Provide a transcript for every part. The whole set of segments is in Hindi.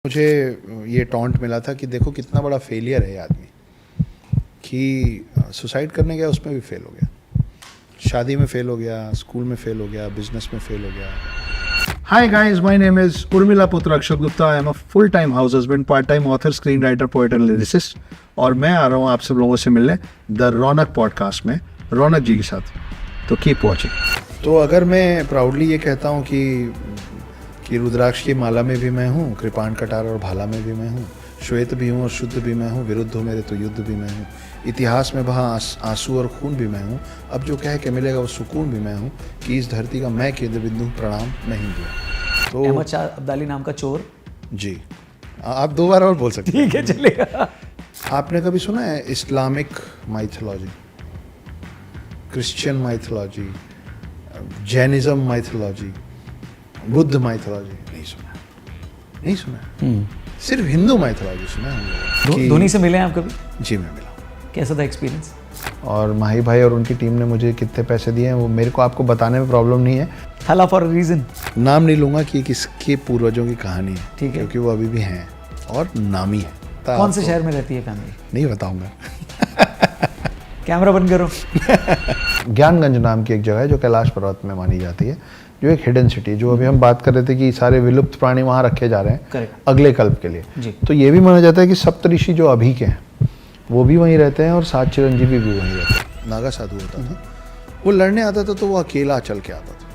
मुझे ये टॉन्ट मिला था कि देखो कितना बड़ा फेलियर है ये आदमी, कि सुसाइड करने गया उसमें भी फेल हो गया, शादी में फेल हो गया, स्कूल में फेल हो गया, बिजनेस में फेल हो गया. Hi guys, my name is Urmila Putra Akshat Gupta. I am a full-time house husband, part-time author, screenwriter, poet and lyricist. और मैं आ रहा हूँ आप सब लोगों से मिलने द रौनक पॉडकास्ट में रौनक जी के साथ. तो कीप वॉचिंग. तो अगर मैं प्राउडली ये कहता हूँ कि रुद्राक्ष की माला में भी मैं हूँ, कृपाण कटार और भाला में भी मैं हूँ, श्वेत भी हूँ और शुद्ध भी मैं हूँ, विरुद्ध हो मेरे तो युद्ध भी मैं हूँ, इतिहास में बहा आंसू और खून भी मैं हूँ, अब जो कह के मिलेगा वो सुकून भी मैं हूँ, कि इस धरती का मैं केंद्र बिंदु प्रणाम नहीं दूँ. तो अहमद शाह अब्दाली नाम का चोर. जी, आप दो बार और बोल सकते हैं. ठीक है, चलेगा. आपने कभी सुना है Islamic mythology, Christian mythology, Jainism mythology, Buddha mythology? नहीं सुना. सिर्फ हिंदू माइथोलॉजी सुना है हम लोग. धोनी से मिले हैं आप कभी? जी मैं मिला. कैसा था एक्सपीरियंस? और माही भाई और उनकी टीम ने मुझे कितने पैसे दिए हैं वो मेरे को आपको बताने में प्रॉब्लम नहीं है. थला फॉर अ रीजन. नाम नहीं लूंगा कि किसके पूर्वजों की कहानी है, ठीक है, क्योंकि वो अभी भी हैं और नामी है. कौन से शहर में रहती है फैमिली? नहीं बताऊंगा. कैमरा बंद करो. ज्ञानगंज नाम की एक जगह है जो कैलाश पर्वत में मानी जाती है, जो एक हिडन सिटी, जो अभी हम बात कर रहे थे कि सारे विलुप्त प्राणी वहाँ रखे जा रहे हैं. करेक्ट. अगले कल्प के लिए. जी. तो ये भी माना जाता है कि सप्तऋषि जो अभी के हैं वो भी वहीं रहते हैं और 7 चिरंजीवी भी वहीं रहते हैं. नागा साधु होता था, वो लड़ने आता था तो वो अकेला चल के आता था,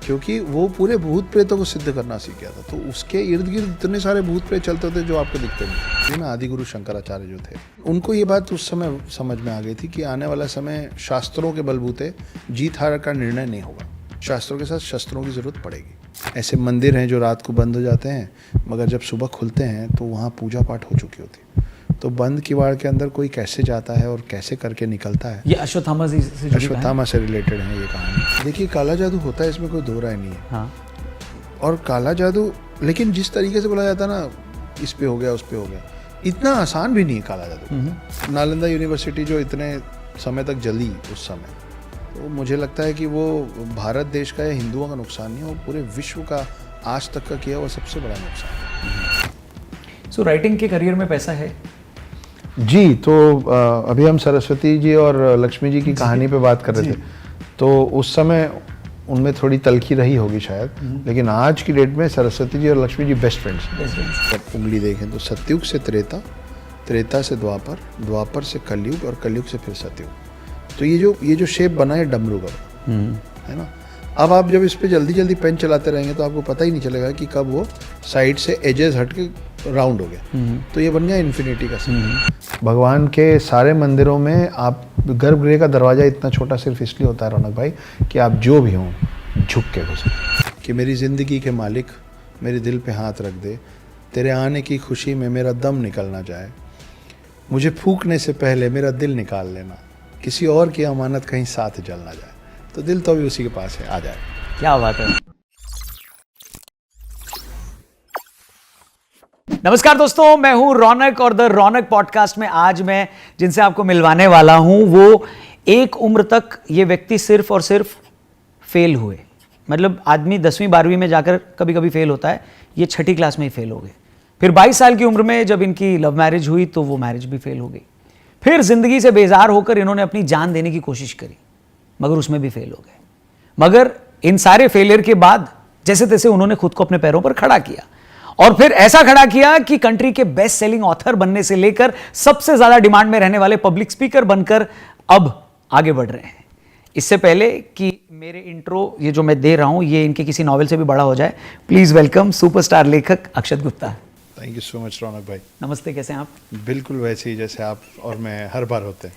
क्योंकि वो पूरे भूत प्रेतों को सिद्ध करना सीख गया था. तो उसके इर्द गिर्द इतने सारे भूत प्रेत चलते थे जो आपको दिखते नहीं. ये में आदि गुरु शंकराचार्य जो थे, उनको ये बात उस समय समझ में आ गई थी कि आने वाला समय शास्त्रों के बलबूते जीत हार का निर्णय नहीं होगा, शास्त्रों के साथ शस्त्रों की जरूरत पड़ेगी. ऐसे मंदिर हैं जो रात को बंद हो जाते हैं, मगर जब सुबह खुलते हैं तो वहाँ पूजा पाठ हो चुकी होती है. तो बंद किवाड़ के अंदर कोई कैसे जाता है और कैसे करके निकलता है. ये अश्वत्थामा से जुड़ी अश्वत्थामा से रिलेटेड है ये कहानी. देखिए, काला जादू होता है, इसमें कोई दो राय नहीं है. हाँ. और काला जादू, लेकिन जिस तरीके से बोला जाता है ना, इस पे हो गया उस पे हो गया, इतना आसान भी नहीं है काला जादू. नालंदा यूनिवर्सिटी जो इतने समय तक जली उस समय, तो मुझे लगता है कि वो भारत देश का या हिंदुओं का नुकसान नहीं है, वो पूरे विश्व का आज तक का किया हुआ सबसे बड़ा नुकसान है. सो राइटिंग के करियर में पैसा है? जी. तो अभी हम सरस्वती जी और लक्ष्मी जी की कहानी पे बात कर रहे थे, तो उस समय उनमें थोड़ी तलखी रही होगी शायद, लेकिन आज की डेट में सरस्वती जी और लक्ष्मी जी बेस्ट फ्रेंड्स. जब उंगली देखें तो सतयुग से त्रेता, त्रेता से द्वापर, द्वापर से कलयुग और कलयुग से फिर सतयुग. तो ये जो शेप बना है डमरू का, है ना. अब आप जब इस पे जल्दी जल्दी पेन चलाते रहेंगे तो आपको पता ही नहीं चलेगा कि कब वो साइड से एजेस हट के राउंड हो गया. तो ये बन गया इन्फिनिटी का सिंबल. भगवान के सारे मंदिरों में आप गर्भगृह का दरवाज़ा इतना छोटा सिर्फ इसलिए होता है रौनक भाई, कि आप जो भी हों झुक के घुसे. कि मेरी ज़िंदगी के मालिक मेरे दिल पे हाथ रख दे, तेरे आने की खुशी में मेरा दम निकल ना जाए, मुझे फूकने से पहले मेरा दिल निकाल लेना, किसी और की अमानत कहीं साथ जल ना जाए. तो दिल तो अभी उसी के पास है, आ जाए. क्या बात है. नमस्कार दोस्तों, मैं हूं रौनक और द रौनक पॉडकास्ट में आज मैं जिनसे आपको मिलवाने वाला हूं वो एक उम्र तक ये व्यक्ति सिर्फ और सिर्फ फेल हुए. मतलब आदमी 10वीं 12वीं में जाकर कभी कभी फेल होता है, ये 6ठी क्लास में ही फेल हो गए. फिर 22 साल की उम्र में जब इनकी लव मैरिज हुई तो वो मैरिज भी फेल हो गई. फिर जिंदगी से बेजार होकर इन्होंने अपनी जान देने की कोशिश करी, मगर उसमें भी फेल हो गए. मगर इन सारे फेलियर के बाद जैसे तैसे उन्होंने खुद को अपने पैरों पर खड़ा किया, और फिर ऐसा खड़ा किया कि कंट्री के बेस्ट सेलिंग ऑथर बनने से लेकर सबसे ज्यादा डिमांड में रहने वाले पब्लिक स्पीकर बनकर अब आगे बढ़ रहे हैं. इससे पहले कि मेरे इंट्रो ये जो मैं दे रहा हूं ये इनके किसी नॉवेल से भी बड़ा हो जाए, प्लीज वेलकम सुपरस्टार लेखक Akshat Gupta. Thank you so much Raunak भाई. नमस्ते, कैसे हैं आप? बिल्कुल वैसे ही जैसे आप और मैं हर बार होते हैं.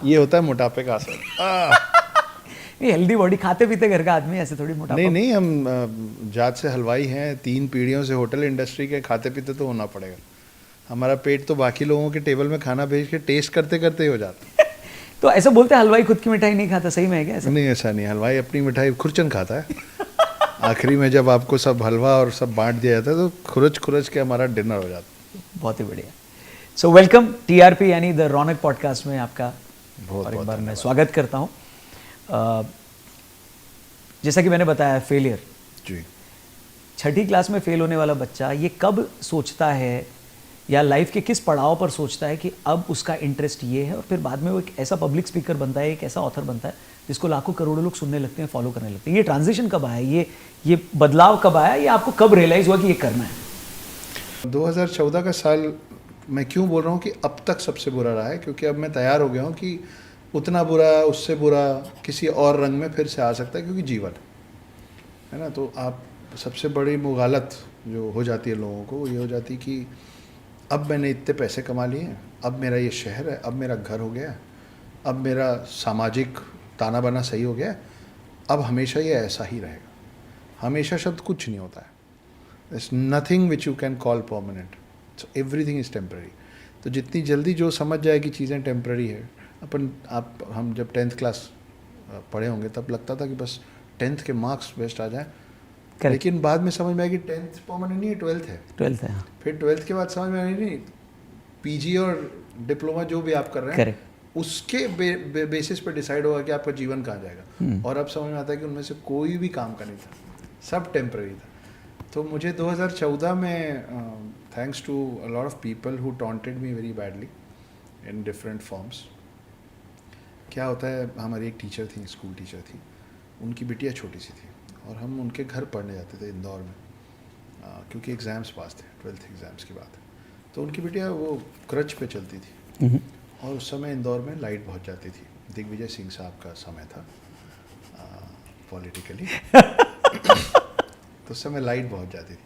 ये होता है मोटापे का असर. ये हेल्दी बॉडी, खाते पीते घर का आदमी, ऐसे थोड़ी मोटा. नहीं, हम जात से हलवाई हैं, 3 पीढ़ियों से होटल इंडस्ट्री के, खाते पीते तो होना पड़ेगा. हमारा पेट तो बाकी लोगों के टेबल में खाना भेज के टेस्ट करते करते ही हो जाता है. तो ऐसा बोलते हैं हलवाई खुद की मिठाई नहीं खाता, सही में है क्या ऐसा? नहीं, ऐसा नहीं. हलवाई अपनी मिठाई खुरचन खाता है. आखिरी में जब आपको सब हलवा और सब बांट दिया जाता है तो खुरच के हमारा डिनर हो जाता है. बहुत ही बढ़िया. सो वेलकम TRP यानी द रौनक पॉडकास्ट में आपका बहुत एक बार मैं स्वागत करता हूँ. जैसा कि मैंने बताया फेलियर, जी, छठी क्लास में फेल होने वाला बच्चा ये कब सोचता है या लाइफ के किस पड़ाव पर सोचता है कि अब उसका इंटरेस्ट ये है, और फिर बाद में वो एक ऐसा पब्लिक स्पीकर बनता है, एक ऐसा ऑथर बनता है जिसको लाखों करोड़ों लोग सुनने लगते हैं, फॉलो करने लगते हैं? ये ट्रांजिशन कब आया, ये बदलाव कब आया, ये आपको कब रियलाइज हुआ कि ये करना है? 2014 का साल मैं क्यों बोल रहा हूँ कि अब तक सबसे बुरा रहा है, क्योंकि अब मैं तैयार हो गया हूँ कि उतना बुरा, उससे बुरा किसी और रंग में फिर से आ सकता है, क्योंकि जीवन है ना। तो आप सबसे बड़ी मुगालत जो हो जाती है लोगों को, वो ये हो जाती है कि अब मैंने इतने पैसे कमा लिए हैं, अब मेरा ये शहर है, अब मेरा घर हो गया है, अब मेरा सामाजिक ताना बाना सही हो गया है, अब हमेशा ये ऐसा ही रहेगा। हमेशा शब्द कुछ नहीं होता है, There's nothing which you can call permanent. So everything is temporary. तो जितनी जल्दी जो समझ जाए कि चीज़ें टेम्प्रेरी है, हम जब 10th क्लास पढ़े होंगे तब लगता था कि बस 10th के मार्क्स बेस्ट आ जाए, लेकिन बाद में समझ में आया कि 10th परमानेंट नहीं है, 12th है। 12th है, हाँ। फिर 12th के बाद समझ में आया नहीं, पीजी और डिप्लोमा जो भी आप कर रहे हैं, Correct. उसके बेसिस पे डिसाइड होगा कि आपका जीवन कहाँ जाएगा। और अब समझ में आता है कि उनमें से कोई भी काम का नहीं था, सब टेम्प्रेरी था। तो मुझे 2014 में thanks to a lot of people who taunted me very badly in different forms. क्या होता है, हमारी एक टीचर थी, स्कूल टीचर थी, उनकी बिटिया छोटी सी थी और हम उनके घर पढ़ने जाते थे इंदौर में, क्योंकि एग्ज़ाम्स पास थे, 12th एग्ज़ाम्स की बात है। तो उनकी बिटिया वो क्रच पे चलती थी और उस समय इंदौर में लाइट बहुत जाती थी। दिग्विजय सिंह साहब का समय था पॉलिटिकली तो उस समय लाइट बहुत जाती थी,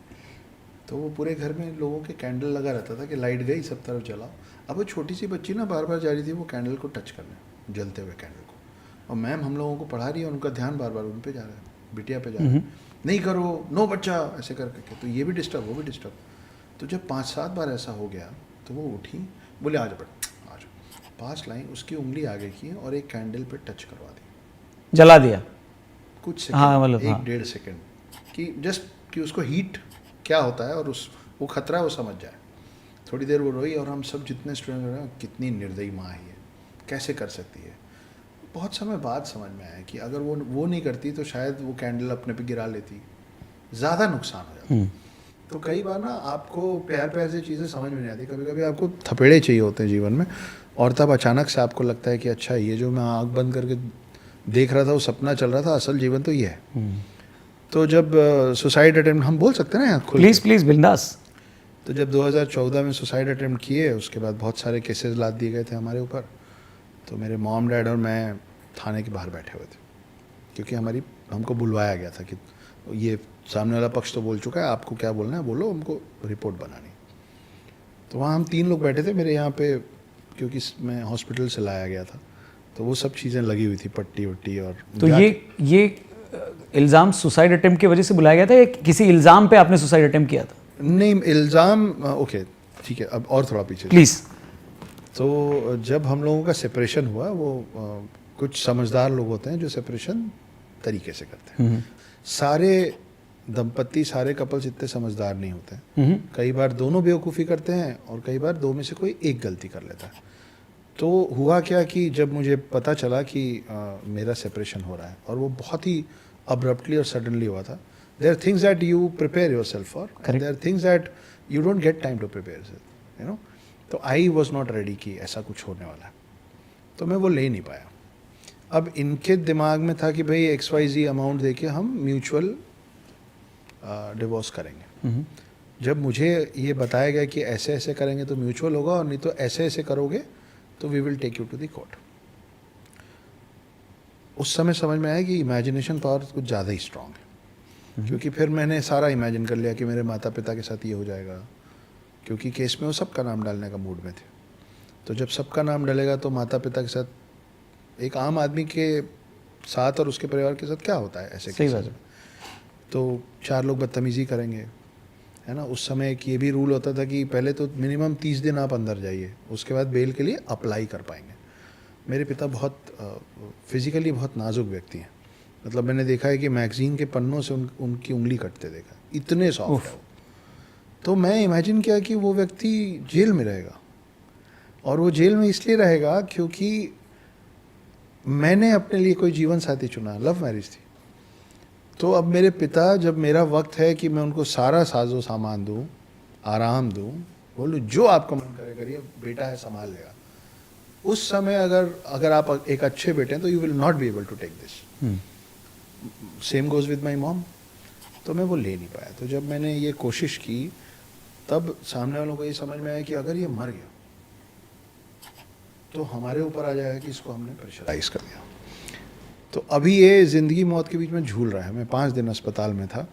तो वो पूरे घर में लोगों के कैंडल लगा रहता था कि लाइट गई सब तरफ जलाओ। अब वो छोटी सी बच्ची ना बार बार जा रही थी वो कैंडल को टच करने, जलते हुए कैंडल को, और मैम हम लोगों को पढ़ा रही है, उनका ध्यान बार बार उन पे जा रहा है, बिटिया पे जा रहा है, नहीं करो, नो बच्चा, ऐसे करके। तो ये भी डिस्टर्ब, वो भी डिस्टर्ब। तो जब 5-7 बार ऐसा हो गया तो वो उठी, बोले आ जा बेटा, आ जा। 5 लाइन उसकी उंगली आगे की और एक कैंडल पे टच करवा दी, जला दिया कुछ सेकंड, हाँ, मतलब 1-1.5 सेकंड कि जस्ट कि उसको हीट क्या होता है और वो खतरा है वो समझ जाए। थोड़ी देर वो रोई और हम सब जितने स्टूडेंट रहे, कितनी निर्दयी माँ है ये, कैसे कर सकती है। बहुत समय बाद समझ में आया कि अगर वो नहीं करती तो शायद वो कैंडल अपने पे गिरा लेती, ज़्यादा नुकसान हो जाता। तो कई बार ना आपको प्यार प्यार से चीज़ें समझ में नहीं आती, कभी कभी आपको थपेड़े चाहिए होते हैं जीवन में, और तब अचानक से आपको लगता है कि अच्छा ये जो मैं आँख बंद करके देख रहा था वो सपना चल रहा था, असल जीवन तो ये है। तो जब सुसाइड अटेम्प्ट, हम बोल सकते हैं ना खुल प्लीज प्लीज बिंदास। तो जब 2014 में सुसाइड अटेम्प्ट किए, उसके बाद बहुत सारे केसेस लाद दिए गए थे हमारे ऊपर। तो मेरे मॉम डैड और मैं थाने के बाहर बैठे हुए थे, क्योंकि हमको बुलवाया गया था कि ये सामने वाला पक्ष तो बोल चुका है, आपको क्या बोलना है बोलो, हमको रिपोर्ट बनानी। तो वहाँ हम 3 लोग बैठे थे मेरे यहाँ पे, क्योंकि मैं हॉस्पिटल से लाया गया था, तो वो सब चीज़ें लगी हुई थी, पट्टी वट्टी। और तो ये इल्ज़ाम सुसाइड अटेम्प्ट की वजह से बुलाया गया था या किसी इल्ज़ाम पे आपने सुसाइड अटेम्प्ट किया था? नहीं, इल्ज़ाम, ओके ठीक है, अब और थोड़ा पीछे प्लीज़। तो जब हम लोगों का सेपरेशन हुआ, वो कुछ समझदार लोग होते हैं जो सेपरेशन तरीके से करते हैं। सारे दंपत्ति, सारे कपल्स इतने समझदार नहीं होते हैं। कई बार दोनों बेवकूफ़ी करते हैं और कई बार 2 में से कोई एक गलती कर लेता है। तो हुआ क्या कि जब मुझे पता चला कि मेरा सेपरेशन हो रहा है, और वो बहुत ही अब्रप्टली और सडनली हुआ था, there are things that you prepare yourself for, there are things that you don't get time to prepare yourself, you know. तो आई वाज नॉट रेडी कि ऐसा कुछ होने वाला है, तो मैं वो ले नहीं पाया। अब इनके दिमाग में था कि भाई XYZ अमाउंट देके हम म्यूचुअल डिवोर्स करेंगे। जब मुझे ये बताया गया कि ऐसे ऐसे करेंगे तो म्यूचुअल होगा, और नहीं तो ऐसे ऐसे करोगे तो we will take you to the court. उस समय समझ में आया कि इमेजिनेशन पावर कुछ ज़्यादा ही स्ट्रांग है, क्योंकि फिर मैंने सारा इमेजिन कर लिया कि मेरे माता पिता के साथ ये हो जाएगा, क्योंकि केस में वो सबका नाम डालने का मूड में थे। तो जब सबका नाम डलेगा तो माता पिता के साथ, एक आम आदमी के साथ और उसके परिवार के साथ क्या होता है ऐसे केसेस में, तो 4 लोग बदतमीज़ी करेंगे, है ना। उस समय एक ये भी रूल होता था कि पहले तो मिनिमम 30 दिन आप अंदर जाइए, उसके बाद बेल के लिए अप्लाई कर पाएंगे। मेरे पिता बहुत फिज़िकली बहुत नाजुक व्यक्ति हैं, मतलब मैंने देखा है कि मैगज़ीन के पन्नों से उनकी उंगली कटते देखा, इतने सॉफ्ट है वो। तो मैं इमेजिन किया कि वो व्यक्ति जेल में रहेगा, और वो जेल में इसलिए रहेगा क्योंकि मैंने अपने लिए कोई जीवन साथी चुना, लव मैरिज थी। तो अब मेरे पिता, जब मेरा वक्त है कि मैं उनको सारा साजो सामान दूं, आराम दूं, बोलूं जो आपको मन करे करिए, बेटा है संभाल लेगा, उस समय अगर आप एक अच्छे बेटे हैं तो you will not be able to take this. Same goes with my mom. तो मैं वो ले नहीं पाया। तो जब मैंने ये कोशिश की तब सामने वालों को ये समझ में आया कि अगर ये मर गया तो हमारे ऊपर आ जाएगा कि इसको हमने प्रेशराइज कर दिया। तो अभी ये ज़िंदगी मौत के बीच में झूल रहा है। मैं 5 दिन अस्पताल में था,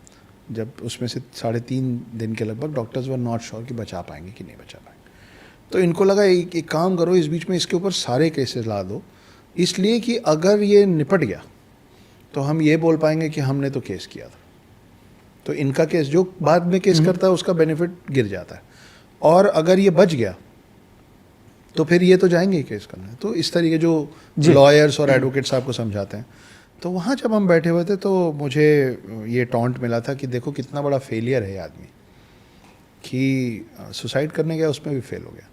जब उसमें से 3.5 दिन के लगभग डॉक्टर्स वर नॉट श्योर कि बचा पाएंगे कि नहीं बचा पाएंगे। तो इनको लगा एक काम करो, इस बीच में इसके ऊपर सारे केसेस ला दो, इसलिए कि अगर ये निपट गया तो हम ये बोल पाएंगे कि हमने तो केस किया था। तो इनका केस जो बाद में केस करता है उसका बेनिफिट गिर जाता है, और अगर ये बच गया तो फिर ये तो जाएंगे ही केस करने। तो इस तरीके जो लॉयर्स और एडवोकेट्स आपको समझाते हैं। तो वहाँ जब हम बैठे हुए थे तो मुझे ये टॉन्ट मिला था कि देखो कितना बड़ा फेलियर है ये आदमी, कि सुसाइड करने गया उसमें भी फेल हो गया,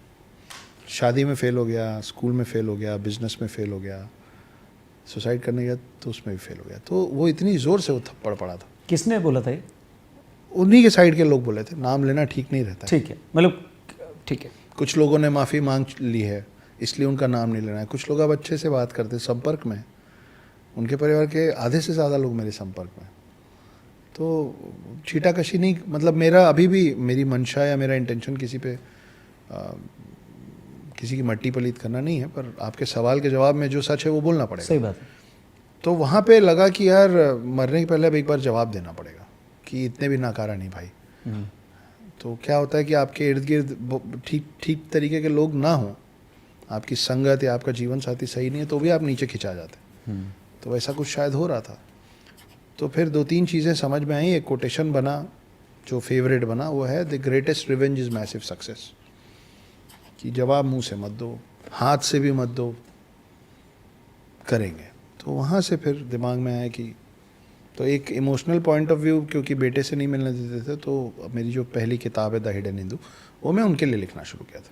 शादी में फेल हो गया, स्कूल में फेल हो गया, बिजनेस में फेल हो गया, सुसाइड करने गया तो उसमें भी फेल हो गया। तो वो इतनी ज़ोर से वो थप्पड़ पड़ा था। किसने बोला था ये? उन्हीं के साइड के लोग बोले थे, नाम लेना ठीक नहीं रहता। ठीक है, मतलब ठीक है। कुछ लोगों ने माफ़ी मांग ली है इसलिए उनका नाम नहीं लेना है। कुछ लोग अब अच्छे से बात करते, संपर्क में, उनके परिवार के आधे से ज़्यादा लोग मेरे संपर्क में। तो छीटाकशी नहीं, मतलब मेरा अभी भी मेरी मंशा या मेरा इंटेंशन किसी पे किसी की मट्टी पलीत करना नहीं है, पर आपके सवाल के जवाब में जो सच है वो बोलना पड़ेगा। सही बात है। तो वहाँ पे लगा कि यार मरने के पहले अब एक बार जवाब देना पड़ेगा कि इतने भी नाकारा नहीं भाई। तो क्या होता है कि आपके इर्द गिर्द ठीक तरीके के लोग ना हों, आपकी संगत या आपका जीवन साथी सही नहीं है, तो भी आप नीचे खिंचा जाते। तो वैसा कुछ शायद हो रहा था। तो फिर 2-3 चीज़ें समझ में आई। एक कोटेशन बना जो फेवरेट बना, वो है the greatest revenge is massive success, कि जवाब मुंह से मत दो, हाथ से भी मत दो, करेंगे। तो वहाँ से फिर दिमाग में आया कि तो एक इमोशनल पॉइंट ऑफ व्यू, क्योंकि बेटे से नहीं मिलने देते थे, तो मेरी जो पहली किताब है द हिडन हिंदू, वो मैं उनके लिए लिखना शुरू किया था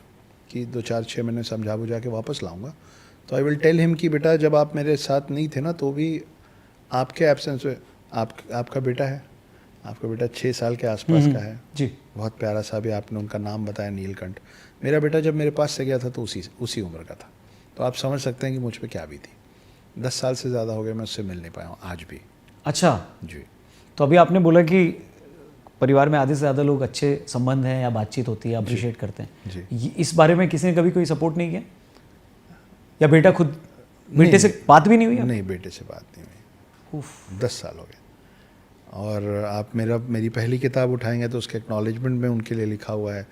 कि 2-4-6 महीने समझा बुझा के वापस लाऊंगा। तो आई विल टेल हिम कि बेटा जब आप मेरे साथ नहीं थे ना, तो भी आपके एब्सेंस में आपका बेटा है, आपका बेटा 6 साल के आसपास का है जी, बहुत प्यारा सा, भी आपने उनका नाम बताया नीलकंठ। मेरा बेटा जब मेरे पास से गया था तो उसी उम्र का था। तो आप समझ सकते हैं कि मुझ पे क्या भी थी। 10 साल से ज़्यादा हो गया मैं उससे मिल नहीं पाया हूँ आज भी। अच्छा जी। तो अभी आपने बोला कि परिवार में आधे से ज़्यादा लोग अच्छे संबंध हैं या बातचीत होती है, अप्रिशिएट करते हैं जी। इस बारे में किसी ने कभी कोई सपोर्ट नहीं किया, या बेटा खुद बेटे से बात भी नहीं हुई? नहीं, बेटे से बात नहीं हुई। 10 साल हो गए। और आप मेरी पहली किताब उठाएंगे तो उसके एक्नॉलेजमेंट में उनके लिए लिखा हुआ है।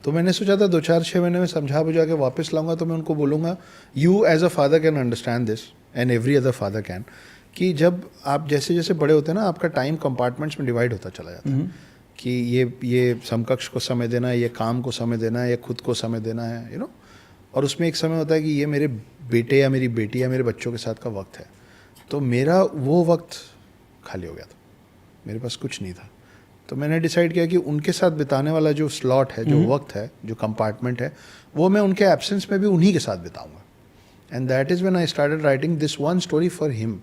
तो मैंने सोचा था 2-4-6 महीने में समझा बुझा के वापस लाऊंगा। तो मैं उनको बोलूँगा, you as a father can understand this and every other father can, कि जब आप जैसे जैसे बड़े होते हैं ना, आपका टाइम कंपार्टमेंट्स में डिवाइड होता चला जाता है कि ये समकक्ष को समय देना है, ये काम को समय देना है, ये खुद को समय देना है, यू नो। और उसमें एक समय होता है कि ये मेरे बेटे या मेरी बेटी या मेरे बच्चों के साथ का वक्त है। तो मेरा वो वक्त खाली हो गया था, मेरे पास कुछ नहीं था। तो मैंने डिसाइड किया कि उनके साथ बिताने वाला जो स्लॉट है, जो वक्त है, जो कंपार्टमेंट है, वो मैं उनके एब्सेंस में भी उन्हीं के साथ बिताऊंगा। And that is when I started writing this one story for him.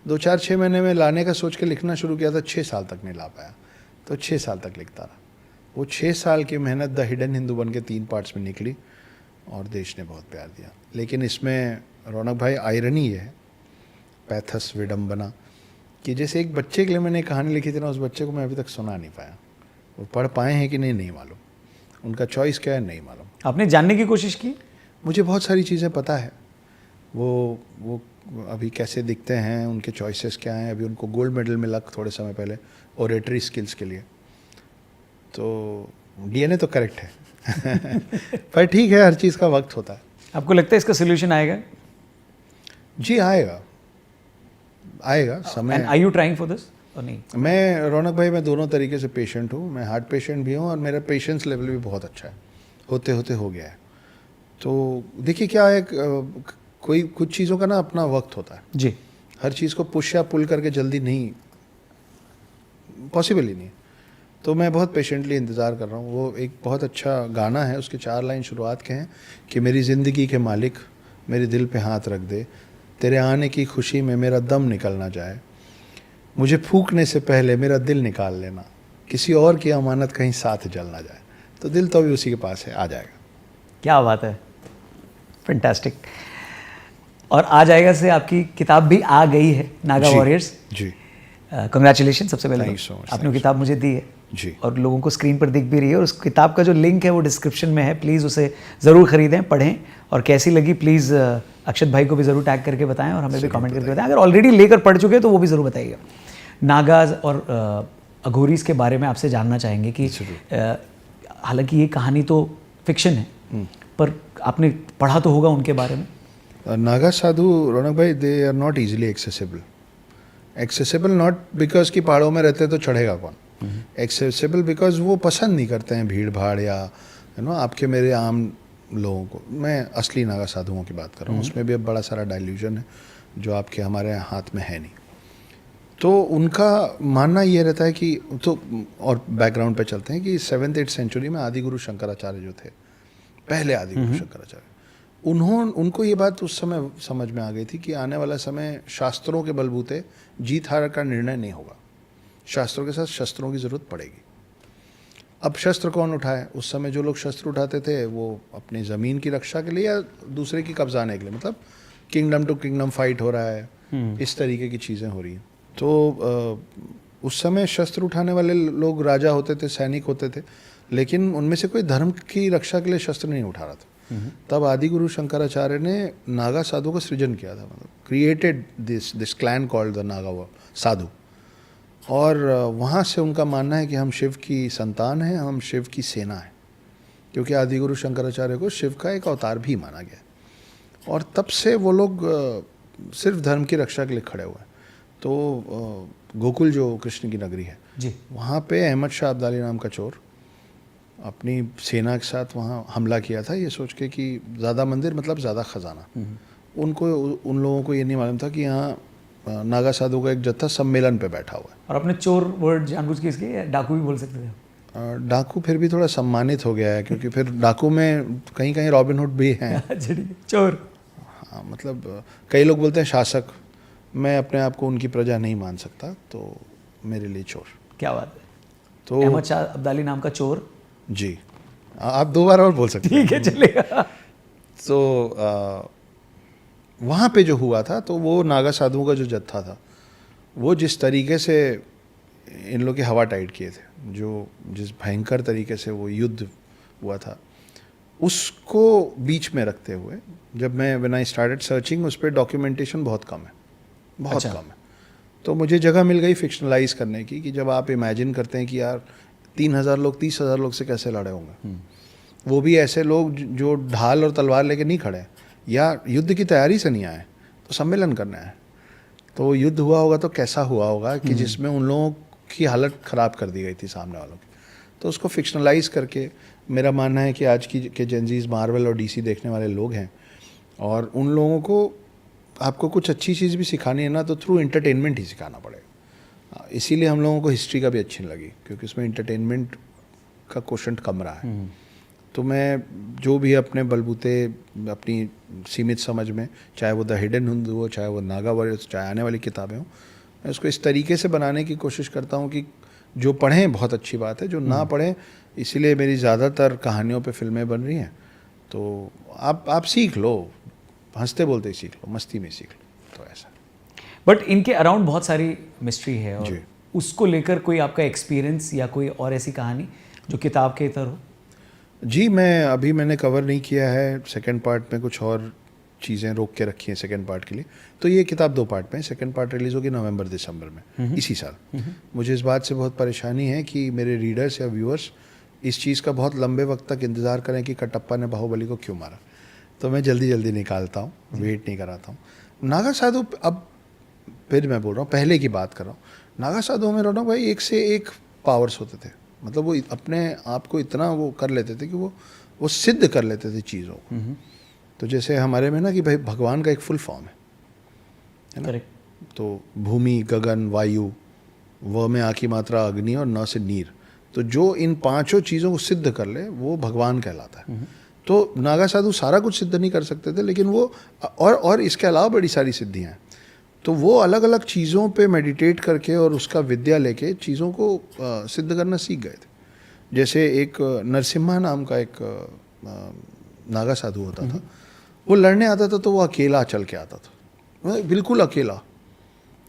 2-4-6 महीने में लाने का सोच के लिखना शुरू किया था, 6 साल तक नहीं ला पाया। तो 6 साल तक लिखता रहा। वो 6 साल की मेहनत द हिडन हिंदू बन के 3 पार्ट्स में निकली और देश ने बहुत प्यार दिया। लेकिन इसमें रौनक भाई आयरनी ये है, पैथस, विडम्बना, कि जैसे एक बच्चे के लिए मैंने कहानी लिखी थी ना, उस बच्चे को मैं अभी तक सुना नहीं पाया। वो पढ़ पाए हैं कि नहीं मालूम, उनका चॉइस क्या है नहीं मालूम। आपने जानने की कोशिश की? मुझे बहुत सारी चीज़ें पता है, वो अभी कैसे दिखते हैं, उनके चॉइसेस क्या हैं। अभी उनको गोल्ड मेडल मिला थोड़े समय पहले ओरेटरी स्किल्स के लिए। तो डीएनए तो करेक्ट है पर ठीक है, हर चीज़ का वक्त होता है। आपको लगता है इसका सोल्यूशन आएगा? जी आएगा समय। And are you trying for this और नहीं? मैं रौनक भाई, मैं दोनों तरीके से पेशेंट हूँ। मैं हार्ट पेशेंट भी हूँ और मेरा पेशेंस लेवल भी बहुत अच्छा है, होते होते हो गया है। तो देखिए क्या है, कोई कुछ चीज़ों का ना अपना वक्त होता है जी। हर चीज़ को पुश या पुल करके जल्दी नहीं, पॉसिबल ही नहीं। तो मैं बहुत पेशेंटली इंतज़ार कर रहा हूँ। वो एक बहुत अच्छा गाना है, उसके 4 लाइन शुरुआत के हैं कि मेरी ज़िंदगी के मालिक मेरे दिल पे हाथ रख दे, तेरे आने की खुशी में मेरा दम निकल ना जाए, मुझे फूकने से पहले मेरा दिल निकाल लेना, किसी और की अमानत कहीं साथ जल ना जाए। तो दिल तो अभी उसी के पास है, आ जाएगा। क्या बात है, फैंटास्टिक। और आ जाएगा से आपकी किताब भी आ गई है, नागा जी, वॉरियर्स। जी कंग्रेचुलेशन सबसे पहले Thank तो। you so much, आपने thank वो you किताब मुझे दी है जी। और लोगों को स्क्रीन पर दिख भी रही है, और उस किताब का जो लिंक है वो डिस्क्रिप्शन में है, प्लीज़ उसे ज़रूर खरीदें, पढ़ें, और कैसी लगी प्लीज़ अक्षत भाई को भी ज़रूर टैग करके बताएं और हमें भी कमेंट करके बताएं। अगर ऑलरेडी लेकर पढ़ चुके हैं तो वो भी ज़रूर बताइएगा। नागाज और अघोरीज के बारे में आपसे जानना चाहेंगे कि हालांकि ये कहानी तो फिक्शन है, पर आपने पढ़ा तो होगा उनके बारे में। नागा साधु रौनक भाई, they are not easily accessible not because कि पहाड़ों में रहते तो चढ़ेगा कौन, एक्सेसिबल बिकॉज वो पसंद नहीं करते हैं भीड़ भाड़ या आपके मेरे आम लोगों को। मैं असली नागा साधुओं की बात कर रहा हूँ, उसमें भी अब बड़ा सारा डाइल्यूजन है जो आपके हमारे हाथ में है नहीं। तो उनका मानना ये रहता है कि तो, और बैकग्राउंड पे चलते हैं कि 7th-8th सेंचुरी में आदिगुरु शंकराचार्य जो थे, पहले आदिगुरु शंकराचार्य, उनको ये बात उस समय समझ में आ गई थी कि आने वाला समय शास्त्रों के बलबूते जीत हार का निर्णय नहीं होगा, शास्त्रों के साथ शस्त्रों की ज़रूरत पड़ेगी। अब शस्त्र कौन उठाए? उस समय जो लोग शस्त्र उठाते थे वो अपनी ज़मीन की रक्षा के लिए या दूसरे की कब्जाने के लिए, मतलब किंगडम टू किंगडम फाइट हो रहा है, इस तरीके की चीज़ें हो रही हैं। तो उस समय शस्त्र उठाने वाले लोग राजा होते थे, सैनिक होते थे, लेकिन उनमें से कोई धर्म की रक्षा के लिए शस्त्र नहीं उठा रहा था। तब आदिगुरु शंकराचार्य ने नागा साधु का सृजन किया था, मतलब created this clan called the Naga sadhu. और वहाँ से उनका मानना है कि हम शिव की संतान हैं, हम शिव की सेना है, क्योंकि आदिगुरु शंकराचार्य को शिव का एक अवतार भी माना गया। और तब से वो लोग सिर्फ धर्म की रक्षा के लिए खड़े हुए हैं। तो गोकुल जो कृष्ण की नगरी है जी, वहाँ पे अहमद शाह अब्दाली नाम का चोर अपनी सेना के साथ वहाँ हमला किया था, ये सोच के कि ज़्यादा मंदिर मतलब ज़्यादा खजाना। उन लोगों को ये नहीं मालूम था कि यहाँ नागा साधु का एक जत्था सम्मेलन पे बैठा हुआ है। और अपने चोर वर्ड जानबूझ के इसके डाकू भी बोल सकते थे। डाकू फिर भी थोड़ा सम्मानित हो गया है, क्योंकि फिर डाकू में कहीं कहीं रॉबिनहुड भी हैं। अच्छा, ठीक है, चोर। हाँ, मतलब कई लोग बोलते हैं शासक, मैं अपने आप को उनकी प्रजा नहीं मान सकता, तो मेरे लिए चोर। क्या बात है। तो अहमद शाह अब्दाली नाम का चोर। जी, आप 2 बार और बोल सकते हैं। ठीक है, चलेगा। तो वहाँ पे जो हुआ था, तो वो नागा साधुओं का जो जत्था था, वो जिस तरीके से इन लोग के हवा टाइट किए थे, जो जिस भयंकर तरीके से वो युद्ध हुआ था, उसको बीच में रखते हुए जब मैं व्हेन आई स्टार्टेड सर्चिंग, उस पर डॉक्यूमेंटेशन बहुत कम है, बहुत अच्छा। कम है। तो मुझे जगह मिल गई फिक्शनलाइज करने की, कि जब आप इमेजिन करते हैं कि यार 3,000 लोग 30,000 लोग से कैसे लड़े होंगे, वो भी ऐसे लोग जो ढाल और तलवार लेके नहीं खड़े या युद्ध की तैयारी से नहीं आए, तो सम्मेलन करने आए। तो युद्ध हुआ होगा तो कैसा हुआ होगा कि जिसमें उन लोगों की हालत ख़राब कर दी गई थी सामने वालों की। तो उसको फिक्शनलाइज करके, मेरा मानना है कि आज की के जेनजीज मार्वल और डीसी देखने वाले लोग हैं, और उन लोगों को आपको कुछ अच्छी चीज़ भी सिखानी है ना, तो थ्रू एंटरटेनमेंट ही सिखाना पड़ेगा। इसीलिए हम लोगों को हिस्ट्री का भी अच्छी नहीं लगी, क्योंकि उसमें एंटरटेनमेंट का क्वोशंट कम रहा है। तो मैं जो भी अपने बलबूते, अपनी सीमित समझ में, चाहे वो द हिडन हिंदू हो, चाहे वो नागा वॉरियर्स, चाहे आने वाली किताबें हों, मैं उसको इस तरीके से बनाने की कोशिश करता हूँ कि जो पढ़ें बहुत अच्छी बात है, जो ना पढ़ें, इसीलिए मेरी ज़्यादातर कहानियों पे फिल्में बन रही हैं। तो आप सीख लो, हंसते बोलते ही सीख लो, मस्ती में सीख लो, तो ऐसा। बट इनके अराउंड बहुत सारी मिस्ट्री है, और जी। उसको लेकर कोई आपका एक्सपीरियंस या कोई और ऐसी कहानी जो किताब के इतर हो? जी, मैंने कवर नहीं किया है। सेकंड पार्ट में कुछ और चीज़ें रोक के रखी हैं सेकंड पार्ट के लिए। तो ये किताब 2 पार्ट में है। सेकंड पार्ट रिलीज़ होगी नवंबर-दिसंबर में इसी साल। मुझे इस बात से बहुत परेशानी है कि मेरे रीडर्स या व्यूअर्स इस चीज़ का बहुत लंबे वक्त तक इंतज़ार करें कि कटप्पा ने बाहुबली को क्यों मारा। तो मैं जल्दी जल्दी निकालता हूँ, वेट नहीं कराता हूँ। नागा साधु, अब फिर मैं बोल रहा हूँ, पहले की बात कर रहा हूँ। नागा साधु में रौनक भाई एक से एक पावर्स होते थे, मतलब वो अपने आप को इतना वो कर लेते थे कि वो सिद्ध कर लेते थे चीज़ों को। तो जैसे हमारे में ना कि भाई भगवान का एक फुल फॉर्म है ना। करेक्ट। तो भूमि, गगन, वायु, व में आ की मात्रा अग्नि और न से नीर, तो जो इन 5 चीज़ों को सिद्ध कर ले वो भगवान कहलाता है। तो नागा साधु सारा कुछ सिद्ध नहीं कर सकते थे, लेकिन वो और इसके अलावा बड़ी सारी सिद्धियाँ हैं। तो वो अलग अलग चीज़ों पे मेडिटेट करके और उसका विद्या लेके चीज़ों को सिद्ध करना सीख गए थे। जैसे एक नरसिम्हा नाम का एक नागा साधु होता था, वो लड़ने आता था तो वो अकेला चल के आता था, बिल्कुल अकेला,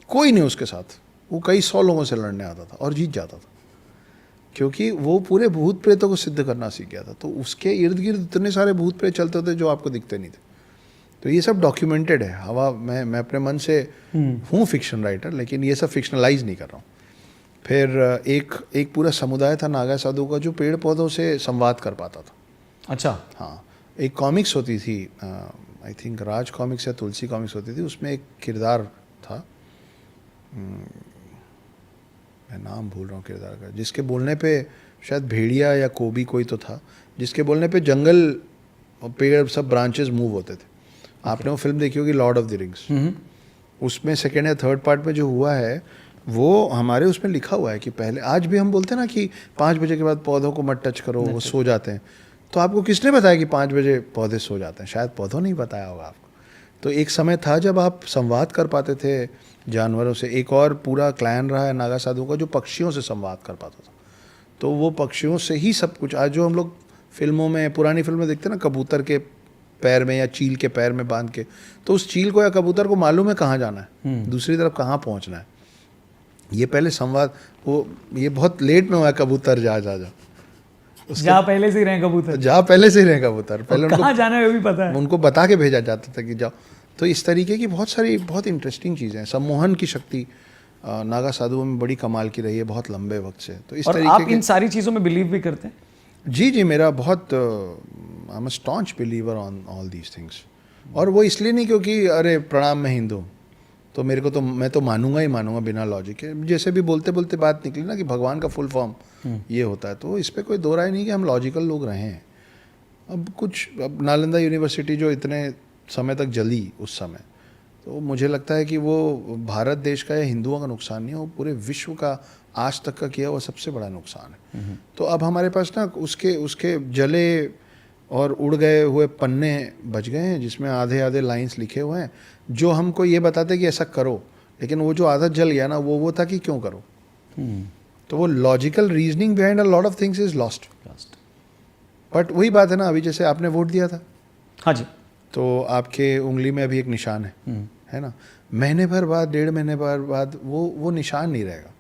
कोई नहीं उसके साथ, वो कई 100 लोगों से लड़ने आता था और जीत जाता था, क्योंकि वो पूरे भूत प्रेतों को सिद्ध करना सीख गया था। तो उसके इर्द गिर्द इतने सारे भूत प्रेत चलते थे जो आपको दिखते नहीं थे। तो ये सब डॉक्यूमेंटेड है। हवा मैं अपने मन से हूँ फिक्शन राइटर, लेकिन ये सब फिक्शनलाइज नहीं कर रहा हूँ। फिर एक पूरा समुदाय था नागा साधु का जो पेड़ पौधों से संवाद कर पाता था। अच्छा। हाँ, एक कॉमिक्स होती थी, आई थिंक राज कॉमिक्स या तुलसी कॉमिक्स होती थी, उसमें एक किरदार था, मैं नाम भूल रहा हूँ किरदार का, जिसके बोलने पे शायद भेड़िया या कोबी कोई तो था, जिसके बोलने पे जंगल और पेड़ सब ब्रांचेस मूव होते थे। आपने वो फिल्म देखी होगी लॉर्ड ऑफ द रिंग्स, उसमें सेकेंड या थर्ड पार्ट में जो हुआ है वो हमारे उसमें लिखा हुआ है कि पहले, आज भी हम बोलते हैं ना कि 5 बजे के बाद पौधों को मत टच करो, वो सो जाते हैं। तो आपको किसने बताया कि 5 बजे पौधे सो जाते हैं? शायद पौधों नहीं बताया होगा आपको। तो एक समय था जब आप संवाद कर पाते थे जानवरों से। एक और पूरा क्लैन रहा है नागा साधु का जो पक्षियों से संवाद कर पाता था। तो वो पक्षियों से ही सब कुछ, आज जो हम लोग फिल्मों में, पुरानी फिल्म में देखते हैं ना, कबूतर के पैर में या चील के पैर में बांध के, तो उस चील को या कबूतर को मालूम है कहाँ जाना है, दूसरी तरफ कहाँ पहुँचना है। ये पहले संवाद, वो ये बहुत लेट में हुआ है कबूतर जा जा पहले से ही रहे कबूतर, जा पहले से ही रहे कबूतर, पहले कहाँ जाना है वो भी पता है, उनको बता के भेजा जाता था कि जाओ। तो इस तरीके की बहुत सारी बहुत इंटरेस्टिंग चीज़ें हैं। सम्मोहन की शक्ति नागा साधुओं में बड़ी कमाल की रही है बहुत लंबे वक्त से। तो इस तरीके आप इन सारी चीज़ों में बिलीव भी करते हैं? जी, मेरा बहुत, I am a staunch believer on all these things. और वो इसलिए नहीं क्योंकि अरे प्रणाम मैं हिंदू हूँ तो मेरे को तो, मैं तो मानूंगा ही मानूंगा बिना लॉजिक के। जैसे भी बोलते बोलते बात निकली ना कि भगवान का फुल फॉर्म ये होता है, तो इस पर कोई दो राय नहीं कि हम लॉजिकल लोग रहे हैं। अब नालंदा यूनिवर्सिटी जो इतने समय तक जली उस समय, तो मुझे लगता है कि वो भारत देश का या हिंदुओं का नुकसान नहीं है, वो पूरे विश्व का आज तक का किया हुआ सबसे बड़ा नुकसान है। तो अब हमारे पास ना उसके जले और उड़ गए हुए पन्ने बच गए हैं जिसमें आधे आधे लाइंस लिखे हुए हैं जो हमको ये बताते कि ऐसा करो, लेकिन वो जो आदत जल गया ना वो था कि क्यों करो। तो वो logical reasoning behind a lot of things is lost. But वही बात है ना, अभी जैसे आपने वोट दिया था, हाँ जी, तो आपके उंगली में अभी एक निशान है ना, महीने भर बाद, 1.5 महीने भर बाद वो निशान नहीं रहेगा।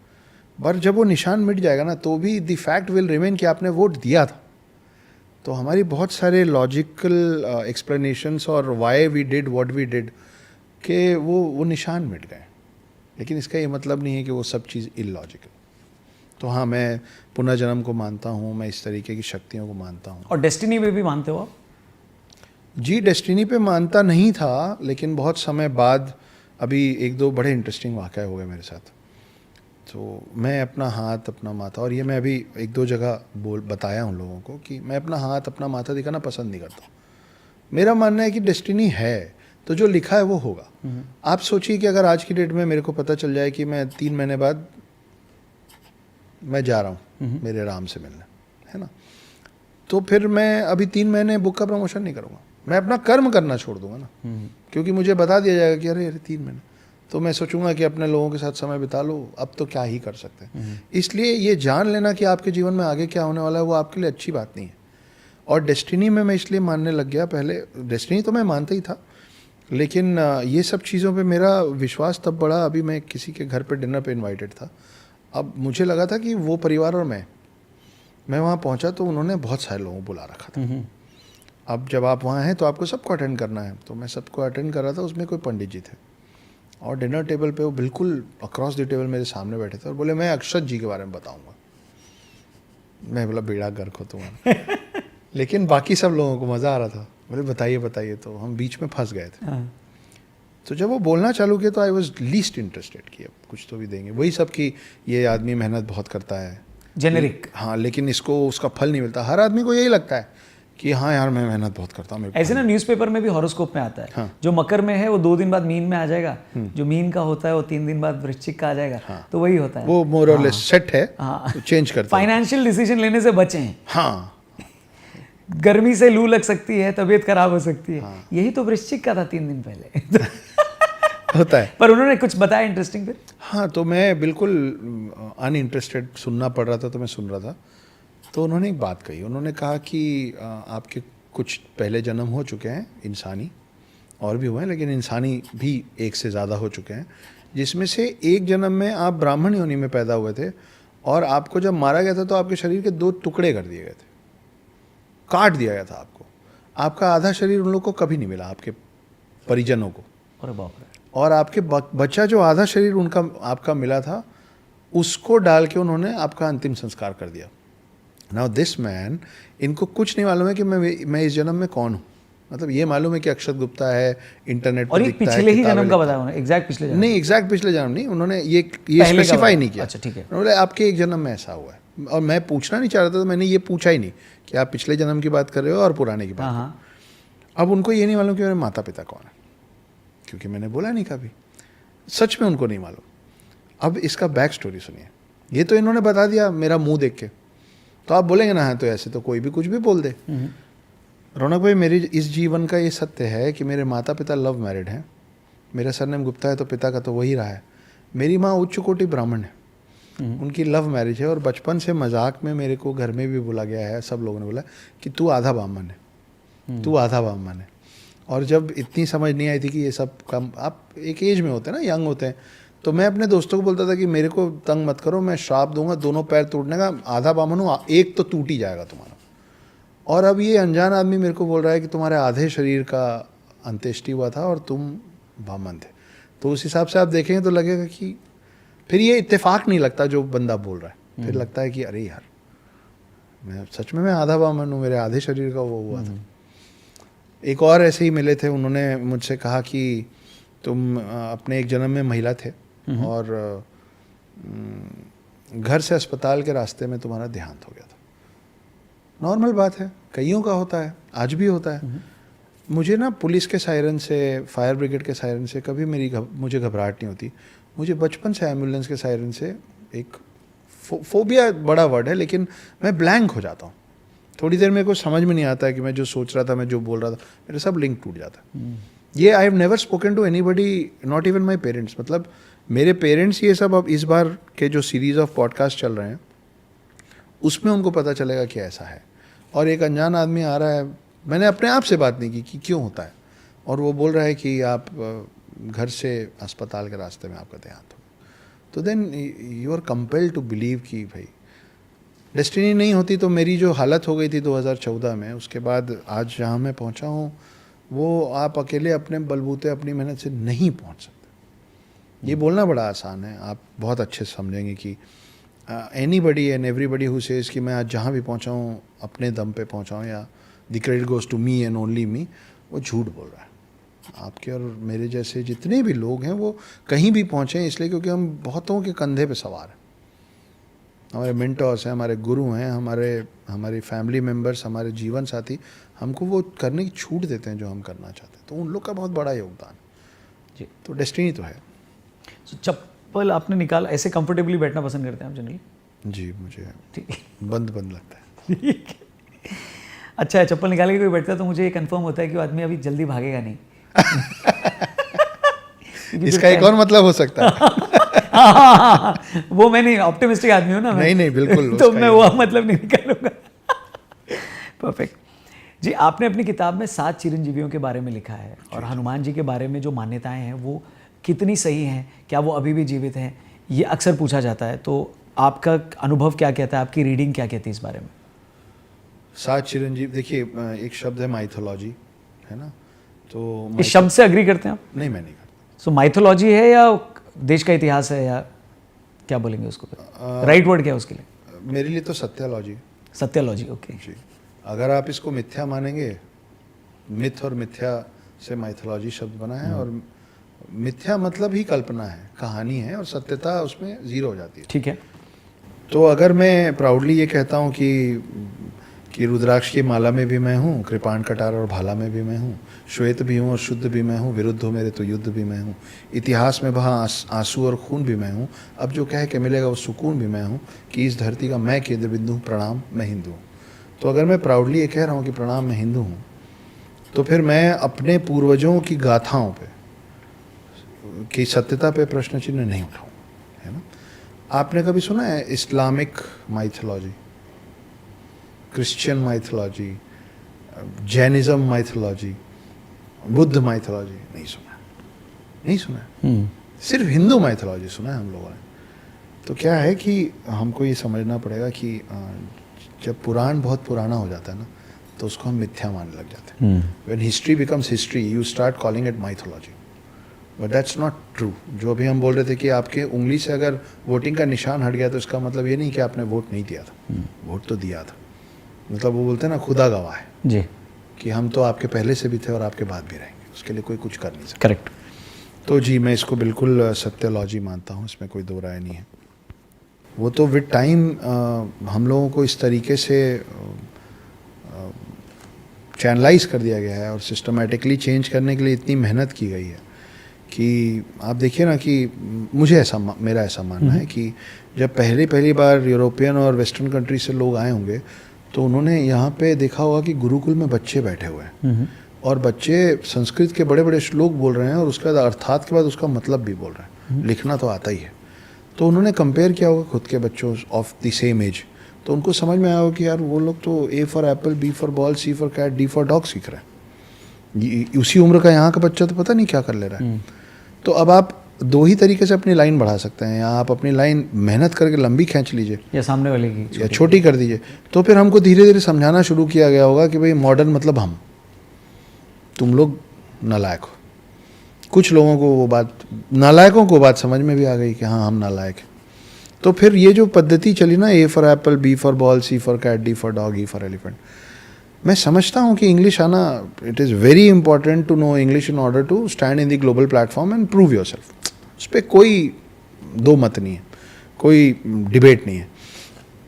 पर जब वो निशान मिट जाएगा ना, तो भी द फैक्ट विल रिमेन कि आपने वोट दिया था। तो हमारी बहुत सारे लॉजिकल एक्सप्लेनेशंस और why we did what we did के वो निशान मिट गए। लेकिन इसका ये मतलब नहीं है कि वो सब चीज़ इलॉजिकल। तो हाँ, मैं पुनर्जन्म को मानता हूँ, मैं इस तरीके की शक्तियों को मानता हूँ। और डेस्टिनी पे भी मानते हो आप? जी, डेस्टिनी पे मानता नहीं था, लेकिन बहुत समय बाद अभी 1-2 बड़े इंटरेस्टिंग वाक़या हो गए मेरे साथ। तो मैं अपना हाथ, अपना माथा, और ये मैं अभी 1-2 जगह बताया उन लोगों को कि मैं अपना हाथ, अपना माथा दिखाना पसंद नहीं करता। मेरा मानना है कि डेस्टिनी है तो जो लिखा है वो होगा। आप सोचिए कि अगर आज की डेट में मेरे को पता चल जाए कि मैं 3 महीने बाद मैं जा रहा हूँ मेरे राम से मिलने, है ना, तो फिर मैं अभी 3 महीने बुक का प्रमोशन नहीं करूँगा, मैं अपना कर्म करना छोड़ दूंगा ना, क्योंकि मुझे बता दिया जाएगा कि अरे 3 महीने, तो मैं सोचूंगा कि अपने लोगों के साथ समय बिता लो, अब तो क्या ही कर सकते हैं। इसलिए ये जान लेना कि आपके जीवन में आगे क्या होने वाला है वो आपके लिए अच्छी बात नहीं है। और डेस्टिनी में मैं इसलिए मानने लग गया, पहले डेस्टिनी तो मैं मानता ही था, लेकिन ये सब चीज़ों पे मेरा विश्वास तब बढ़ा, अभी मैं किसी के घर पे डिनर पे इनवाइटेड था। अब मुझे लगा था कि वो परिवार और मैं वहाँ पहुँचा तो उन्होंने बहुत सारे लोगों को बुला रखा था। अब जब आप वहाँ हैं तो आपको सबको अटेंड करना है, तो मैं सबको अटेंड कर रहा था। उसमें कोई पंडित जी थे और डिनर टेबल पे वो बिल्कुल अक्रॉस द टेबल मेरे सामने बैठे थे और बोले मैं अक्षत जी के बारे में बताऊँगा। मैं बोला बेड़ा गर्क हो तुम्हारा। लेकिन बाकी सब लोगों को मज़ा आ रहा था, बोले बताइए बताइए, तो हम बीच में फंस गए थे। तो जब वो बोलना चालू किया तो आई वॉज लीस्ट इंटरेस्टेड कि अब कुछ तो भी देंगे, वही सब कि ये आदमी मेहनत बहुत करता है, जेनेरिक। हाँ, लेकिन इसको उसका फल नहीं मिलता। हर आदमी को यही लगता है कि हाँ यार मैं मेहनत बहुत करता हूँ। ऐसे ना न्यूज़पेपर में भी हॉरोस्कोप में आता है, हाँ। जो मकर में है वो 2 दिन बाद मीन में आ जाएगा, जो मीन का होता है वो 3 दिन बाद वृश्चिक का आ जाएगा। हाँ। तो वही होता है, वो मोर और लेस सेट है, हाँ। तो चेंज करते हैं। फाइनेंशियल डिसीजन लेने से बचें। हाँ, गर्मी से लू लग सकती है, तबीयत खराब हो सकती है। यही तो वृश्चिक का था 3 दिन पहले। होता है। पर उन्होंने कुछ बताया इंटरेस्टिंग फिर? हाँ, तो मैं बिल्कुल अनइंटरेस्टेड सुनना पड़ रहा था, तो मैं सुन रहा था। तो उन्होंने एक बात कही, उन्होंने कहा कि आपके कुछ पहले जन्म हो चुके हैं इंसानी, और भी हुए हैं, लेकिन इंसानी भी एक से ज़्यादा हो चुके हैं, जिसमें से एक जन्म में आप ब्राह्मण योनि में पैदा हुए थे, और आपको जब मारा गया था तो आपके शरीर के 2 टुकड़े कर दिए गए थे, काट दिया गया था आपको। आपका आधा शरीर उन लोग को कभी नहीं मिला, आपके परिजनों को। अरे बाप रे। और आपके बच्चा जो आधा शरीर उनका आपका मिला था, उसको डाल के उन्होंने आपका अंतिम संस्कार कर दिया। नाउ दिस मैन, इनको कुछ नहीं मालूम है कि मैं इस जन्म में कौन हूँ। मतलब ये मालूम है कि अक्षत गुप्ता है, इंटरनेट और पर ये दिखता है, पिछले ही किताबें जन्म का लिखता बताया उन्होंने, एग्जैक्ट पिछले है। जन्म? नहीं, एग्जैक्ट पिछले जन्म नहीं, उन्होंने ये पहले का स्पेसिफाई बताया। नहीं किया। अच्छा, ठीक है। उन्होंने आपके एक जन्म में ऐसा हुआ है, और मैं पूछना नहीं चाह रहा था, तो मैंने ये पूछा ही नहीं कि आप पिछले जन्म की बात कर रहे हो और पुराने की बात हाँ कर रहे हाँ। हो। अब उनको ये नहीं मालूम कि मेरे माता पिता कौन है, क्योंकि मैंने बोला नहीं कभी, सच में उनको नहीं मालूम। अब इसका बैक स्टोरी सुनिए। ये तो इन्होंने बता दिया मेरा मुंह देख के, तो आप बोलेंगे ना हाँ, तो ऐसे तो कोई भी कुछ भी बोल दे। रौनक भाई, मेरी इस जीवन का ये सत्य है कि मेरे माता पिता लव मैरिड हैं। मेरा सरनेम गुप्ता है, तो पिता का तो वही रहा है। मेरी माँ उच्च कोटि ब्राह्मण है, उनकी लव मैरिज है, और बचपन से मजाक में मेरे को घर में भी बोला गया है, सब लोगों ने बोला कि तू आधा ब्राह्मण है, तू आधा ब्राह्मण है। और जब इतनी समझ नहीं आई थी कि ये सब कम, आप एक एज में होते हैं ना, यंग होते हैं, तो मैं अपने दोस्तों को बोलता था कि मेरे को तंग मत करो, मैं श्राप दूंगा, दोनों पैर तोड़ने का, आधा ब्राह्मण हूँ, एक तो टूट ही जाएगा तुम्हारा। और अब ये अनजान आदमी मेरे को बोल रहा है कि तुम्हारे आधे शरीर का अंत्येष्टि हुआ था और तुम ब्राह्मण थे। तो उस हिसाब से आप देखेंगे तो लगेगा कि फिर ये इत्तेफाक नहीं लगता जो बंदा बोल रहा है, फिर लगता है कि अरे यार, मैं सच में मैं आधा ब्राह्मण हूँ, मेरे आधे शरीर का वो हुआ था। एक और ऐसे ही मिले थे, उन्होंने मुझसे कहा कि तुम अपने एक जन्म में महिला थे, और घर से अस्पताल के रास्ते में तुम्हारा देहांत हो गया था। नॉर्मल बात है, कईयों का होता है, आज भी होता है। मुझे ना पुलिस के सायरन से, फायर ब्रिगेड के सायरन से कभी मुझे घबराहट नहीं होती। मुझे बचपन से एम्बुलेंस के सायरन से एक फोबिया बड़ा वर्ड है, लेकिन मैं ब्लैंक हो जाता हूँ। थोड़ी देर मेरे को समझ में नहीं आता है कि मैं जो सोच रहा था, मैं जो बोल रहा था, मेरा सब लिंक टूट जाता है। ये I have never spoken to anybody, not even my parents. मतलब मेरे पेरेंट्स ये सब अब इस बार के जो सीरीज़ ऑफ पॉडकास्ट चल रहे हैं, उसमें उनको पता चलेगा कि ऐसा है। और एक अनजान आदमी आ रहा है, मैंने अपने आप से बात नहीं की कि क्यों होता है, और वो बोल रहा है कि आप घर से अस्पताल के रास्ते में आपका देहांत हो। तो then you are compelled to believe कि भाई डेस्टिनी नहीं होती तो मेरी जो हालत हो गई थी 2014 में, उसके बाद आज जहाँ मैं पहुँचा हूँ, वो आप अकेले अपने बलबूते अपनी मेहनत से नहीं पहुँच सकते। ये बोलना बड़ा आसान है, आप बहुत अच्छे से समझेंगे कि anybody and everybody who says कि मैं आज जहाँ भी पहुँचा हूँ अपने दम पे पहुँचा हूँ, या the credit goes to me and only me, वो झूठ बोल रहा है। आपके और मेरे जैसे जितने भी लोग हैं वो कहीं भी पहुँचे हैं इसलिए क्योंकि हम बहुतों के कंधे पे सवार हैं। हमारे मेंटर्स हैं, हमारे गुरु हैं, हमारी फैमिली मेम्बर्स, हमारे जीवन साथी हमको वो करने की छूट देते हैं जो हम करना चाहते हैं। तो उन लोग का बहुत बड़ा योगदान है जी। तो डेस्टिनी तो है। चप्पल आपने निकाला, ऐसे कंफर्टेबली बैठना पसंद करते हैं आप जनरली? जी, मुझे ठीक है, बंद लगता है। ठीक है। अच्छा है, चप्पल निकाल के कोई बैठता है तो मुझे ये कंफर्म होता है कि वो आदमी अभी जल्दी भागेगा नहीं। इसका एक और मतलब हो सकता है। वो मैं नहीं, ऑप्टिमिस्टिक आदमी हूँ ना मैं। नहीं बिल्कुल तो मैं वो मतलब नहीं निकालूंगा। परफेक्ट जी। आपने अपनी किताब में 7 चिरंजीवियों के बारे में लिखा है, और हनुमान जी के बारे में जो मान्यताएं हैं वो कितनी सही हैं, क्या वो अभी भी जीवित हैं, ये अक्सर पूछा जाता है। तो आपका अनुभव क्या कहता है, आपकी रीडिंग क्या कहती है इस बारे में? 7 चिरंजीव, देखिए एक शब्द है माइथोलॉजी, है ना, तो इस शब्द से अग्री करते हैं आप? नहीं, मैं नहीं करता। सो माइथोलॉजी है या देश का इतिहास है, या क्या बोलेंगे उसको? राइट वर्ड क्या है उसके लिए? मेरे लिए तो सत्यालॉजी। सत्यालॉजी, ओके जी। अगर आप इसको मिथ्या मानेंगे, मिथ और मिथ्या से माइथोलॉजी शब्द बना है, और मिथ्या मतलब ही कल्पना है, कहानी है, और सत्यता उसमें जीरो हो जाती है। ठीक है। तो अगर मैं प्राउडली ये कहता हूँ कि रुद्राक्ष की माला में भी मैं हूँ, कृपाण कटार और भाला में भी मैं हूँ, श्वेत भी हूँ और शुद्ध भी मैं हूँ, विरुद्ध हो मेरे तो युद्ध भी मैं हूँ, इतिहास में वहाँ आंसू और खून भी मैं हूँ, अब जो कह के मिलेगा वो सुकून भी मैं हूँ, कि इस धरती का मैं केंद्र बिंदु हूँ, प्रणाम मैं हिंदू हूँ। तो अगर मैं प्राउडली ये कह रहा हूँ कि प्रणाम मैं हिंदू हूँ, तो फिर मैं अपने पूर्वजों की गाथाओं पे की सत्यता पे प्रश्न चिन्ह नहीं उठाऊंगा, है ना। आपने कभी सुना है Islamic mythology, Christian mythology, Jainism mythology, Buddha mythology? नहीं सुना, नहीं सुना। सिर्फ हिंदू माइथोलॉजी सुना है हम लोगों ने। तो क्या है कि हमको ये समझना पड़ेगा कि जब पुराण बहुत पुराना हो जाता है ना, तो उसको हम मिथ्या मानने लग जाते हैं। When history becomes history you start calling it mythology, but that's not true. जो अभी हम बोल रहे थे कि आपके उंगली से अगर वोटिंग का निशान हट गया तो इसका मतलब ये नहीं कि आपने वोट नहीं दिया था, वोट तो दिया था। मतलब वो बोलते हैं ना, खुदा गवाह है जी कि हम तो आपके पहले से भी थे और आपके बाद भी रहेंगे, उसके लिए कोई कुछ कर नहीं सकता। करेक्ट। तो जी मैं इसको बिल्कुल सत्यलॉजी मानता हूँ, इसमें कोई दो राय नहीं है। वो तो विद टाइम हम लोगों को इस तरीके से चैनलाइज कर दिया गया है और सिस्टमेटिकली चेंज करने के लिए इतनी मेहनत की गई है कि आप देखिए ना कि मेरा ऐसा मानना है कि जब पहली बार यूरोपियन और वेस्टर्न कंट्री से लोग आए होंगे तो उन्होंने यहाँ पे देखा होगा कि गुरुकुल में बच्चे बैठे हुए हैं और बच्चे संस्कृत के बड़े बड़े श्लोक बोल रहे हैं और उसके बाद अर्थात के बाद उसका मतलब भी बोल रहे हैं, लिखना तो आता ही है। तो उन्होंने कंपेयर किया होगा खुद के बच्चों ऑफ द सेम एज, तो उनको समझ में आया होगा कि यार वो लोग तो A for apple, B for ball, C for cat, D for dog सीख रहे हैं। उसी उम्र का यहाँ का बच्चा तो पता नहीं क्या कर ले रहा है। तो अब आप दो ही तरीके से अपनी लाइन बढ़ा सकते हैं, या आप अपनी लाइन मेहनत करके लंबी खींच लीजिए या सामने वाले की या छोटी कर दीजिए। तो फिर हमको धीरे धीरे समझाना शुरू किया गया होगा कि भाई मॉडर्न मतलब हम, तुम लोग नालायक हो। कुछ लोगों को वो बात, नालायकों को बात समझ में भी आ गई कि हाँ हम नालायक हैं। तो फिर ये जो पद्धति चली ना, A for apple, B for ball, C for cat, D for dog, E for elephant, मैं समझता हूँ कि इंग्लिश आना, it is very important to know English in order to stand in the global platform and prove yourself. उस पर कोई दो मत नहीं है, कोई डिबेट नहीं है।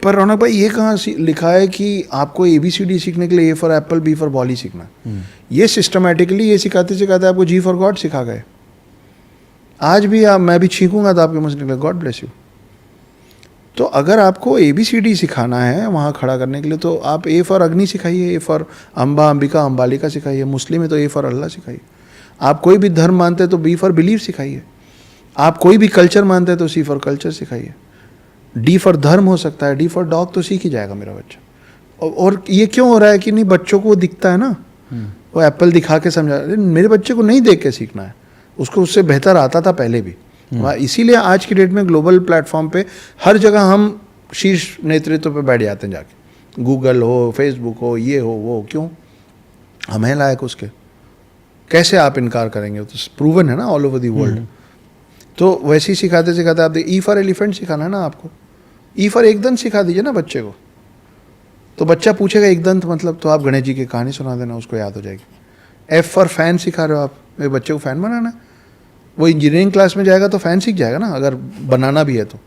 पर रौनक भाई ये कहाँ लिखा है कि आपको ABCD सीखने के लिए A for apple, B for ball ही सीखना है? ये सिस्टमेटिकली ये सिखाते सिखाते आपको जी फॉर गॉड सिखा गए। आज भी मैं भी छींकूंगा तो आपके मुंह से निकले गॉड ब्लेस यू। तो अगर आपको ABCD सिखाना है वहाँ खड़ा करने के लिए, तो आप ए फॉर अग्नि सिखाइए, ए फॉर अम्बा, अंबिका, अम्बालिका सिखाइए। मुस्लिम है तो ए फॉर अल्लाह सिखाइए। आप कोई भी धर्म मानते हैं तो बी फॉर बिलीव सिखाइए। आप कोई भी कल्चर मानते हैं तो सी फॉर कल्चर सिखाइए। डी फॉर धर्म हो सकता है, डी फॉर डॉग तो सीख ही जाएगा मेरा बच्चा। और ये क्यों हो रहा है कि नहीं, बच्चों को दिखता है ना, वो एप्पल दिखा के समझा, मेरे बच्चे को नहीं देख के सीखना है, उसको उससे बेहतर आता था पहले भी। इसीलिए आज की डेट में ग्लोबल प्लेटफॉर्म पे हर जगह हम शीर्ष नेतृत्व पे बैठ जाते हैं जाके, गूगल हो, फेसबुक हो, ये हो वो। क्यों? हम हैं लायक उसके, कैसे आप इनकार करेंगे? तो प्रूवन है ना ऑल ओवर दी वर्ल्ड। तो वैसे ही सिखाते सिखाते आप ई फॉर एलिफेंट सिखाना है ना आपको, ई फॉर एक दंत सिखा दीजिए ना बच्चे को, तो बच्चा पूछेगा एक दंत मतलब, तो आप गणेश जी की कहानी सुना देना, उसको याद हो जाएगी। एफ फॉर फैन सिखा रहे हो आप, मेरे बच्चे को फैन बनाना है, वो इंजीनियरिंग क्लास में जाएगा तो फैन सीख जाएगा ना, अगर बनाना भी है तो।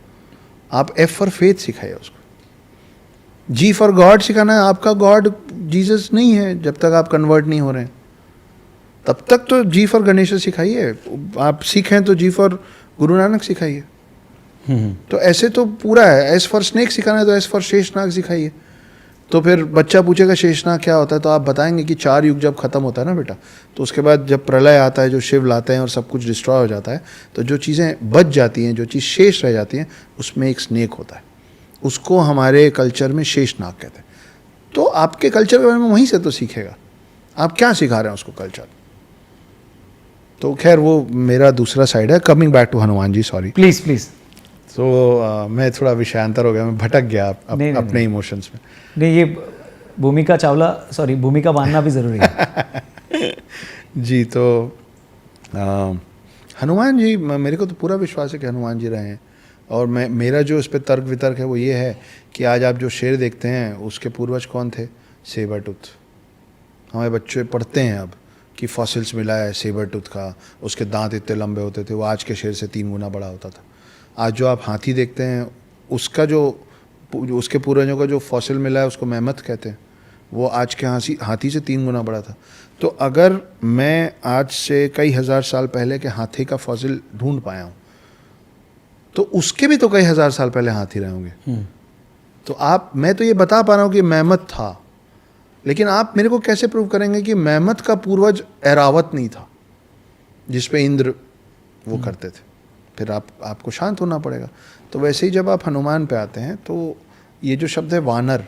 आप एफ फॉर फेथ सिखाइए उसको। जी फॉर गॉड सिखाना है, आपका गॉड जीसस नहीं है जब तक आप कन्वर्ट नहीं हो रहे हैं, तब तक तो जी फॉर गणेश सिखाइए। आप सिख हैं तो जी फॉर गुरु नानक सिखाइए। तो ऐसे तो पूरा है। एस फॉर स्नेक सिखाना है तो एस फॉर शेषनाग सिखाइए। तो फिर बच्चा पूछेगा शेषनाग क्या होता है, तो आप बताएंगे कि 4 युग जब खत्म होता है ना बेटा, तो उसके बाद जब प्रलय आता है, जो शिव लाते हैं और सब कुछ डिस्ट्रॉय हो जाता है, तो जो चीज़ें बच जाती हैं, जो चीज़ शेष रह जाती हैं, उसमें एक स्नेक होता है, उसको हमारे कल्चर में शेषनाग कहते हैं। तो आपके कल्चर के बारे में वहीं से तो सीखेगा, आप क्या सिखा रहे हैं उसको कल्चर। तो खैर वो मेरा दूसरा साइड है। Coming back to Hanuman ji, sorry please please. तो मैं थोड़ा विषयांतर हो गया, मैं भटक गया अपने इमोशंस में। नहीं, ये भूमिका बांधना भी ज़रूरी है। जी, तो हनुमान जी, मेरे को तो पूरा विश्वास है कि हनुमान जी रहे हैं। और मेरा जो इस पर तर्क वितर्क है वो ये है कि आज आप जो शेर देखते हैं उसके पूर्वज कौन थे? Sabre tooth. हमारे बच्चे पढ़ते हैं अब कि फॉसिल्स मिला है सेबर टूथ का, उसके दांत इतने लंबे होते थे, वो आज के शेर से 3 गुना बड़ा होता था। आज जो आप हाथी देखते हैं उसका जो उसके पूर्वजों का जो फॉसिल मिला है उसको मैमथ कहते हैं, वो आज के हाथी से 3 गुना बड़ा था। तो अगर मैं आज से कई हज़ार साल पहले के हाथी का फॉसिल ढूंढ पाया हूँ, तो उसके भी तो कई हज़ार साल पहले हाथी रहे होंगे। तो मैं तो ये बता पा रहा हूँ कि मैमथ था, लेकिन आप मेरे को कैसे प्रूव करेंगे कि मैमथ का पूर्वज ऐरावत नहीं था, जिसपे इंद्र वो करते थे, फिर आपको शांत होना पड़ेगा। तो वैसे ही जब आप हनुमान पे आते हैं तो ये जो शब्द है वानर,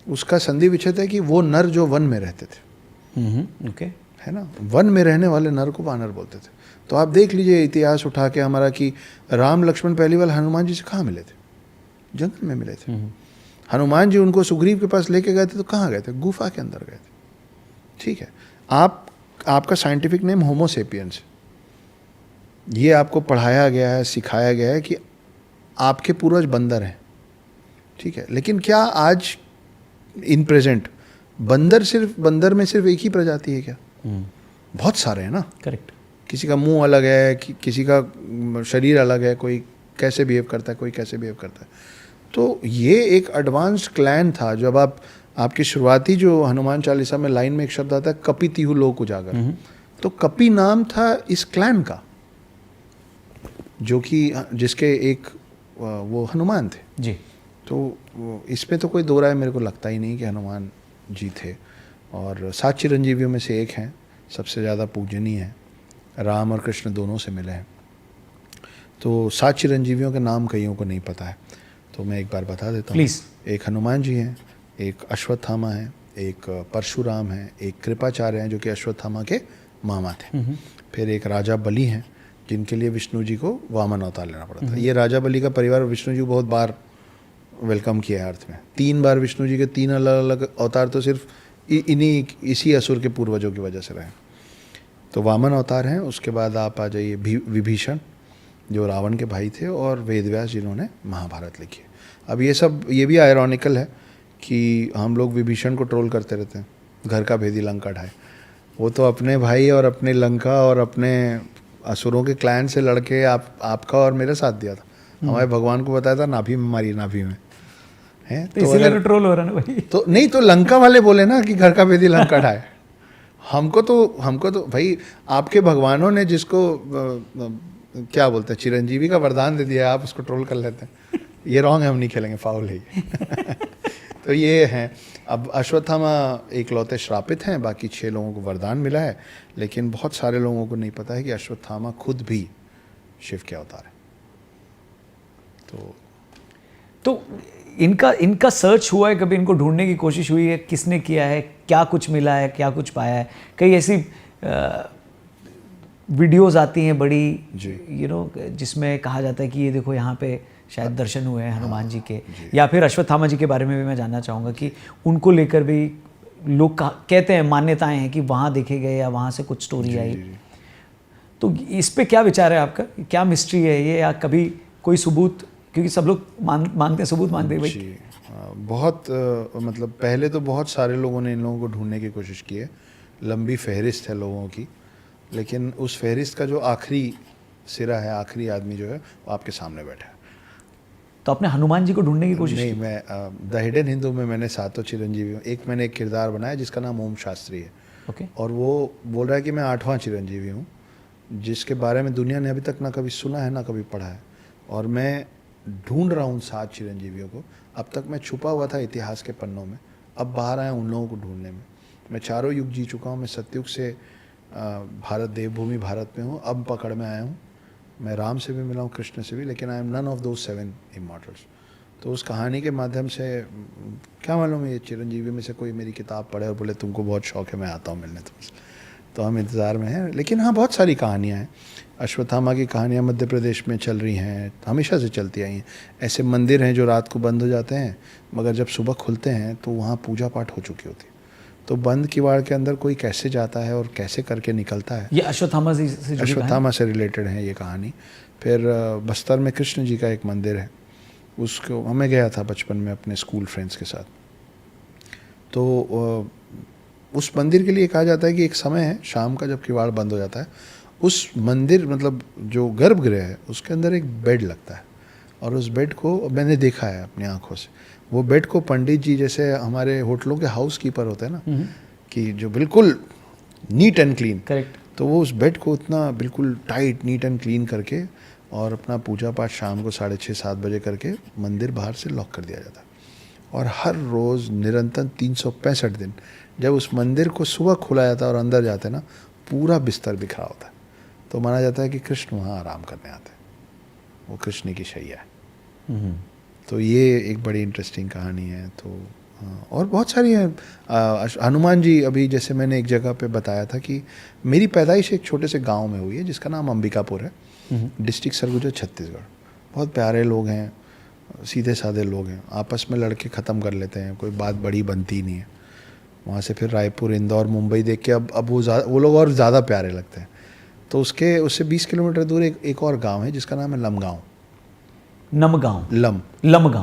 उसका संधि विच्छेद है कि वो नर जो वन में रहते थे, ओके, है ना, वन में रहने वाले नर को वानर बोलते थे। तो आप देख लीजिए इतिहास उठा के हमारा कि राम लक्ष्मण पहली बार हनुमान जी से कहाँ मिले थे? जंगल में मिले थे। हनुमान जी उनको सुग्रीव के पास लेके गए थे तो कहाँ गए थे? गुफा के अंदर गए थे। ठीक है, आपका साइंटिफिक नेम होमो सेपियंस, ये आपको पढ़ाया गया है, सिखाया गया है कि आपके पूर्वज बंदर हैं। ठीक है, लेकिन क्या आज इन प्रेजेंट बंदर में सिर्फ एक ही प्रजाति है क्या? बहुत सारे हैं ना। करेक्ट। किसी का मुंह अलग है, किसी का शरीर अलग है, कोई कैसे बिहेव करता है, कोई कैसे बिहेव करता है। तो ये एक एडवांस्ड क्लैन था। जब आपकी शुरुआती जो हनुमान चालीसा में लाइन में एक शब्द आता है कपि तिहु लोक उजागर, तो कपि नाम था इस क्लैन का, जो कि जिसके एक वो हनुमान थे जी। तो इस पे तो कोई दो राय मेरे को लगता ही नहीं कि हनुमान जी थे। और 7 चिरंजीवियों में से एक हैं, सबसे ज़्यादा पूजनीय हैं, राम और कृष्ण दोनों से मिले हैं। तो 7 चिरंजीवियों के नाम कईयों को नहीं पता है, तो मैं एक बार बता देता हूँ। प्लीज़। एक हनुमान जी हैं, एक अश्वत्थामा है, एक परशुराम है, एक कृपाचार्य हैं जो कि अश्वत्थामा के मामा थे, फिर एक राजा बलि हैं जिनके लिए विष्णु जी को वामन अवतार लेना पड़ा था। ये राजा बलि का परिवार विष्णु जी को बहुत बार वेलकम किया है अर्थ में। 3 बार विष्णु जी के 3 अलग अलग अवतार तो सिर्फ इसी असुर के पूर्वजों की वजह से रहे। तो वामन अवतार हैं। उसके बाद आप आ जाइए विभीषण जो रावण के भाई थे, और वेदव्यास जिन्होंने महाभारत लिखी है। अब ये भी आयरॉनिकल है कि हम लोग विभीषण को ट्रोल करते रहते हैं, घर का भेदी लंका ढाए। वो तो अपने भाई और अपने लंका और अपने असुरों के क्लैन से लड़के आपका और मेरा साथ दिया था। हमारे भगवान को बताया था नाभि में मारी, नाभि में है। तो इसीलिए तो ट्रोल हो रहा ना भाई। तो नहीं, तो लंका वाले बोले ना कि घर का भेदी लंका ढाए। हमको तो भाई आपके भगवानों ने जिसको क्या बोलते हैं चिरंजीवी का वरदान दे दिया, आप उसको ट्रोल कर लेते हैं। ये रॉन्ग है, हम नहीं खेलेंगे, फाउल है ये। तो ये हैं। अब अश्वत्थामा एकलौते श्रापित हैं, बाकी 6 लोगों को वरदान मिला है, लेकिन बहुत सारे लोगों को नहीं पता है कि अश्वत्थामा खुद भी शिव के अवतार है। तो इनका सर्च हुआ है कभी? इनको ढूंढने की कोशिश हुई है? किसने किया है? क्या कुछ मिला है? क्या कुछ पाया है? कई ऐसी वीडियोस आती हैं बड़ी जिसमें कहा जाता है कि ये देखो यहाँ पे शायद दर्शन हुए हैं हनुमान जी के, या फिर अश्वत्थामा जी के बारे में भी मैं जानना चाहूँगा कि उनको लेकर भी लोग कहते हैं, मान्यताएं हैं कि वहाँ देखे गए या वहाँ से कुछ स्टोरी आई। तो इस पे क्या विचार है आपका? क्या मिस्ट्री है ये, या कभी कोई सबूत? क्योंकि सब लोग मानते हैं, सबूत मानते हैं भाई। बहुत मतलब पहले तो बहुत सारे लोगों ने इन लोगों को ढूंढने की कोशिश की है, लंबी फहरिस्त है लोगों की, लेकिन उस फहरिस्त का जो आखिरी सिरा है, आखिरी आदमी जो है वो आपके सामने बैठा है। तो आपने हनुमान जी को ढूंढने की कोशिश नहीं, मैं द हिडन हिंदू में मैंने 7 चिरंजीवी, मैंने एक किरदार बनाया जिसका नाम ओम शास्त्री है। ओके। और वो बोल रहा है कि मैं 8वां चिरंजीवी हूँ, जिसके बारे में दुनिया ने अभी तक ना कभी सुना है ना कभी पढ़ा है। और मैं ढूंढ रहा हूँ 7 चिरंजीवियों को। अब तक मैं छुपा हुआ था इतिहास के पन्नों में, अब बाहर आया उन लोगों को ढूंढने में। मैं 4 युग जी चुका हूँ। मैं सतयुग से भारत, देवभूमि भारत में हूँ, अब पकड़ में आया हूँ। मैं राम से भी मिला हूँ, कृष्ण से भी, लेकिन I am none of those 7 immortals. तो उस कहानी के माध्यम से क्या मालूम है ये चिरंजीवी में से कोई मेरी किताब पढ़े और बोले तुमको बहुत शौक है, मैं आता हूँ मिलने तुमसे। तो हम इंतज़ार में हैं। लेकिन हाँ, बहुत सारी कहानियाँ हैं। अश्वत्थामा की कहानियाँ मध्य प्रदेश में चल रही हैं, हमेशा से चलती आई हैं। ऐसे मंदिर हैं जो रात को बंद हो जाते हैं, मगर जब सुबह खुलते हैं तो वहाँ पूजा पाठ हो चुकी होती है। तो बंद किवाड़ के अंदर कोई कैसे जाता है और कैसे करके निकलता है, ये अश्वत्थामा से जुड़ी अश्वत्थामा से रिलेटेड है ये कहानी। फिर बस्तर में कृष्ण जी का एक मंदिर है, उसको हमें गया था बचपन में अपने स्कूल फ्रेंड्स के साथ। तो उस मंदिर के लिए कहा जाता है कि एक समय है शाम का जब किवाड़ बंद हो जाता है, उस मंदिर मतलब जो गर्भगृह है उसके अंदर एक बेड लगता है, और उस बेड को मैंने देखा है अपनी आंखों से। वो बेड को पंडित जी, जैसे हमारे होटलों के हाउस कीपर होते हैं ना, कि जो बिल्कुल नीट एंड क्लीन, करेक्ट, तो वो उस बेड को उतना बिल्कुल टाइट, नीट एंड क्लीन करके और अपना पूजा पाठ शाम को 6:30-7 बजे करके मंदिर बाहर से लॉक कर दिया जाता है। और हर रोज़ निरंतर 365 दिन जब उस मंदिर को सुबह खुला जाता है और अंदर जाते हैं ना, पूरा बिस्तर बिखरा होता है, तो माना जाता है कि कृष्ण वहाँ आराम करने आते हैं, वो कृष्ण की शैया है। तो ये एक बड़ी इंटरेस्टिंग कहानी है। तो और बहुत सारी हैं। हनुमान जी, अभी जैसे मैंने एक जगह पे बताया था कि मेरी पैदाइश एक छोटे से गांव में हुई है जिसका नाम अंबिकापुर है, डिस्ट्रिक्ट सरगुजा, छत्तीसगढ़। बहुत प्यारे लोग हैं, सीधे साधे लोग हैं, आपस में लड़के ख़त्म कर लेते हैं, कोई बात बड़ी बनती नहीं है। वहाँ से फिर रायपुर, इंदौर, मुंबई देख के अब वो लोग और ज़्यादा प्यारे लगते हैं। तो उससे 20 किलोमीटर दूर एक और गांव है जिसका नाम है लमगांव।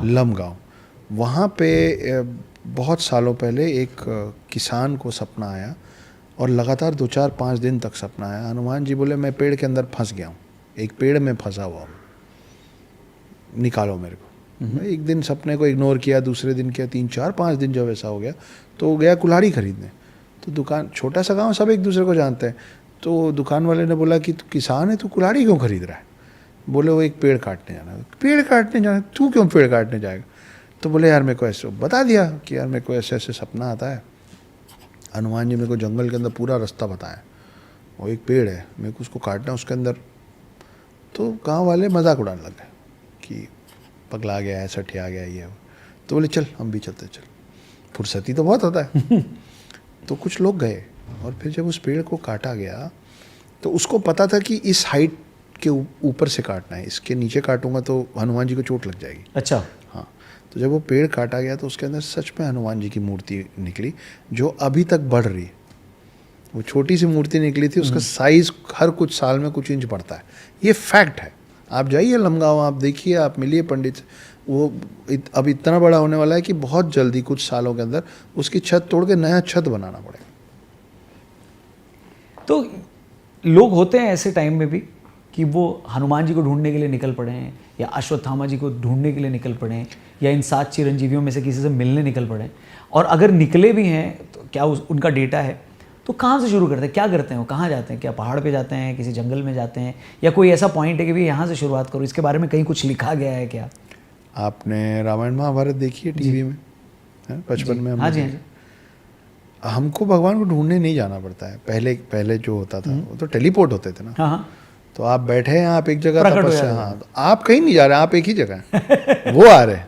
लमगांव। वहाँ पे बहुत सालों पहले एक किसान को सपना आया, और लगातार 2-4-5 दिन तक सपना आया। हनुमान जी बोले मैं पेड़ के अंदर फंस गया हूँ, एक पेड़ में फंसा हुआ हूँ, निकालो मेरे को। मैं एक दिन सपने को इग्नोर किया, दूसरे दिन किया, 3-4-5 दिन जब ऐसा हो गया तो गया कुल्हाड़ी खरीदने। तो दुकान, छोटा सा गांव, सब एक दूसरे को जानते हैं। तो दुकान वाले ने बोला कि तू किसान है, तू कुल्हाड़ी क्यों खरीद रहा है? बोले वो एक पेड़ काटने जाना है। पेड़ काटने जाना? तू क्यों पेड़ काटने जाएगा? तो बोले यार मेरे को ऐसे, बता दिया कि यार मेरे को ऐसे ऐसे सपना आता है, हनुमान जी मेरे को जंगल के अंदर पूरा रास्ता बताया, वो एक पेड़ है, मेरे को उसको काटना है उसके अंदर। तो गांव वाले मजाक उड़ाने लग गए कि पगला गया है, सठिया गया ये। तो बोले चल हम भी चलते, चल, फुर्सती तो बहुत होता है। तो कुछ लोग गए, और फिर जब उस पेड़ को काटा गया तो उसको पता था कि इस हाइट के ऊपर से काटना है, इसके नीचे काटूंगा तो हनुमान जी को चोट लग जाएगी। अच्छा। हाँ। तो जब वो पेड़ काटा गया तो उसके अंदर सच में हनुमान जी की मूर्ति निकली, जो अभी तक बढ़ रही है। वो छोटी सी मूर्ति निकली थी, उसका साइज हर कुछ साल में कुछ इंच बढ़ता है। ये फैक्ट है। आप जाइए लमगांव, आप देखिए, आप मिलिए पंडित से, वो अब इतना बड़ा होने वाला है कि बहुत जल्दी, कुछ सालों के अंदर उसकी छत तोड़ के नया छत बनाना पड़ेगा। तो लोग होते हैं ऐसे टाइम में भी कि वो हनुमान जी को ढूंढने के लिए निकल पड़े हैं, या अश्वत्थामा जी को ढूंढने के लिए निकल पड़े हैं, या इन 7 चिरंजीवियों में से किसी से मिलने निकल पड़े हैं। और अगर निकले भी हैं तो क्या उनका डेटा है, तो कहाँ से शुरू करते हैं, क्या करते हैं, वो कहाँ जाते हैं? क्या पहाड़ पे जाते हैं, किसी जंगल में जाते हैं, या कोई ऐसा पॉइंट है कि भाई यहाँ से शुरुआत करो? इसके बारे में कहीं कुछ लिखा गया है क्या? आपने रामायण महाभारत देखी है टीवी में, बचपन में? हाँ जी, हाँ जी। हमको भगवान को ढूंढने नहीं जाना पड़ता है। पहले जो होता था वो तो टेलीपोर्ट होते थे ना। हाँ हाँ। तो आप बैठे हैं, आप एक जगह प्रकट हो तपस्या, जाते हैं। हाँ, तो आप कहीं नहीं जा रहे, आप एक ही जगह हैं। वो आ रहे हैं,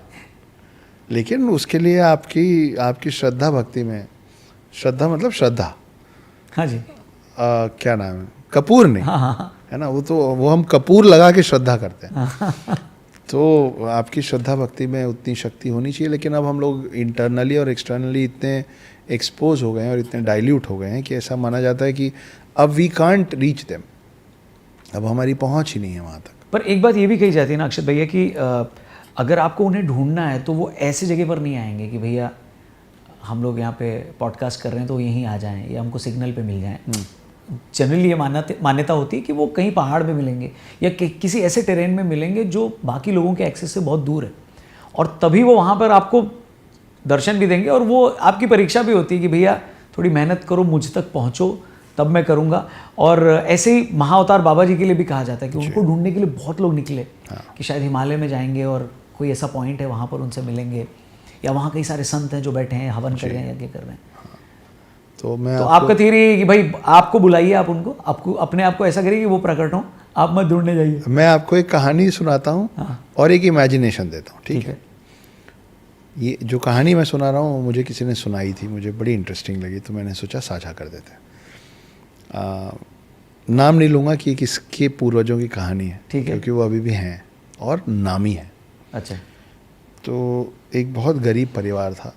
लेकिन उसके लिए आपकी श्रद्धा भक्ति में, श्रद्धा मतलब श्रद्धा, हाँ जी। क्या नाम है, कपूर नहीं, हाँ हाँ है ना, वो हम कपूर लगा के श्रद्धा करते हैं। तो आपकी श्रद्धा भक्ति में उतनी शक्ति होनी चाहिए। लेकिन अब हम लोग इंटरनली और एक्सटर्नली इतने एक्सपोज हो गए हैं और इतने डाइल्यूट हो गए हैं कि ऐसा माना जाता है कि अब वी कांट रीच देम, अब हमारी पहुंच ही नहीं है वहाँ तक। पर एक बात ये भी कही जाती है ना अक्षत भैया कि अगर आपको उन्हें ढूंढना है तो वो ऐसी जगह पर नहीं आएंगे कि भैया हम लोग यहाँ पे पॉडकास्ट कर रहे हैं तो यहीं आ जाएं या हमको सिग्नल पे मिल जाएं। जनरली ये मान्यता होती है कि वो कहीं पहाड़ में मिलेंगे या किसी ऐसे टेरेन में मिलेंगे जो बाकी लोगों के एक्सेस से बहुत दूर है, और तभी वो वहाँ पर आपको दर्शन भी देंगे। और वो आपकी परीक्षा भी होती है कि भैया थोड़ी मेहनत करो, मुझ तक पहुँचो, तब मैं करूँगा। और ऐसे ही महाअवतार बाबा जी के लिए भी कहा जाता है कि उनको ढूंढने के लिए बहुत लोग निकले, कि शायद हिमालय में जाएंगे और कोई ऐसा पॉइंट है वहाँ पर उनसे मिलेंगे, या वहाँ कई सारे संत हैं जो बैठे हैं, हवन कर रहे हैं, यज्ञ कर रहे हैं। तो आपका थियरी है कि भाई आपको बुलाइए, आप उनको, आपको अपने आप को ऐसा करिए कि वो प्रकट हो, आप मत ढूंढने जाइए। मैं आपको एक कहानी सुनाता हूँ और एक इमेजिनेशन देता हूँ, ठीक है? ये जो कहानी मैं सुना रहा हूँ मुझे किसी ने सुनाई थी, मुझे बड़ी इंटरेस्टिंग लगी, तो मैंने सोचा साझा कर देते हैं। नाम नहीं लूँगा कि किसके पूर्वजों की कहानी है, ठीक है, क्योंकि वो अभी भी हैं और नामी है। अच्छा। तो एक बहुत गरीब परिवार था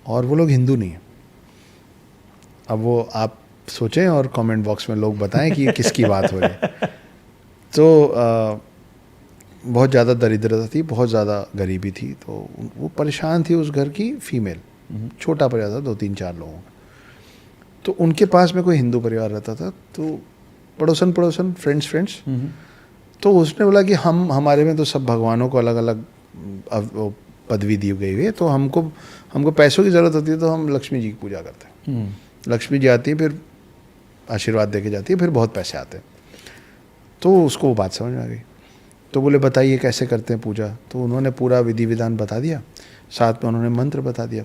और वो लोग हिंदू नहीं है। अब वो आप सोचें और कमेंट बॉक्स में लोग बताएं कि ये किसकी बात हो रही है। तो बहुत ज़्यादा दरिद्रता थी, बहुत ज़्यादा गरीबी थी, तो वो परेशान थी। उस घर की फीमेल, छोटा परिवार था, 2-3-4 लोगों का। तो उनके पास में कोई हिंदू परिवार रहता था, तो पड़ोसन फ्रेंड्स। तो उसने बोला कि हमारे में तो सब भगवानों को अलग अलग पदवी दी गई है, तो हमको पैसों की ज़रूरत होती है तो हम लक्ष्मी जी की पूजा करते हैं। लक्ष्मी जी आती है, फिर आशीर्वाद दे के जाती है, फिर बहुत पैसे आते हैं। तो उसको वो बात समझ में आ गई। तो बोले बताइए कैसे करते हैं पूजा। तो उन्होंने पूरा विधि विधान बता दिया, साथ में उन्होंने मंत्र बता दिया,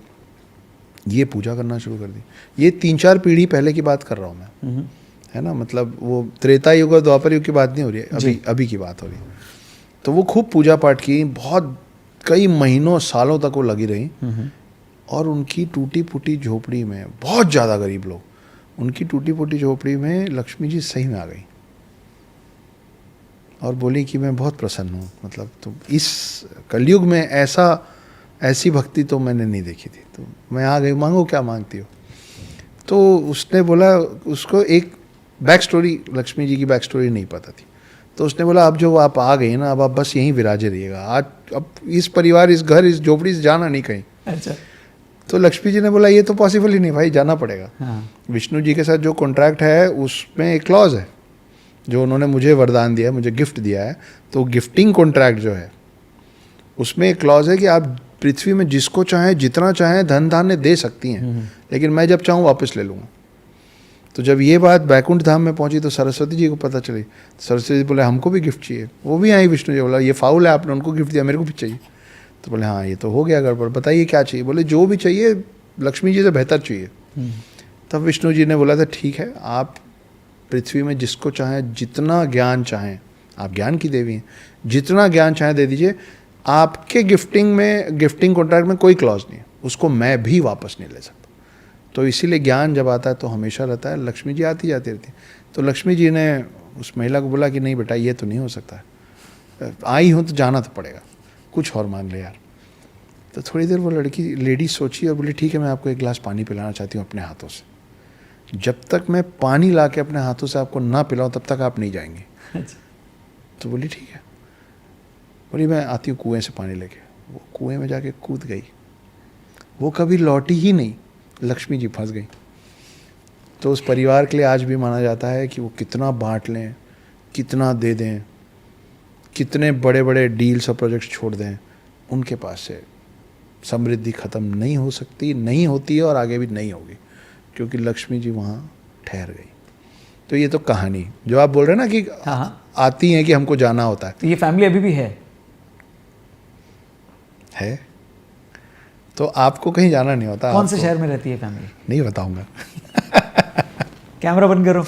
ये पूजा करना शुरू कर दी। ये 3-4 पीढ़ी पहले की बात कर रहा हूँ मैं, है ना, मतलब वो त्रेता युग और द्वापर युग की बात नहीं हो रही है, अभी अभी की बात हो रही है। तो वो खूब पूजा पाठ की, बहुत कई महीनों सालों तक वो लगी रही, और उनकी टूटी फूटी झोपड़ी में, बहुत ज़्यादा गरीब लोग, उनकी टूटी फूटी झोपड़ी में लक्ष्मी जी सही में आ गई और बोली कि मैं बहुत प्रसन्न हूँ, मतलब तो इस कलयुग में ऐसी भक्ति तो मैंने नहीं देखी थी, तो मैं आ गई, मांगो क्या मांगती हो। तो उसने बोला, उसको एक बैक स्टोरी, लक्ष्मी जी की बैक स्टोरी नहीं पता थी, तो उसने बोला अब जो आप आ गई ना, अब आप बस यहीं विराजे रहिएगा, आज अब इस परिवार, इस घर, इस झोपड़ी से जाना नहीं कहीं। अच्छा। तो लक्ष्मी जी ने बोला ये तो पॉसिबल ही नहीं भाई, जाना पड़ेगा। हाँ। विष्णु जी के साथ जो कॉन्ट्रैक्ट है उसमें एक क्लॉज है, जो उन्होंने मुझे वरदान दिया है, मुझे गिफ्ट दिया है, तो गिफ्टिंग कॉन्ट्रैक्ट जो है उसमें एक क्लॉज है कि आप पृथ्वी में जिसको चाहें, जितना चाहें धन धान्य दे सकती हैं, लेकिन मैं जब चाहूँ वापस ले लूँगा। तो जब ये बात बैकुंठ धाम में पहुंची तो सरस्वती जी को पता चली, सरस्वती जी बोले हमको भी गिफ्ट चाहिए। वो भी आई, विष्णु जी बोला ये फाउल है, आपने उनको गिफ्ट दिया, मेरे को भी चाहिए। तो बोले हाँ ये तो हो गया गड़बड़, बताइए क्या चाहिए। बोले जो भी चाहिए लक्ष्मी जी से बेहतर चाहिए। तब विष्णु जी ने बोला था ठीक है, आप पृथ्वी में जिसको चाहें, जितना ज्ञान चाहें, आप ज्ञान की देवी हैं, जितना ज्ञान चाहें दे दीजिए, आपके गिफ्टिंग कॉन्ट्रैक्ट में कोई क्लॉज नहीं है, उसको मैं भी वापस नहीं ले सकता। तो इसीलिए ज्ञान जब आता है तो हमेशा रहता है। लक्ष्मी जी आती जाती रहती। तो लक्ष्मी जी ने उस महिला को बोला कि नहीं बेटा ये तो नहीं हो सकता है, आई हूँ तो जाना तो पड़ेगा, कुछ और मांग ले यार। तो थोड़ी देर वो लेडी सोची और बोली ठीक है मैं आपको एक गिलास पानी पिलाना चाहती हूँ अपने हाथों से, जब तक मैं पानी ला के अपने हाथों से आपको ना पिलाऊँ तब तक आप नहीं जाएंगे। अच्छा। तो बोली ठीक है। बोली मैं आती हूँ कुएं से पानी लेके। वो कुएं में जाके कूद गई, वो कभी लौटी ही नहीं, लक्ष्मी जी फंस गई। तो उस परिवार के लिए आज भी माना जाता है कि वो कितना बांट लें, कितना दे दें, कितने बड़े बड़े डील्स और प्रोजेक्ट्स छोड़ दें, उनके पास से समृद्धि ख़त्म नहीं हो सकती, नहीं होती है और आगे भी नहीं होगी, क्योंकि लक्ष्मी जी वहाँ ठहर गई। तो ये तो कहानी जो आप बोल रहे हैं ना कि हाँ। आती हैं कि हमको जाना होता है, तो ये फैमिली अभी भी है? तो आपको कहीं जाना नहीं होता। कौन से शहर में रहती है फैमिली? नहीं बताऊंगा। कैमरा बंद करो।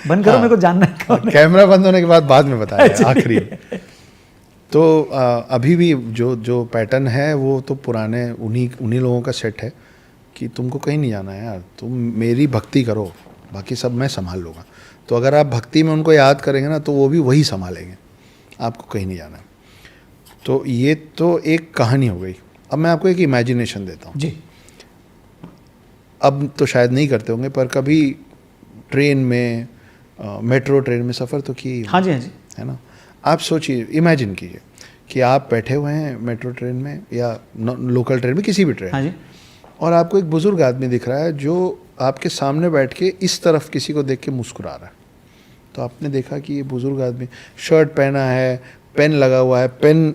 बंद करो, मेरे को जानना है कौन है। कैमरा बंद होने के बाद में बताया आखिरी। तो अभी भी जो पैटर्न है वो तो पुराने उन्हीं लोगों का सेट है कि तुमको कहीं नहीं जाना है यार, तुम मेरी भक्ति करो, बाकी सब मैं संभाल लूँगा। तो अगर आप भक्ति में उनको याद करेंगे ना तो वो भी वही संभालेंगे, आपको कहीं नहीं जाना है। तो ये तो एक कहानी हो गई। अब मैं आपको एक इमेजिनेशन देता हूँ जी। अब तो शायद नहीं करते होंगे, पर कभी ट्रेन में, मेट्रो ट्रेन में सफ़र तो किए ही होंगे। हाँ जी, हाँ जी। है ना। आप सोचिए, इमेजिन कीजिए कि आप बैठे हुए हैं मेट्रो ट्रेन में या लोकल ट्रेन में, किसी भी ट्रेन। हाँ जी। और आपको एक बुज़ुर्ग आदमी दिख रहा है जो आपके सामने बैठ के इस तरफ किसी को देख के मुस्कुरा रहा है। तो आपने देखा कि ये बुज़ुर्ग आदमी शर्ट पहना है, पेन लगा हुआ है, पेन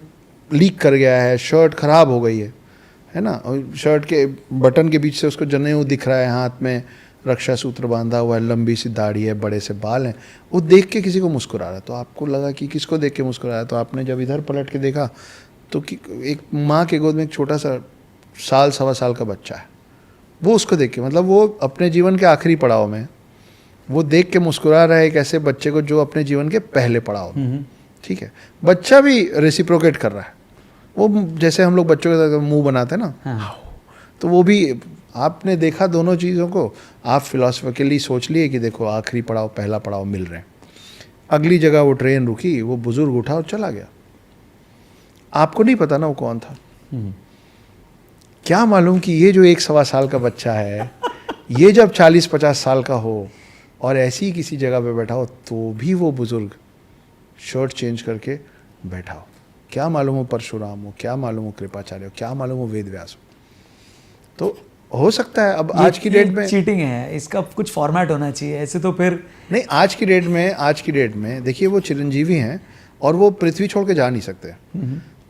लीक कर गया है, शर्ट ख़राब हो गई है ना, और शर्ट के बटन के बीच से उसको जनेऊ दिख रहा है, हाथ में रक्षा सूत्र बांधा हुआ है, लंबी सी दाढ़ी है, बड़े से बाल हैं, वो देख के किसी को मुस्कुरा रहा है। तो आपको लगा कि किसको देख के मुस्कुरा रहा है। तो आपने जब इधर पलट के देखा तो कि एक माँ के गोद में एक छोटा सा साल सवा साल का बच्चा है, वो उसको देख के, मतलब वो अपने जीवन के आखिरी पड़ाव में वो देख के मुस्कुरा रहा है एक ऐसे बच्चे को जो अपने जीवन के पहले पड़ाव में। ठीक है, बच्चा भी रेसिप्रोकेट कर रहा है, वो जैसे हम लोग बच्चों के साथ मुंह बनाते हैं ना, हाँ। तो वो भी, आपने देखा दोनों चीज़ों को, आप फिलोसफिकली सोच लिए कि देखो आखिरी पड़ाव पहला पड़ाव मिल रहे हैं। अगली जगह वो ट्रेन रुकी, वो बुजुर्ग उठा और चला गया। आपको नहीं पता ना वो कौन था, क्या मालूम कि ये जो 1 सवा साल का बच्चा है ये जब 40-50 साल का हो और ऐसी ही किसी जगह पे बैठा हो तो भी वो बुजुर्ग शर्ट चेंज करके बैठा हो। क्या मालूम हो परशुराम हो, क्या मालूम हो कृपाचार्य हो, क्या मालूम हो वेद व्यास हो। तो हो सकता है अब आज की डेट में चीटिंग है, इसका कुछ फॉर्मेट होना चाहिए, ऐसे तो फिर नहीं। आज की डेट में देखिए वो चिरंजीवी हैं और वो पृथ्वी छोड़ के जा नहीं सकते।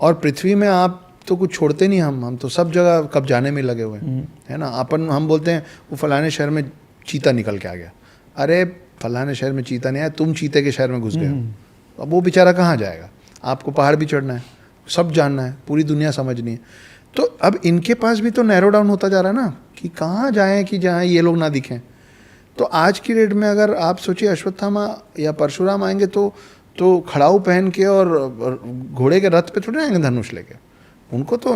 और पृथ्वी में आप तो कुछ छोड़ते नहीं, हम तो सब जगह कब जाने में लगे हुए हैं, है ना। हम बोलते हैं वो फलाने शहर में चीता निकल के आ गया, अरे फलाने शहर में चीता नहीं आया, तुम चीते के शहर में घुस गए हो। अब वो बेचारा कहाँ जाएगा, आपको पहाड़ भी चढ़ना है, सब जानना है, पूरी दुनिया समझनी है। तो अब इनके पास भी तो नैरो डाउन होता जा रहा है ना कि कहाँ जाएं कि जहाँ ये लोग ना दिखें। तो तो आज की डेट में अगर आप सोचिए अश्वत्थामा या परशुराम आएंगे तो खड़ाऊ पहन के और घोड़े के रथ पे थोड़े आएंगे धनुष लेके। उनको तो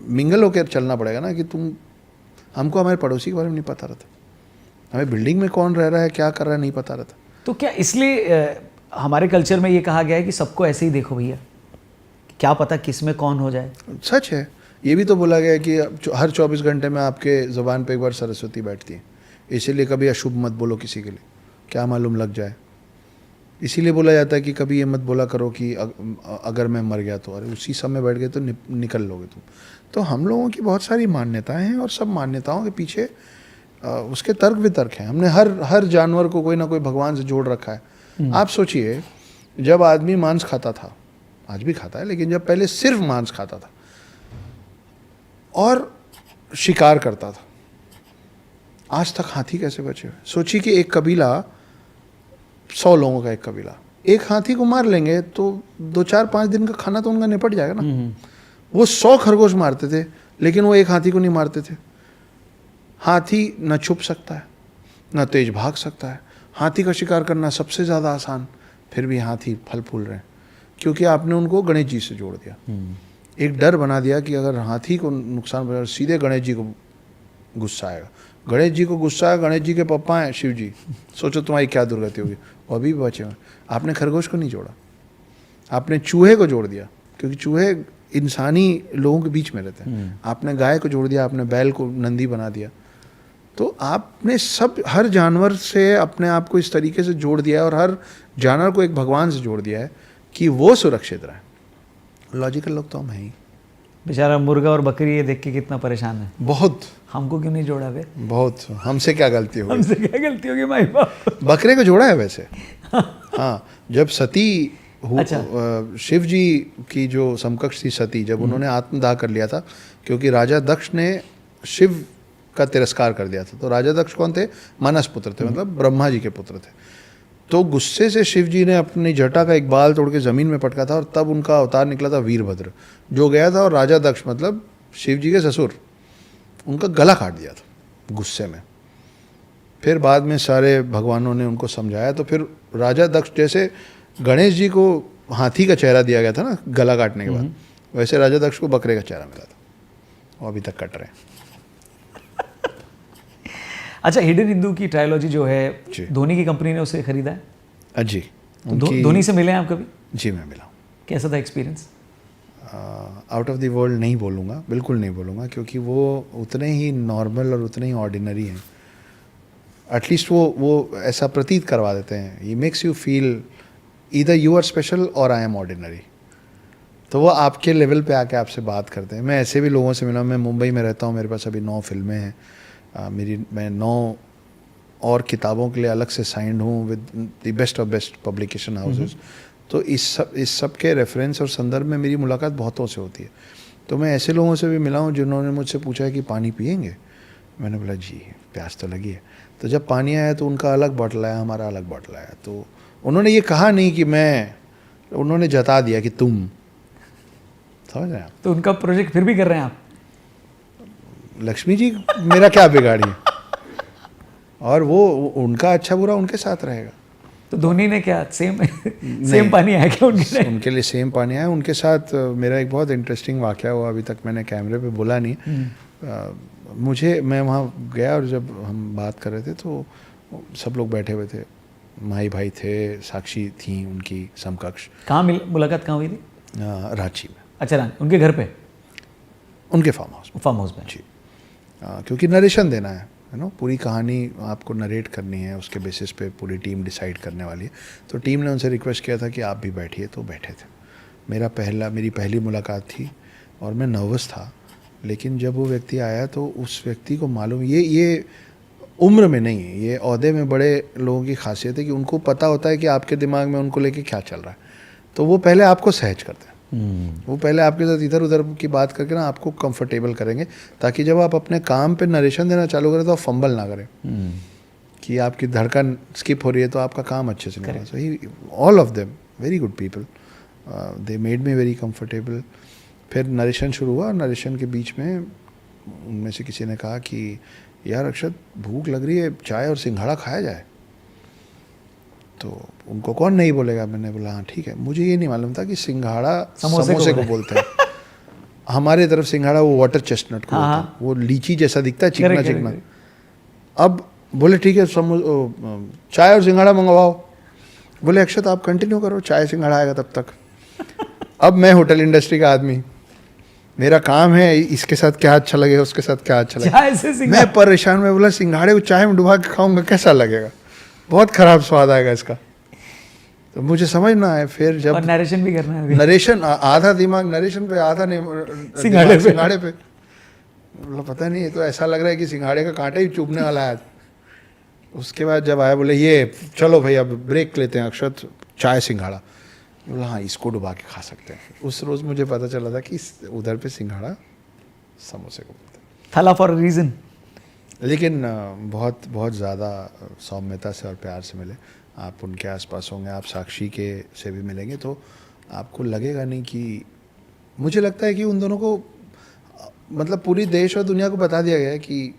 मिंगल होकर चलना पड़ेगा ना कि हमको हमारे पड़ोसी के बारे में नहीं पता रहता, हमें बिल्डिंग में कौन रह रहा है क्या कर रहा है नहीं पता रहता। तो क्या इसलिए हमारे कल्चर में ये कहा गया है कि सबको ऐसे ही देखो भैया, क्या पता किस में कौन हो जाए। सच है, ये भी तो बोला गया है कि हर 24 घंटे में आपके ज़ुबान पे एक बार सरस्वती बैठती है, इसीलिए कभी अशुभ मत बोलो किसी के लिए, क्या मालूम लग जाए। इसीलिए बोला जाता है कि कभी ये मत बोला करो कि अगर मैं मर गया तो, अरे उसी समय बैठ गए तो निकल लोगे तुम। तो हम लोगों की बहुत सारी मान्यताएं हैं और सब मान्यताओं के पीछे उसके तर्क वितर्क हैं। हमने हर जानवर को कोई ना कोई भगवान से जोड़ रखा है। आप सोचिए, जब आदमी मांस खाता था, आज भी खाता है, लेकिन जब पहले सिर्फ मांस खाता था और शिकार करता था, आज तक हाथी कैसे बचे हुए? सोचिए कि एक कबीला, 100 लोगों का एक कबीला, एक हाथी को मार लेंगे तो 2-4-5 दिन का खाना तो उनका निपट जाएगा ना। वो 100 खरगोश मारते थे लेकिन वो एक हाथी को नहीं मारते थे। हाथी न छुप सकता है, न तेज भाग सकता है। हाथी का शिकार करना सबसे ज़्यादा आसान, फिर भी हाथी फल फूल रहे हैं क्योंकि आपने उनको गणेश जी से जोड़ दिया। एक डर बना दिया कि अगर हाथी को नुकसान पहुंचा, सीधे गणेश जी को गुस्सा आएगा। गणेश जी को गुस्सा है, गणेश जी के पप्पा हैं शिव जी, सोचो तुम्हारी क्या दुर्गति होगी। वो अभी भी बचे हुए। आपने खरगोश को नहीं जोड़ा, आपने चूहे को जोड़ दिया क्योंकि चूहे इंसानी लोगों के बीच में रहते हैं। आपने गाय को जोड़ दिया, आपने बैल को नंदी बना दिया। तो आपने हर जानवर से अपने आप को इस तरीके से जोड़ दिया है और हर जानवर को एक भगवान से जोड़ दिया है कि वो सुरक्षित रहे। लॉजिकल लोग तो हम हैं ही। बेचारा मुर्गा और बकरी ये देख के कितना परेशान है। बहुत। हमको क्यों नहीं जोड़ा बे? बहुत। हमसे क्या गलती होगी? हमसे क्या गलती होगी माई बाप? बकरे को जोड़ा है वैसे। हाँ, जब सती अच्छा। शिव जी की जो समकक्ष थी सती, जब उन्होंने आत्मदाह कर लिया था क्योंकि राजा दक्ष ने शिव का तिरस्कार कर दिया था। तो राजा दक्ष कौन थे? मानस पुत्र थे, मतलब ब्रह्मा जी के पुत्र थे। तो गुस्से से शिव जी ने अपनी जटा का एक बाल तोड़ के ज़मीन में पटका था और तब उनका अवतार निकला था वीरभद्र, जो गया था और राजा दक्ष मतलब शिव जी के ससुर, उनका गला काट दिया था गुस्से में। फिर बाद में सारे भगवानों ने उनको समझाया, तो फिर राजा दक्ष, जैसे गणेश जी को हाथी का चेहरा दिया गया था ना गला काटने के बाद, वैसे राजा दक्ष को बकरे का चेहरा मिला था, वो अभी तक कट रहे हैं। अच्छा, हिडन हिंदू की ट्रायोलॉजी जो है, धोनी की कंपनी ने उसे खरीदा है जी। तो धोनी से मिले हैं आप कभी? जी मैं मिला हूँ। कैसा था experience? Out of the world नहीं बोलूँगा, बिल्कुल नहीं बोलूँगा, क्योंकि वो उतने ही नॉर्मल और उतने ही ऑर्डिनरी हैं। एटलीस्ट वो ऐसा प्रतीत करवा देते हैं, ये makes you feel either you are special और आई एम ऑर्डिनरी। तो वो आपके लेवल पे आके आपसे बात करते हैं। मैं ऐसे भी लोगों से मिला, मैं मुंबई में रहता हूँ, मेरे पास अभी 9 फिल्में हैं, मैं 9 और किताबों के लिए अलग से साइंड हूँ with the best of best publication houses. तो इस सब के रेफरेंस और संदर्भ में मेरी मुलाकात बहुतों से होती है। तो मैं ऐसे लोगों से भी मिला हूँ जिन्होंने मुझसे पूछा है कि पानी पिएंगे? मैंने बोला जी, प्यास तो लगी है। तो जब पानी आया तो उनका अलग बॉटल आया, हमारा अलग बॉटल आया। तो उन्होंने ये कहा नहीं कि मैं, उन्होंने जता दिया कि तुम, समझ रहे हैं आप? तो उनका प्रोजेक्ट फिर भी कर रहे हैं आप? लक्ष्मी जी मेरा क्या बिगाड़ी, और वो उनका अच्छा बुरा उनके साथ रहेगा। तो धोनी ने क्या सेम पानी आया क्या उनके लिए सेम पानी आया। उनके साथ मेरा एक बहुत इंटरेस्टिंग वाक़या हुआ, अभी तक मैंने कैमरे पे बोला नहीं। मैं वहाँ गया और जब हम बात कर रहे थे तो सब लोग बैठे हुए थे, माई भाई थे, साक्षी थी उनकी समकक्ष। कहाँ मुलाकात कहाँ हुई थी? रांची में। अच्छा, उनके घर पे? उनके फार्म हाउस में। जी। क्योंकि नरेशन देना है नो, पूरी कहानी आपको नरेट करनी है, उसके बेसिस पे पूरी टीम डिसाइड करने वाली है। तो टीम ने उनसे रिक्वेस्ट किया था कि आप भी बैठिए, तो बैठे थे। मेरी पहली मुलाकात थी और मैं नर्वस था, लेकिन जब वो व्यक्ति आया तो उस व्यक्ति को मालूम, ये उम्र में नहीं है, ये ओहदे में बड़े लोगों की खासियत है कि उनको पता होता है कि आपके दिमाग में उनको लेके क्या चल रहा है। तो वो पहले आपको सहज करते हैं, वो पहले आपके साथ इधर उधर की बात करके ना आपको कंफर्टेबल करेंगे, ताकि जब आप अपने काम पे नरेशन देना चालू करें तो आप फंबल ना करें कि आपकी धड़कन स्किप हो रही है, तो आपका काम अच्छे से नहीं होगा। ही all of them very good people, they made me very comfortable. फिर नरेशन शुरू हुआ, नरेशन के बीच में उनमें से किसी ने कहा कि यार अक्षत भूख लग रही है, चाय और सिंघाड़ा खाया जाए। तो उनको कौन नहीं बोलेगा। मैंने बोला हाँ ठीक है। मुझे ये नहीं मालूम था कि सिंघाड़ा समोसे को बोलते हैं। हमारे तरफ सिंघाड़ा वो वाटर चेस्टनट को बोलते हैं, वो लीची जैसा दिखता है, चिकना चिकना। अब बोले ठीक है चाय और सिंघाड़ा मंगवाओ। बोले अक्षत आप कंटिन्यू करो, चाय सिंघाड़ा आएगा तब तक। अब मैं होटल इंडस्ट्री का आदमी, मेरा काम है इसके साथ क्या अच्छा लगेगा, उसके साथ क्या अच्छा लगेगा। मैं परेशान में बोला सिंघाड़े को चाय में डुबा के खाऊंगा कैसा लगेगा, बहुत खराब स्वाद आएगा इसका। तो मुझे समझ ना आए। फिर जब नरेशन भी करना है, नरेशन आधा दिमाग नरेशन पे, आधा नहीं सिंघाड़े पे। मतलब पता नहीं, ये तो ऐसा लग रहा है कि सिंघाड़े का कांटा ही चुभने वाला है। उसके बाद जब आया बोले ये चलो भाई अब ब्रेक लेते हैं अक्षत, चाय सिंघाड़ा। बोला हाँ इसको डुबा के खा सकते हैं। उस रोज़ मुझे पता चला था कि उधर पे सिंघाड़ा समोसे को बोलते हैं। थला फॉर अ रीज़न। लेकिन बहुत बहुत ज़्यादा सौम्यता से और प्यार से मिले। आप उनके आसपास होंगे, आप साक्षी के से भी मिलेंगे तो आपको लगेगा नहीं कि, मुझे लगता है कि उन दोनों को मतलब पूरी देश और दुनिया को बता दिया गया है कि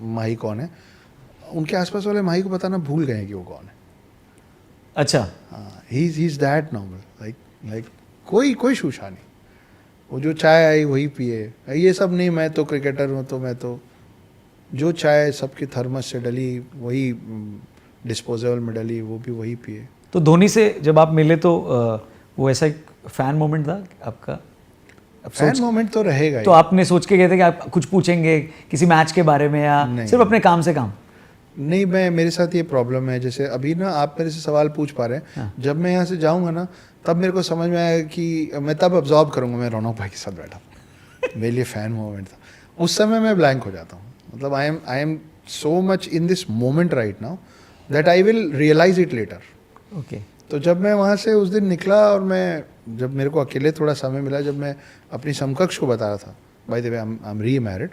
माही कौन है। उनके आसपास वाले माही को बताना भूल गए हैं कि वो कौन है। अच्छा हाँ, he is that normal, like कोई शूशा नहीं। वो जो चाय आई वही पिए, ये सब नहीं मैं तो क्रिकेटर हूँ तो मैं तो, जो चाय सबकी थर्मस से डली वही डिस्पोजेबल में डली वो भी वही पिए। तो धोनी से जब आप मिले तो वो ऐसा एक फैन मोमेंट था आपका? फैन मोमेंट तो रहेगा तो आपने सोच के गए थे कि आप कुछ पूछेंगे किसी मैच के बारे में या सिर्फ अपने काम से काम? नहीं, मेरे साथ ये प्रॉब्लम है, जैसे अभी ना आप मेरे से सवाल पूछ पा रहे हैं। हाँ। जब मैं यहाँ से जाऊँगा ना तब मेरे को समझ में आएगा कि मैं तब ऑब्जॉर्व करूँगा मैं रौनक भाई के साथ बैठा मेरे लिए फैन मोमेंट था। उस समय मैं ब्लैंक हो जाता हूँ। मतलब I am so much in this moment right now that I will realise it later. Okay. तो जब मैं वहाँ से उस दिन निकला और मैं जब मेरे को अकेले थोड़ा समय मिला, जब मैं अपनी समकक्ष को बता रहा था, by the way I am remarried,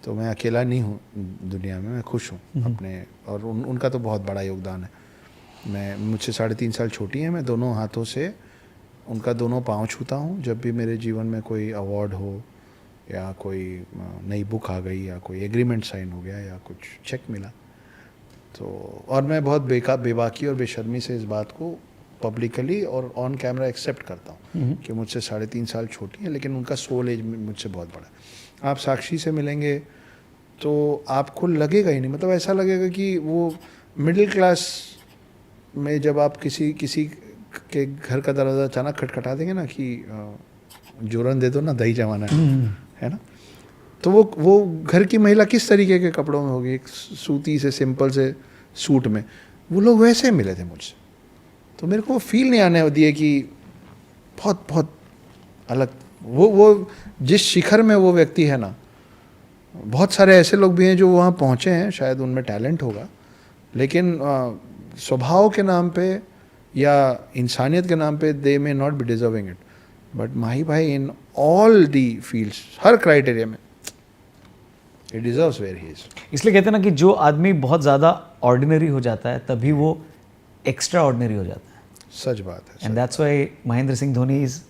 तो मैं अकेला नहीं हूँ दुनिया में, मैं खुश हूँ अपने, और उनका तो बहुत बड़ा योगदान है। मैं मुझसे 3.5 साल छोटी हैं, मैं दोनों हाथों से उनका दोनों पाँव छूता हूँ। जब भी मेरे जीवन में कोई अवार्ड हो या कोई नई बुक आ गई या कोई एग्रीमेंट साइन हो गया या कुछ चेक मिला, तो और मैं बहुत बेबाकी और बेशर्मी से इस बात को पब्लिकली और ऑन कैमरा एक्सेप्ट करता हूँ कि मुझसे 3.5 साल छोटी है, लेकिन उनका सोल एज मुझसे बहुत बड़ा है। आप साक्षी से मिलेंगे तो आपको लगेगा ही नहीं, मतलब ऐसा लगेगा कि वो मिडिल क्लास में जब आप किसी के घर का दरवाज़ा अचानक खटखटा देंगे ना कि जोरन दे दो ना दही जमाना है ना, तो वो घर की महिला किस तरीके के कपड़ों में होगी, एक सूती से सिंपल से सूट में, वो लोग वैसे मिले थे मुझसे। तो मेरे को फील नहीं आने दिए कि बहुत बहुत अलग वो जिस शिखर में वो व्यक्ति है ना, बहुत सारे ऐसे लोग भी हैं जो वहाँ पहुँचे हैं, शायद उनमें टैलेंट होगा, लेकिन स्वभाव के नाम पे या इंसानियत के नाम पे they may not be deserving it, but Mahi भाई इन ऑल दी फील्ड्स, हर क्राइटेरिया में he deserves where he is. इसलिए कहते हैं ना कि जो आदमी बहुत ज़्यादा ऑर्डिनरी हो जाता है तभी वो एक्स्ट्रा ऑर्डिनरी हो जाता है। सच बात है। And that's why Mahendra Singh Dhoni is,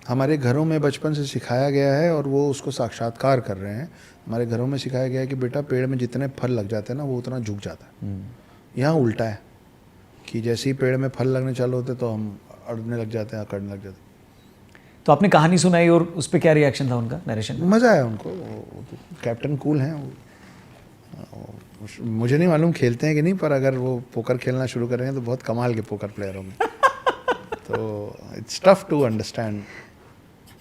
हमारे घरों में बचपन से सिखाया गया है और वो उसको साक्षात्कार कर रहे हैं। हमारे घरों में सिखाया गया है कि बेटा पेड़ में जितने फल लग जाते हैं ना वो उतना झुक जाता है। यहाँ उल्टा है कि जैसे ही पेड़ में फल लगने चालू होते तो हम अड़ने लग जाते हैं, अकड़ने लग जाते हैं। तो आपने कहानी सुनाई और उस पर क्या रिएक्शन था उनका, नरेशन? मज़ा आया उनको, कैप्टन कूल हैं मुझे नहीं मालूम खेलते हैं कि नहीं, पर अगर वो पोकर खेलना शुरू करेंगे तो बहुत कमाल के पोकर प्लेयर होंगे। तो इट्स टफ टू अंडरस्टैंड।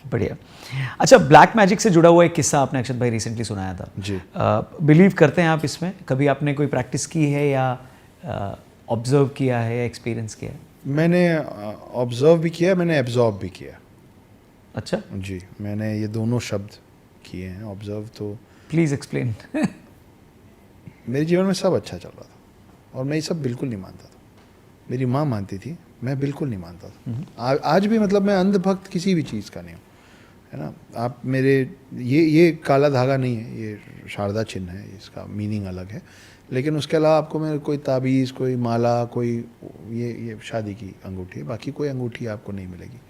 बढ़िया। अच्छा, ब्लैक मैजिक से जुड़ा हुआ एक किस्सा आपने अक्षत भाई रिसेंटली सुनाया था जी। बिलीव करते हैं आप इसमें? कभी आपने कोई प्रैक्टिस की है या ऑब्जर्व किया है या एक्सपीरियंस किया है? मैंने ऑब्जर्व भी किया, मैंने एब्जॉर्ब भी किया। अच्छा जी, मैंने ये दोनों शब्द किए हैं। ऑब्जर्व तो प्लीज़ एक्सप्लेन। मेरे जीवन में सब अच्छा चल रहा था और मैं ये सब बिल्कुल नहीं मानता था। मेरी माँ मानती थी, मैं बिल्कुल नहीं मानता था। आज भी मतलब मैं अंधभक्त किसी भी चीज़ का नहीं हूँ, है ना। आप मेरे ये काला धागा नहीं है, ये शारदा चिन्ह है, इसका मीनिंग अलग है, लेकिन उसके अलावा आपको मेरे कोई ताबीज़, कोई माला, कोई ये शादी की अंगूठी, बाकी कोई अंगूठी आपको नहीं मिलेगी।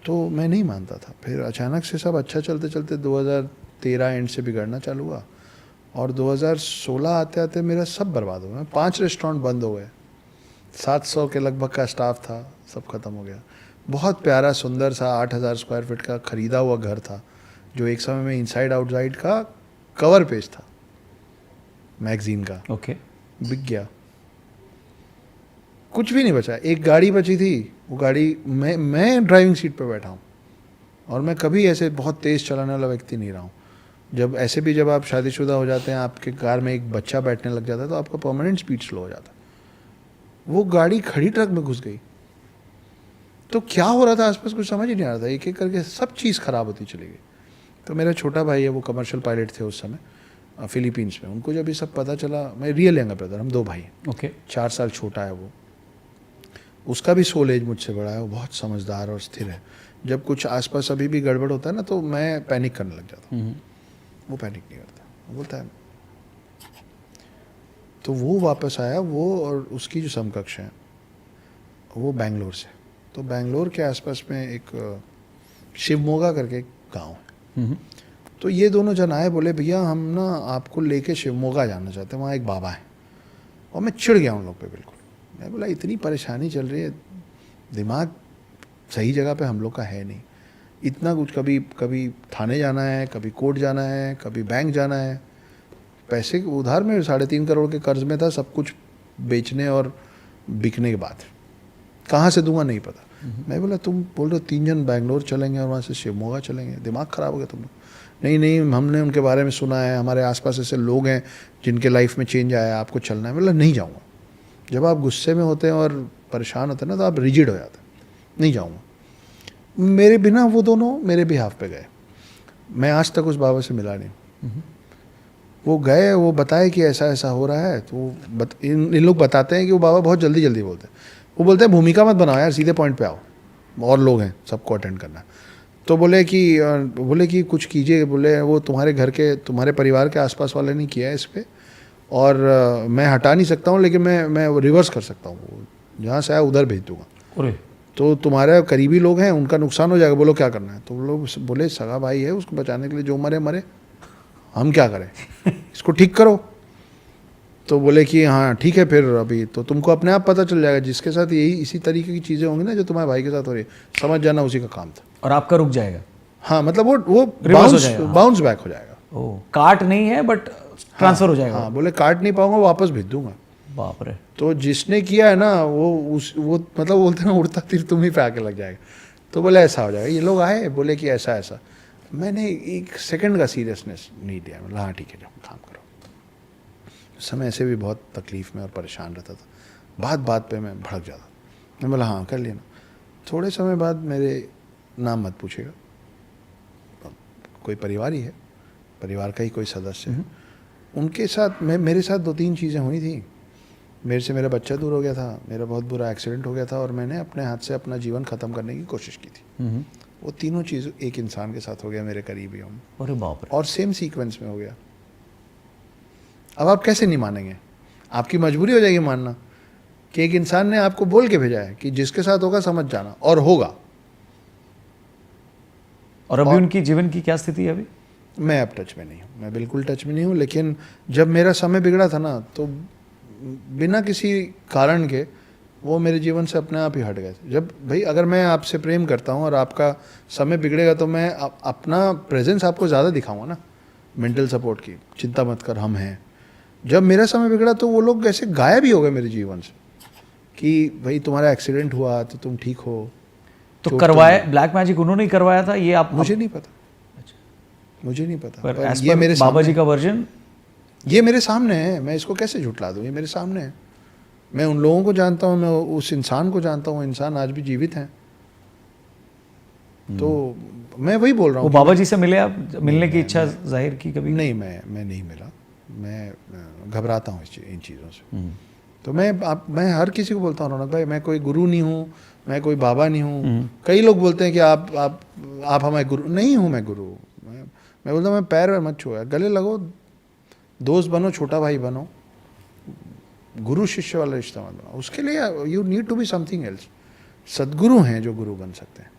तो मैं नहीं मानता था। फिर अचानक से सब अच्छा चलते चलते 2013 एंड से बिगड़ना चालू हुआ और 2016 आते आते मेरा सब बर्बाद हो गया। 5 रेस्टोरेंट बंद हो गए, 700 के लगभग का स्टाफ था, सब खत्म हो गया। बहुत प्यारा सुंदर सा 8000 स्क्वायर फीट का खरीदा हुआ घर था, जो एक समय में इनसाइड आउटसाइड का कवर पेज था मैगजीन का, ओके। बिक गया। कुछ भी नहीं बचा। एक गाड़ी बची थी, वो गाड़ी मैं ड्राइविंग सीट पे बैठा हूँ, और मैं कभी ऐसे बहुत तेज़ चलाने वाला व्यक्ति नहीं रहा हूँ। जब ऐसे भी जब आप शादीशुदा हो जाते हैं, आपके कार में एक बच्चा बैठने लग जाता है, तो आपका परमानेंट स्पीड स्लो हो जाता है। वो गाड़ी खड़ी ट्रक में घुस गई। तो क्या हो रहा था आसपास कुछ समझ ही नहीं आ रहा था, एक एक करके सब चीज़ ख़राब होती चली गई। तो मेरा छोटा भाई है, वो कमर्शियल पायलट थे उस समय फिलीपींस में। उनको जब ये सब पता चला, मैं रियल यंगर ब्रदर, हम 2 भाई हैं, ओके। 4 साल छोटा है वो, उसका भी सोल एज मुझसे बड़ा है, वो बहुत समझदार और स्थिर है। जब कुछ आसपास अभी भी गड़बड़ होता है ना, तो मैं पैनिक करने लग जाता हूँ, वो पैनिक नहीं करता, वो बोलता है। तो वो वापस आया, वो और उसकी जो समकक्ष है वो बेंगलोर से। तो बेंगलोर के आसपास में एक शिवमोगा करके गांव है। तो ये दोनों जन आए, बोले भैया हम ना आपको लेके शिवमोगा जाना चाहते हैं, वहाँ एक बाबा है। और मैं चिढ़ गया उन लोग पे बिल्कुल। मैं बोला इतनी परेशानी चल रही है, दिमाग सही जगह पे हम लोग का है नहीं, इतना कुछ, कभी कभी थाने जाना है, कभी कोर्ट जाना है, कभी बैंक जाना है, पैसे उधार में 3.5 करोड़ के कर्ज में था, सब कुछ बेचने और बिकने के बाद कहाँ से दूंगा नहीं पता। मैं बोला तुम बोल रहे हो 3 जन बेंगलोर चलेंगे और वहाँ से शिवमोगा चलेंगे, दिमाग ख़राब हो गया तुम लोग। नहीं नहीं, हमने उनके बारे में सुना है, हमारे आसपास ऐसे लोग हैं जिनके लाइफ में चेंज आया है, आपको चलना है। बोला नहीं जाऊँगा। जब आप गुस्से में होते हैं और परेशान होते हैं ना, तो आप रिजिड हो जाते हैं, नहीं जाऊँगा। मेरे बिना वो दोनों मेरे बिहाफ पे गए। मैं आज तक उस बाबा से मिला नहीं। वो गए, वो बताए कि ऐसा ऐसा हो रहा है। तो इन लोग बताते हैं कि वो बाबा बहुत जल्दी जल्दी बोलते हैं। वो बोलते हैं भूमिका मत बनाओ यार, सीधे पॉइंट पे आओ, और लोग हैं, सबको अटेंड करना है। तो बोले कि कुछ कीजिए। बोले वो तुम्हारे घर के, तुम्हारे परिवार के आसपास वाले ने किया है इस पर, और मैं हटा नहीं सकता हूँ, लेकिन मैं रिवर्स कर सकता हूँ, जहाँ से आया उधर भेज दूँगा। तो तुम्हारे करीबी लोग हैं, उनका नुकसान हो जाएगा, बोलो क्या करना है। तो वो लोग बोले सगा भाई है, उसको बचाने के लिए जो मरे मरे, हम क्या करें, इसको ठीक करो। तो बोले कि हाँ ठीक है, फिर अभी तो तुमको अपने आप पता चल जाएगा, जिसके साथ यही इसी तरीके की चीज़ें होंगी ना जो तुम्हारे भाई के साथ हो रही है, समझ जाना उसी का काम था। और आपका रुक जाएगा। हाँ, मतलब वो रिवर्स हो जाएगा, बाउंस बैक हो जाएगा। ओ, काट नहीं है बट ट्रांसफर हो जाएगा। हाँ, बोले काट नहीं पाऊंगा, वापस भेज दूंगा। बाप रे। तो जिसने किया है ना, वो मतलब बोलते हैं ना, उड़ता तीर तुम ही पे आके लग जाएगा। तो बोले ऐसा हो जाएगा। ये लोग आए, बोले कि ऐसा ऐसा। मैंने 1 सेकंड का सीरियसनेस नहीं दिया। मतलब हाँ ठीक है, जाओ काम करो। उस समय ऐसे भी बहुत तकलीफ में और परेशान रहता था, बात पे मैं भड़क जाता। मैं बोला हाँ कर लेना। थोड़े समय बाद मेरे नाम मत पूछेगा, कोई परिवार ही है, परिवार का ही कोई सदस्य है, उनके साथ मेरे साथ 2-3 चीज़ें हुई थी। मेरे से मेरा बच्चा दूर हो गया था, मेरा बहुत बुरा एक्सीडेंट हो गया था, और मैंने अपने हाथ से अपना जीवन ख़त्म करने की कोशिश की थी। वो तीनों चीज़ एक इंसान के साथ हो गया, मेरे करीबियों में। अरे बाप रे। और सेम सीक्वेंस में हो गया। अब आप कैसे नहीं मानेंगे, आपकी मजबूरी हो जाएगी मानना कि एक इंसान ने आपको बोल के भेजा है कि जिसके साथ होगा समझ जाना, और होगा। और अभी उनकी जीवन की क्या स्थिति है अभी? मैं अब टच में नहीं हूँ, मैं बिल्कुल टच में नहीं हूँ। लेकिन जब मेरा समय बिगड़ा था ना, तो बिना किसी कारण के वो मेरे जीवन से अपने आप ही हट गए थे। जब भाई अगर मैं आपसे प्रेम करता हूँ और आपका समय बिगड़ेगा, तो मैं अपना प्रेजेंस आपको ज़्यादा दिखाऊंगा ना, मेंटल सपोर्ट की, चिंता मत कर हम हैं। जब मेरा समय बिगड़ा तो वो लोग ऐसे गायब ही हो गए मेरे जीवन से कि भाई तुम्हारा एक्सीडेंट हुआ तो तुम ठीक हो। तो करवाया ब्लैक मैजिक उन्होंने ही करवाया था ये? आप मुझे नहीं पता, मुझे नहीं पता। पर ये मेरे बाबा जी का वर्जन, ये मेरे सामने है, मैं इसको कैसे झुठला दूँ, ये मेरे सामने है। मैं उन लोगों को जानता हूँ, मैं उस इंसान को जानता हूँ, इंसान आज भी जीवित हैं। तो मैं वही बोल रहा हूँ। वो बाबा जी से मिले आप? मिलने की इच्छा जाहिर की कभी? नहीं, मैं नहीं मिला। मैं घबराता हूँ इन चीज़ों से। तो मैं हर किसी को बोलता हूँ रौनक भाई, मैं कोई गुरु नहीं हूँ, मैं कोई बाबा नहीं हूँ। कई लोग बोलते हैं कि आप हमारे गुरु। नहीं हूँ मैं गुरु। मैं बोलता हूँ मैं पैर में मत छुआ, गले लगो, दोस्त बनो, छोटा भाई बनो, गुरु शिष्य वाला रिश्ता मत बनाओ। उसके लिए you need to be something else. Sadhguru हैं जो गुरु बन सकते हैं,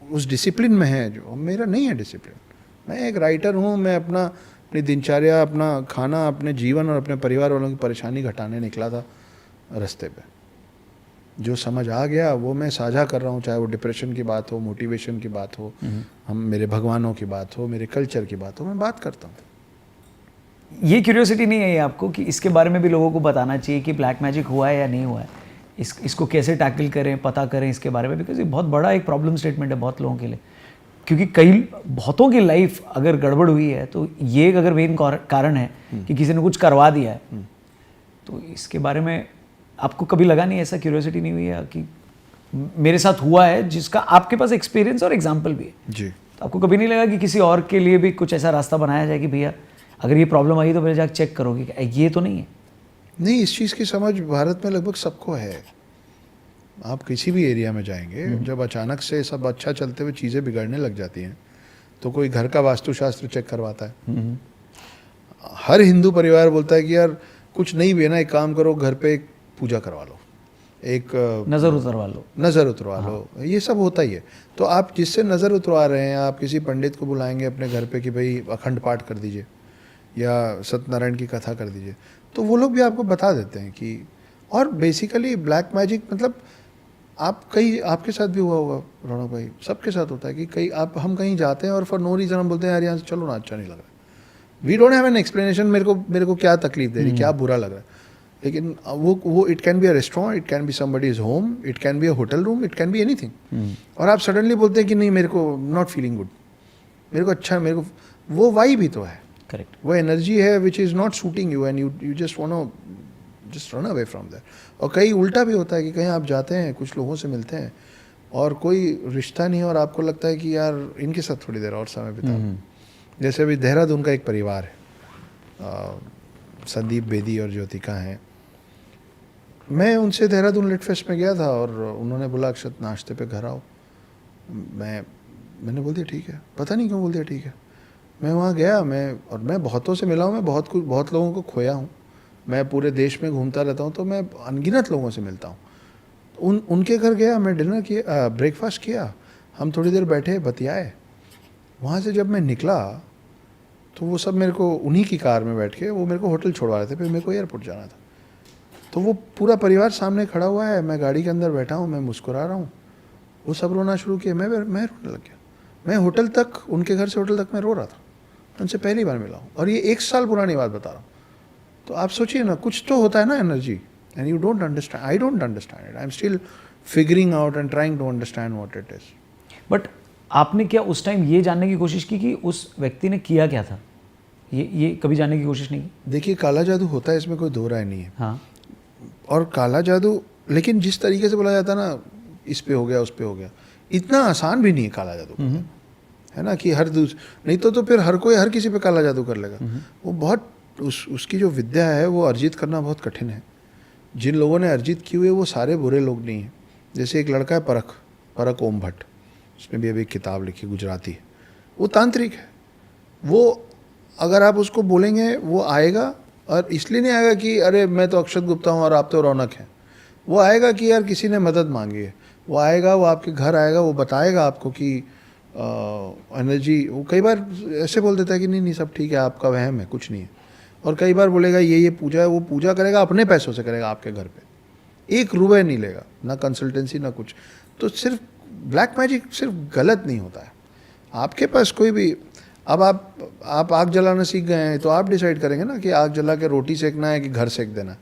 उस डिसिप्लिन में है जो मेरा नहीं है डिसिप्लिन। मैं एक राइटर हूँ, मैं अपना अपनी दिनचर्या, अपना खाना, अपने जीवन और अपने परिवार वालों की परेशानी घटाने निकला था रास्ते पे। जो समझ आ गया वो मैं साझा कर रहा हूँ, चाहे वो डिप्रेशन की बात हो, मोटिवेशन की बात हो, हम मेरे भगवानों की बात हो, मेरे कल्चर की बात हो, मैं बात करता हूँ। ये क्यूरियोसिटी नहीं है आपको कि इसके बारे में भी लोगों को बताना चाहिए कि ब्लैक मैजिक हुआ है या नहीं हुआ है, इसको कैसे टैकल करें, पता करें इसके बारे में, बिकॉज ये बहुत बड़ा एक प्रॉब्लम स्टेटमेंट है बहुत लोगों के लिए। क्योंकि बहुतों की लाइफ अगर गड़बड़ हुई है तो ये अगर मेन कारण है कि किसी ने कुछ करवा दिया है, तो इसके बारे में आपको कभी लगा नहीं, ऐसा क्यूरियोसिटी नहीं हुई है कि मेरे साथ हुआ है, जिसका आपके पास एक्सपीरियंस और एग्जाम्पल भी है जी। तो आपको कभी नहीं लगा कि किसी और के लिए भी कुछ ऐसा रास्ता बनाया जाए कि भैया अगर ये प्रॉब्लम आई तो पहले जाकर चेक करोगे कि ये तो नहीं है? नहीं, इस चीज़ की समझ भारत में लगभग सबको है। आप किसी भी एरिया में जाएंगे, जब अचानक से सब अच्छा चलते हुए चीज़ें बिगड़ने लग जाती हैं तो कोई घर का वास्तुशास्त्र चेक करवाता है। हर हिंदू परिवार बोलता है कि यार कुछ नहीं भी है ना, एक काम करो, घर पे एक पूजा करवा लो, एक नज़र उतरवा लो, नज़र उतरवा लो। ये सब होता ही है। तो आप जिससे नज़र उतरवा रहे हैं, आप किसी पंडित को बुलाएंगे अपने घर पे कि भाई अखंड पाठ कर दीजिए या सत्यनारायण की कथा कर दीजिए, तो वो लोग भी आपको बता देते हैं कि, और बेसिकली ब्लैक मैजिक मतलब आपके साथ भी हुआ होगा रौनक भाई, सबके साथ होता है कि हम कहीं जाते हैं और फॉर नो रीज़न हम बोलते हैं यार यहाँ से चलो ना, अच्छा नहीं लग रहा, we don't have an explanation, मेरे को क्या तकलीफ दे रही, क्या बुरा लग रहा है। लेकिन वो it can be a restaurant, it can be somebody's home, it can be a hotel room, it can be anything. और आप सडनली बोलते हैं कि नहीं मेरे को नॉट फीलिंग गुड, मेरे को अच्छा, मेरे को वो वाइब ही तो है, करेक्ट, वो एनर्जी है which is not shooting you and you just want just run away from that. और कहीं उल्टा भी होता है कि कहीं आप जाते हैं, कुछ लोगों से मिलते हैं और कोई रिश्ता नहीं है और आपको लगता है कि यार इनके साथ थोड़ी देर और समय बिताओ। जैसे अभी देहरादून का एक परिवार है, संदीप बेदी और ज्योतिका हैं, मैं उनसे देहरादून लिट फेस्ट में गया था और उन्होंने बोला अक्षत नाश्ते पे घर आओ। मैंने बोल दिया ठीक है, पता नहीं क्यों बोल दिया ठीक है। मैं वहाँ गया, मैं बहुतों से मिला हूँ, मैं बहुत लोगों को खोया हूँ, मैं पूरे देश में घूमता रहता हूँ, तो मैं अनगिनत लोगों से मिलता हूँ। उनके घर गया, मैं डिनर किया, ब्रेकफास्ट किया, हम थोड़ी देर बैठे बतियाए। वहाँ से जब मैं निकला तो वो सब मेरे को उन्हीं की कार में बैठ के वो मेरे को होटल छोड़वा रहे थे, फिर मेरे को एयरपोर्ट जाना था। तो वो पूरा परिवार सामने खड़ा हुआ है, मैं गाड़ी के अंदर बैठा हूँ, मैं मुस्कुरा रहा हूँ, वो सब रोना शुरू किया, मैं रोने लग गया। मैं होटल तक, उनके घर से होटल तक मैं रो रहा था, उनसे पहली बार मिला हूँ और ये 1 साल पुरानी बात बता रहा हूँ। तो आप सोचिए ना, कुछ तो होता है ना energy, and you don't understand, I don't understand it, I am still figuring out and trying to understand what it is. But आपने क्या उस टाइम ये जानने की कोशिश की कि उस व्यक्ति ने किया क्या था? ये कभी जानने की कोशिश नहीं की? देखिए, काला जादू होता है, इसमें कोई दो राय नहीं है। हाँ, और काला जादू, लेकिन जिस तरीके से बोला जाता है ना, इस पे हो गया उस पे हो गया, इतना आसान भी नहीं है काला जादू करना, है ना, कि नहीं तो फिर हर किसी पे काला जादू कर लेगा। वो बहुत उसकी जो विद्या है वो अर्जित करना बहुत कठिन है। जिन लोगों ने अर्जित की हुई है वो सारे बुरे लोग नहीं हैं। जैसे एक लड़का है परक ओम भट्ट, उसने भी अभी एक किताब लिखी, गुजराती है, वो तांत्रिक है। वो अगर आप उसको बोलेंगे वो आएगा, और इसलिए नहीं आएगा कि अरे मैं तो अक्षत गुप्ता हूँ और आप तो रौनक हैं। वो आएगा कि यार किसी ने मदद मांगी है, वो आएगा, वो आपके घर आएगा, वो बताएगा आपको कि एनर्जी, वो कई बार ऐसे बोल देता है कि नहीं सब ठीक है, आपका वहम है, कुछ नहीं है। और कई बार बोलेगा ये पूजा है, वो पूजा करेगा, अपने पैसों से करेगा, आपके घर पे 1 रुपये नहीं लेगा, ना कंसल्टेंसी ना कुछ। तो सिर्फ ब्लैक मैजिक सिर्फ गलत नहीं होता है। आपके पास कोई भी, अब आप आग जलाना सीख गए हैं तो आप डिसाइड करेंगे ना कि आग जला के रोटी सेकना है कि घर सेक देना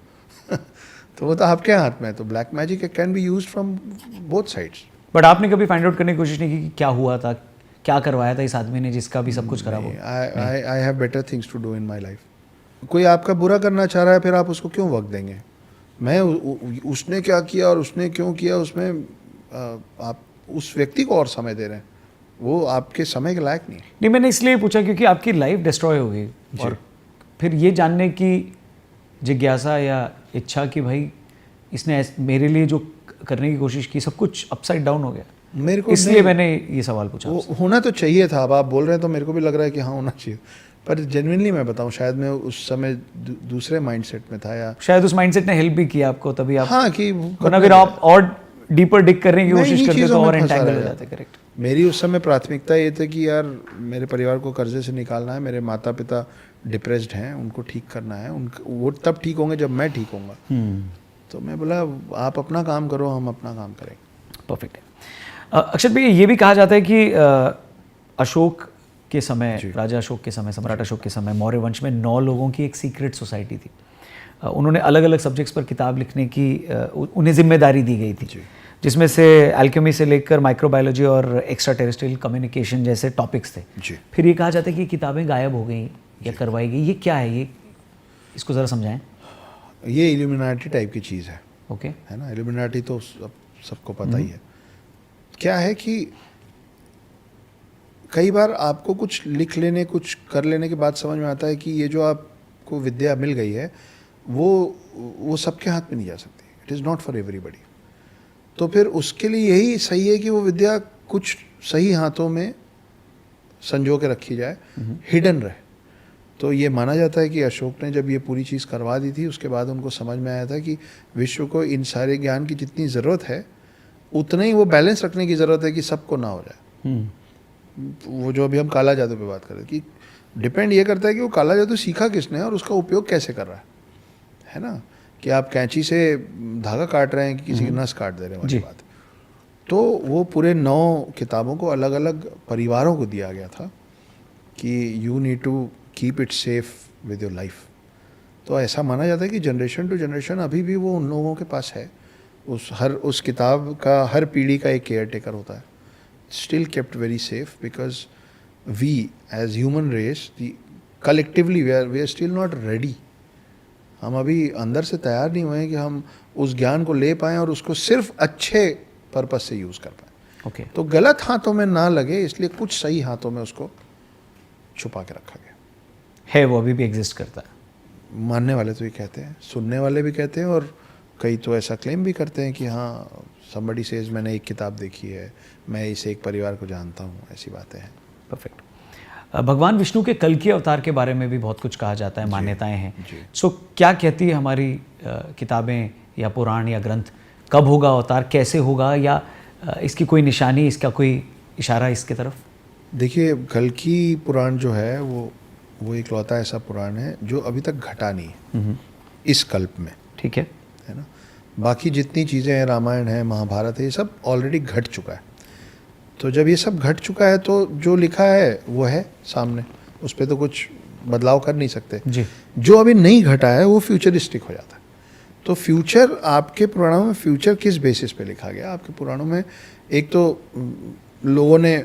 तो वो तो आपके हाथ में है। तो black magic can be used from both sides. But आपने कभी फाइंड आउट करने की कोशिश नहीं की कि क्या हुआ था, क्या करवाया था इस आदमी ने जिसका भी सब कुछ खराब हो? I have better things to do in my life. कोई आपका बुरा करना चाह रहा है, फिर आप उसको क्यों वक्त देंगे? उसने क्या किया और उसने क्यों किया, उसमें आप उस व्यक्ति को और समय दे रहे हैं, वो आपके समय के लायक नहीं है। नहीं, मैंने इसलिए पूछा क्योंकि आपकी लाइफ डिस्ट्रॉय हो गई और फिर ये जानने की जिज्ञासा या इच्छा कि भाई इसने मेरे लिए जो करने की कोशिश की सब कुछ अपसाइड डाउन हो गया, मेरे को इसलिए मैंने ये सवाल पूछा। वो होना तो चाहिए था। अब आप बोल रहे हैं तो मेरे को भी लग रहा है कि हाँ होना चाहिए, पर जेन्युइनली मैं बताऊं, शायद मैं उस समय दूसरे माइंडसेट में था, या शायद उस माइंडसेट ने हेल्प भी किया आपको, तभी आप, हाँ, कि वरना फिर आप और डीपर डिग करने की कोशिश करते तो और एंटेंगल हो जाते। करेक्ट। मेरी उस समय प्राथमिकता ये थी कि यार मेरे परिवार को कर्जे से निकालना है, मेरे माता पिता डिप्रेस्ड हैं, उनको ठीक करना है, उनको वो तब ठीक होंगे जब मैं ठीक होऊंगा। तो मैं बोला आप अपना काम करो, हम अपना काम करेंगे। परफेक्ट है। अक्षत भैया, ये भी कहा जाता है कि अशोक के समय, राजा अशोक के समय, सम्राट अशोक के समय मौर्य वंश में 9 लोगों की एक सीक्रेट सोसाइटी थी। उन्होंने अलग अलग सब्जेक्ट्स पर किताब लिखने की उन्हें जिम्मेदारी दी गई थी, जिसमें से एल्केमी से लेकर माइक्रोबायोलॉजी और एक्स्ट्रा टेरेस्ट्रियल कम्युनिकेशन जैसे टॉपिक्स थे। फिर ये कहा जाता है कि किताबें गायब हो गई या करवाई गई, ये क्या है? ये इसको ज़रा समझाएं। ये इल्यूमिनाटी टाइप की चीज़ है। ओके, है ना, इल्यूमिनाटी तो सबको पता ही है। क्या है कि कई बार आपको कुछ लिख लेने, कुछ कर लेने के बाद समझ में आता है कि ये जो आपको विद्या मिल गई है वो सबके हाथ में नहीं जा सकती। It is not for everybody. तो फिर उसके लिए यही सही है कि वो विद्या कुछ सही हाथों में संजो के रखी जाए, हिडन रहे। तो ये माना जाता है कि अशोक ने जब ये पूरी चीज़ करवा दी थी, उसके बाद उनको समझ में आया था कि विश्व को इन सारे ज्ञान की जितनी ज़रूरत है उतना ही वो बैलेंस रखने की ज़रूरत है कि सबको ना हो जाए। वो जो अभी हम काला जादू पे बात कर रहे हैं कि डिपेंड ये करता है कि वो काला जादू सीखा किसने और उसका उपयोग कैसे कर रहा है ना, कि आप कैंची से धागा काट रहे हैं कि किसी की नस काट दे रहे हैं वाली बात। तो वो पूरे 9 किताबों को अलग अलग परिवारों को दिया गया था कि you need to keep it safe with your life. तो ऐसा माना जाता है कि जनरेशन टू जनरेशन अभी भी वो उन लोगों के पास है। उस किताब का हर पीढ़ी का एक केयर टेकर होता है। Still kept very safe because we as human race collectively we are still not ready. हम अभी अंदर से तैयार नहीं हुए हैं कि हम उस ज्ञान को ले पाएँ और उसको सिर्फ अच्छे पर्पस से यूज़ कर पाएँ। ओके। तो गलत हाथों में ना लगे, इसलिए कुछ सही हाथों में उसको छुपा के रखा गया है। वो अभी भी एग्जिस्ट करता है। मानने वाले तो ये कहते हैं, सुनने वाले भी कहते हैं, और कई तो ऐसा क्लेम भी करते हैं कि हाँ somebody says मैंने एक किताब देखी है, मैं इसे एक परिवार को जानता हूँ, ऐसी बातें हैं। परफेक्ट। भगवान विष्णु के कल के अवतार के बारे में भी बहुत कुछ कहा जाता है, मान्यताएं हैं। सो क्या कहती है हमारी किताबें या पुराण या ग्रंथ, कब होगा अवतार, कैसे होगा, या इसकी कोई निशानी, इसका कोई इशारा इसके तरफ? देखिए, कल्कि पुराण जो है वो इकलौता ऐसा पुराण है जो अभी तक घटा नहीं है इस कल्प में। ठीक है ना। बाकी जितनी चीज़ें हैं, रामायण है, महाभारत है, ये सब ऑलरेडी घट चुका है। तो जब ये सब घट चुका है तो जो लिखा है वो है सामने, उस पर तो कुछ बदलाव कर नहीं सकते जी। जो अभी नहीं घटा है वो फ्यूचरिस्टिक हो जाता है। तो फ्यूचर, आपके पुराणों में फ्यूचर किस बेसिस पे लिखा गया? आपके पुराणों में एक तो लोगों ने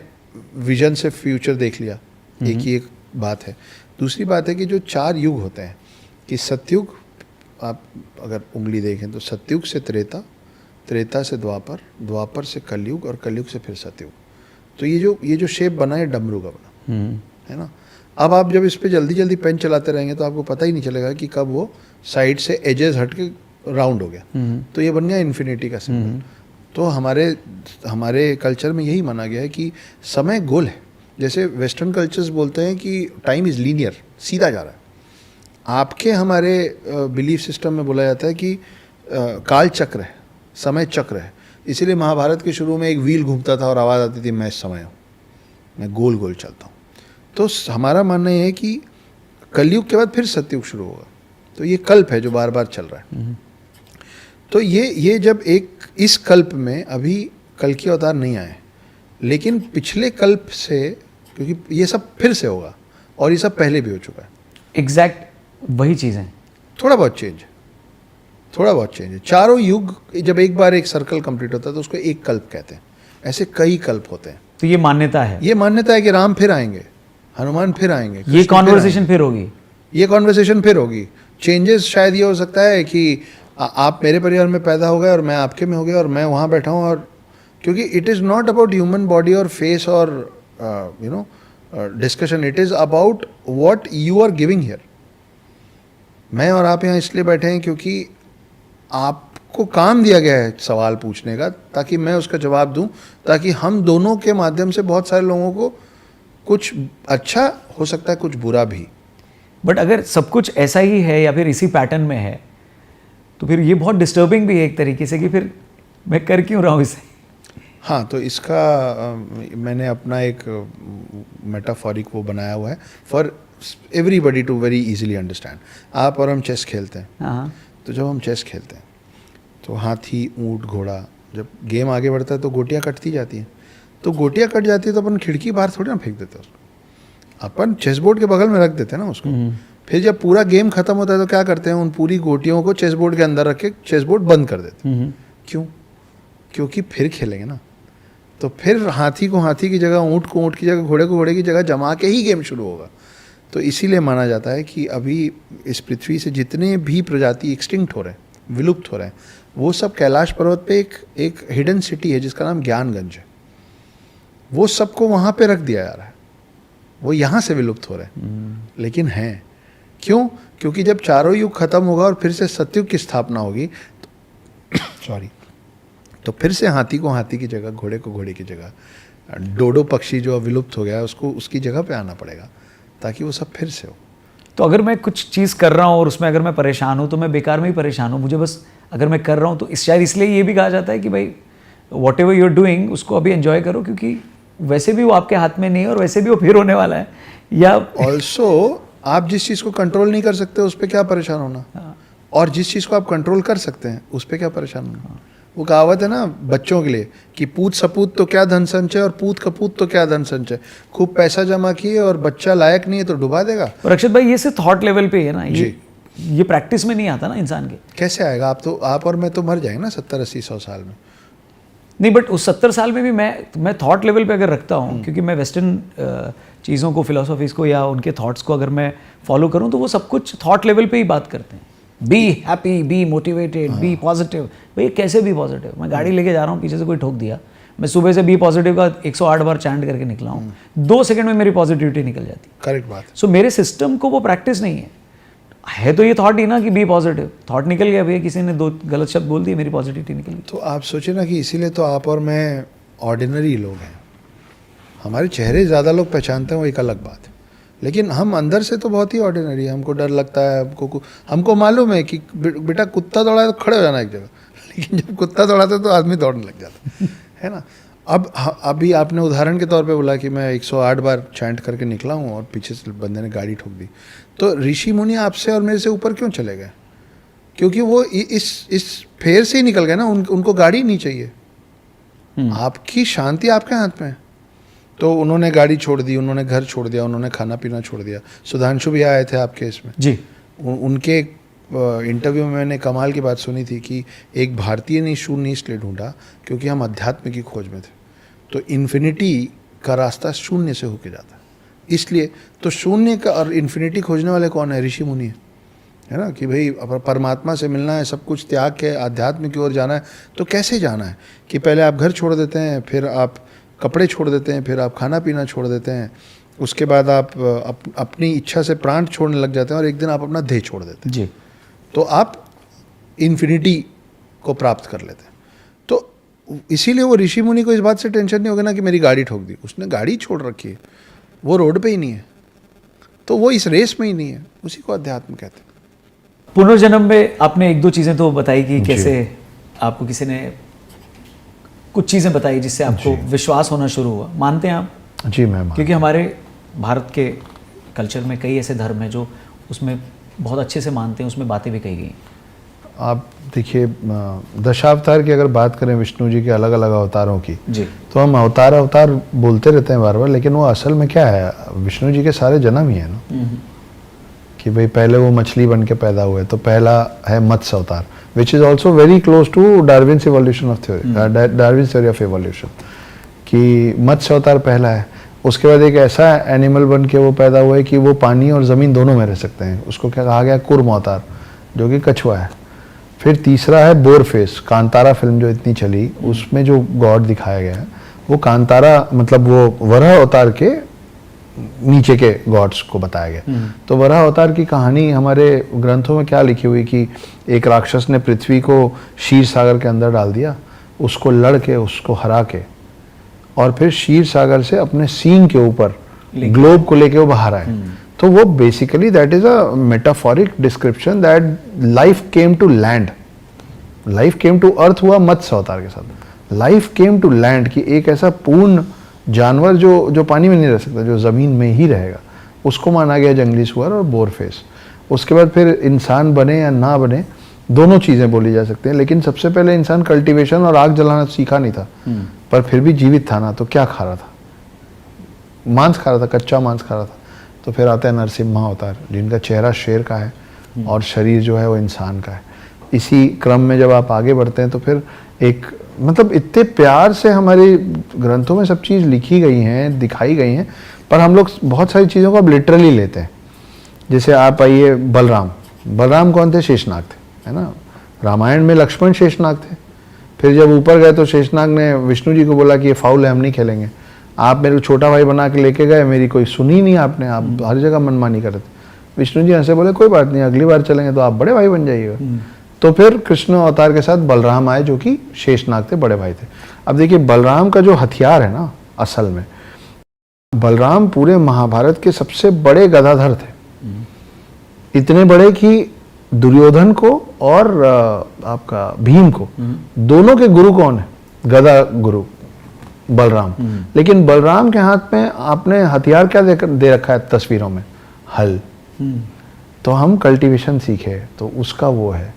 विजन से फ्यूचर देख लिया, एक बात है। दूसरी बात है कि जो 4 युग होते हैं, कि सतयुग, आप अगर उंगली देखें तो सतयुग से त्रेता, त्रेता से द्वापर, द्वापर से कलयुग, और कलयुग से फिर सतयुग। तो ये जो शेप बना है डमरू का बना है ना। अब आप जब इस पे जल्दी जल्दी पेन चलाते रहेंगे तो आपको पता ही नहीं चलेगा कि कब वो साइड से एजेस हट के राउंड हो गया। तो ये बन गया इन्फिनिटी का सिंबल। तो हमारे कल्चर में यही माना गया है कि समय गोल है। जैसे वेस्टर्न कल्चर्स बोलते हैं कि टाइम इज़ लीनियर, सीधा जा रहा है। आपके हमारे बिलीफ सिस्टम में बोला जाता है कि काल चक्र है, समय चक्र है। इसीलिए महाभारत के शुरू में एक व्हील घूमता था और आवाज़ आती थी, मैं समय हूँ, मैं गोल गोल चलता हूँ। तो हमारा मानना ये है कि कलयुग के बाद फिर सतयुग शुरू होगा। तो ये कल्प है जो बार बार चल रहा है। तो ये जब इस कल्प में अभी कल की अवतार नहीं आए, लेकिन पिछले कल्प से, क्योंकि ये सब फिर से होगा और ये सब पहले भी हो चुका है। एग्जैक्ट वही चीज़ें, थोड़ा बहुत चेंज है। चारों युग जब एक बार एक सर्कल कंप्लीट होता है तो उसको एक कल्प कहते हैं। ऐसे कई कल्प होते हैं। तो ये मान्यता है, ये मान्यता है कि राम फिर आएंगे, हनुमान फिर आएंगे, ये कॉन्वर्सेशन फिर होगी, ये कॉन्वर्सेशन फिर होगी। चेंजेस शायद ये हो सकता है कि आप मेरे परिवार में पैदा हो गए और मैं आपके में हो गया और मैं वहाँ बैठा हूँ, और क्योंकि it is not about human body और फेस और discussion, it is about what you are giving here. मैं और आप यहाँ इसलिए बैठे हैं क्योंकि आपको काम दिया गया है सवाल पूछने का, ताकि मैं उसका जवाब दूं, ताकि हम दोनों के माध्यम से बहुत सारे लोगों को कुछ अच्छा हो सकता है, कुछ बुरा भी। बट अगर सब कुछ ऐसा ही है या फिर इसी पैटर्न में है तो फिर ये बहुत डिस्टर्बिंग भी है एक तरीके से, कि फिर मैं कर क्यों रहा हूँ इसे। हाँ, तो इसका मैंने अपना एक मेटाफोरिक वो बनाया हुआ है। For everybody to very easily understand. आप और हम चेस खेलते हैं, हाँ तो जब हम चेस खेलते हैं तो हाथी, ऊंट, घोड़ा, जब गेम आगे बढ़ता है तो गोटियाँ कटती जाती हैं। तो गोटियाँ कट जाती है तो अपन खिड़की बाहर थोड़ी ना फेंक देते उसको, अपन चेस बोर्ड के बगल में रख देते हैं ना उसको। फिर जब पूरा गेम खत्म होता है तो क्या करते हैं, उन पूरी गोटियों को चेस बोर्ड के अंदर रख के चेस बोर्ड बंद कर देते हैं। क्यों? क्योंकि फिर खेलेंगे ना, तो फिर हाथी को हाथी की जगह, ऊँट को ऊँट की जगह, घोड़े को घोड़े की जगह जमा के ही गेम शुरू होगा। तो इसीलिए माना जाता है कि अभी इस पृथ्वी से जितने भी प्रजाति एक्सटिंक्ट हो रहे हैं, विलुप्त हो रहे हैं, वो सब कैलाश पर्वत पे एक हिडन सिटी है जिसका नाम ज्ञानगंज है। वो सबको वहाँ पे रख दिया जा रहा है, वो यहाँ से विलुप्त हो रहे हैं, लेकिन हैं। क्यों? क्योंकि जब चारों युग खत्म होगा और फिर से सतयुग की स्थापना होगी सॉरी, तो फिर से हाथी को हाथी की जगह, घोड़े को घोड़े की जगह, डोडो पक्षी जो विलुप्त हो गया है उसको उसकी जगह पे आना पड़ेगा, ताकि वो सब फिर से हो। तो अगर मैं कुछ चीज़ कर रहा हूँ और उसमें अगर मैं परेशान हूँ तो मैं बेकार में ही परेशान हूँ। मुझे बस अगर मैं कर रहा हूँ तो शायद इसलिए ये भी कहा जाता है कि भाई whatever you are doing उसको अभी एंजॉय करो, क्योंकि वैसे भी वो आपके हाथ में नहीं है और वैसे भी वो फिर होने वाला है। या ऑल्सो आप जिस चीज़ को कंट्रोल नहीं कर सकते उस पर क्या परेशान होना, और जिस चीज़ को आप कंट्रोल कर सकते हैं उस पर क्या परेशान होना। वो कहावत है ना बच्चों के लिए कि पूत सपूत तो क्या धन संचय और पूत कपूत तो क्या धन संचय। खूब पैसा जमा किए और बच्चा लायक नहीं है तो डुबा देगा। और अक्षत भाई ये सिर्फ थॉट लेवल पे है ना, ये प्रैक्टिस में नहीं आता ना इंसान के। कैसे आएगा? आप और मैं तो मर जाएंगे ना 70, 80, 100 साल में। नहीं, बट उस 70 साल में भी मैं थॉट लेवल पे अगर रखता हूँ, क्योंकि मैं वेस्टर्न चीज़ों को, फिलोसॉफीज़ को या उनके थॉट्स को अगर मैं फॉलो करूँ तो वो सब कुछ थॉट लेवल पे ही बात करते हैं। Be happy, be motivated, be positive. भाई कैसे बी पॉजिटिव? मैं गाड़ी लेके जा रहा हूँ, पीछे से कोई ठोक दिया, मैं सुबह से बी पॉजिटिव का 108 बार चैंट करके निकला हूँ, 2 सेकंड में मेरी पॉजिटिविटी निकल जाती है। करेक्ट बात। सो मेरे सिस्टम को वो प्रैक्टिस नहीं है तो ये थॉट ही ना कि बी पॉजिटिव, थॉट निकल गया भैया, किसी ने 2 गलत शब्द बोल दिए, मेरी पॉजिटिविटी निकल गई। तो आप सोचिए ना कि इसीलिए तो आप और मैं ऑर्डिनरी लोग हैं। हमारे चेहरे ज़्यादा लोग पहचानते हैं, वो एक अलग बात है, लेकिन हम अंदर से तो बहुत ही ऑर्डिनरी है। हमको डर लगता है, हमको मालूम है कि बेटा कुत्ता दौड़ा है तो खड़े हो जाना एक जगह, लेकिन जब कुत्ता दौड़ाता है तो आदमी दौड़ने लग जाता है ना। अब अभी आपने उदाहरण के तौर पे बोला कि मैं 108 बार चैंट करके निकला हूँ और पीछे से बंदे ने गाड़ी ठोक दी, तो ऋषि मुनि आपसे और मेरे से ऊपर क्यों चले गए? क्योंकि वो इस फेर से ही निकल गए ना, उनको गाड़ी नहीं चाहिए। आपकी शांति आपके हाथ में है। तो उन्होंने गाड़ी छोड़ दी, उन्होंने घर छोड़ दिया, उन्होंने खाना पीना छोड़ दिया। सुधांशु भी आए थे आपके इसमें जी। उनके इंटरव्यू में मैंने कमाल की बात सुनी थी कि एक भारतीय ने शून्य इसलिए ढूंढा क्योंकि हम अध्यात्म की खोज में थे। तो इन्फिनिटी का रास्ता शून्य से होके जाता है, इसलिए तो शून्य का और इन्फिनिटी खोजने वाले कौन है? ऋषि मुनि है ना। कि भाई परमात्मा से मिलना है, सब कुछ त्याग के आध्यात्म की ओर जाना है। तो कैसे जाना है? कि पहले आप घर छोड़ देते हैं, फिर आप कपड़े छोड़ देते हैं, फिर आप खाना पीना छोड़ देते हैं, उसके बाद आप अपनी इच्छा से प्राण छोड़ने लग जाते हैं और एक दिन आप अपना देह छोड़ देते हैं जी। तो आप इन्फिनिटी को प्राप्त कर लेते हैं। तो इसीलिए वो ऋषि मुनि को इस बात से टेंशन नहीं होगा ना कि मेरी गाड़ी ठोक दी। उसने गाड़ी छोड़ रखी है, वो रोड पे ही नहीं है, तो वो इस रेस में ही नहीं है। उसी को अध्यात्म कहते हैं। पुनर्जन्म में आपने 1-2 चीज़ें तो बताई कि कैसे आपको किसी ने कुछ चीज़ें बताई जिससे आपको विश्वास होना शुरू हुआ। मानते हैं आप? जी मैं मानता हूं। क्योंकि हमारे भारत के कल्चर में कई ऐसे धर्म हैं जो उसमें बहुत अच्छे से मानते हैं, उसमें बातें भी कही गई। आप देखिए, दशावतार की अगर बात करें विष्णु जी के अलग अलग अवतारों की, जी, तो हम अवतार बोलते रहते हैं बार बार, लेकिन वो असल में क्या है? विष्णु जी के सारे जन्म ही है ना। कि भाई पहले वो मछली बन के पैदा हुए, तो पहला है Matsya Avatar, which is also very close to Darwin's evolution of theory, Darwin's theory of evolution, कि मत्स्य अवतार पहला है। उसके बाद एक ऐसा एनिमल बन के वो पैदा हुआ है कि वो पानी और ज़मीन दोनों में रह सकते हैं, उसको क्या कहा गया? कूर्म अवतार, जो कि कछुआ है। फिर तीसरा है बोरफेस। कांतारा फिल्म जो इतनी चली, उसमें जो गॉड दिखाया गया है वो कांतारा, मतलब वो वराह अवतार के नीचे के गॉड्स को बताया गया। तो वराह अवतार की कहानी हमारे ग्रंथों में क्या लिखी हुई कि एक राक्षस ने पृथ्वी को क्षीर सागर के अंदर डाल दिया, उसको लड़ के, उसको हरा के, और फिर क्षीर सागर से अपने सींग के ऊपर ग्लोब को लेके वो बाहर आए। तो वो basically that is a metaphoric description that life came to land, life came to earth हुआ मत्स्य अवतार के साथ। लाइफ केम टू लैंड, कि एक ऐसा पूर्ण जानवर जो पानी में नहीं रह सकता, जो जमीन में ही रहेगा, उसको माना गया जंगली सुअर और बोरफेस। उसके बाद फिर इंसान बने या ना बने, दोनों चीज़ें बोली जा सकती हैं, लेकिन सबसे पहले इंसान कल्टीवेशन और आग जलाना सीखा नहीं था, पर फिर भी जीवित था ना, तो क्या खा रहा था? मांस खा रहा था, कच्चा मांस खा रहा था। तो फिर आता है नरसिम्हा अवतार, जिनका चेहरा शेर का है और शरीर जो है वो इंसान का है। इसी क्रम में जब आप आगे बढ़ते हैं तो फिर एक मतलब इतने प्यार से हमारे ग्रंथों में सब चीज़ लिखी गई हैं, दिखाई गई हैं, पर हम लोग बहुत सारी चीज़ों को अब लिटरली लेते हैं। जैसे आप आइए बलराम, बलराम कौन थे? शेषनाग थे, है ना। रामायण में लक्ष्मण शेषनाग थे। फिर जब ऊपर गए तो शेषनाग ने विष्णु जी को बोला कि ये फाउल है, हम नहीं खेलेंगे, आप मेरे को छोटा भाई बना के लेके गए, मेरी कोई सुनी नहीं आपने, आप हर जगह मनमानी कर रहे थे। विष्णु जी ऐसे बोले कोई बात नहीं, अगली बार चलेंगे तो आप बड़े भाई बन जाइएगा। तो फिर कृष्ण अवतार के साथ बलराम आए, जो कि शेषनाग थे, बड़े भाई थे। अब देखिए बलराम का जो हथियार है ना, असल में बलराम पूरे महाभारत के सबसे बड़े गदाधर थे। इतने बड़े कि दुर्योधन को और आपका भीम को, दोनों के गुरु कौन है? गदा गुरु बलराम। लेकिन बलराम के हाथ में आपने हथियार क्या दे रखा है तस्वीरों में? हल। तो हम कल्टीवेशन सीखे तो उसका वो है।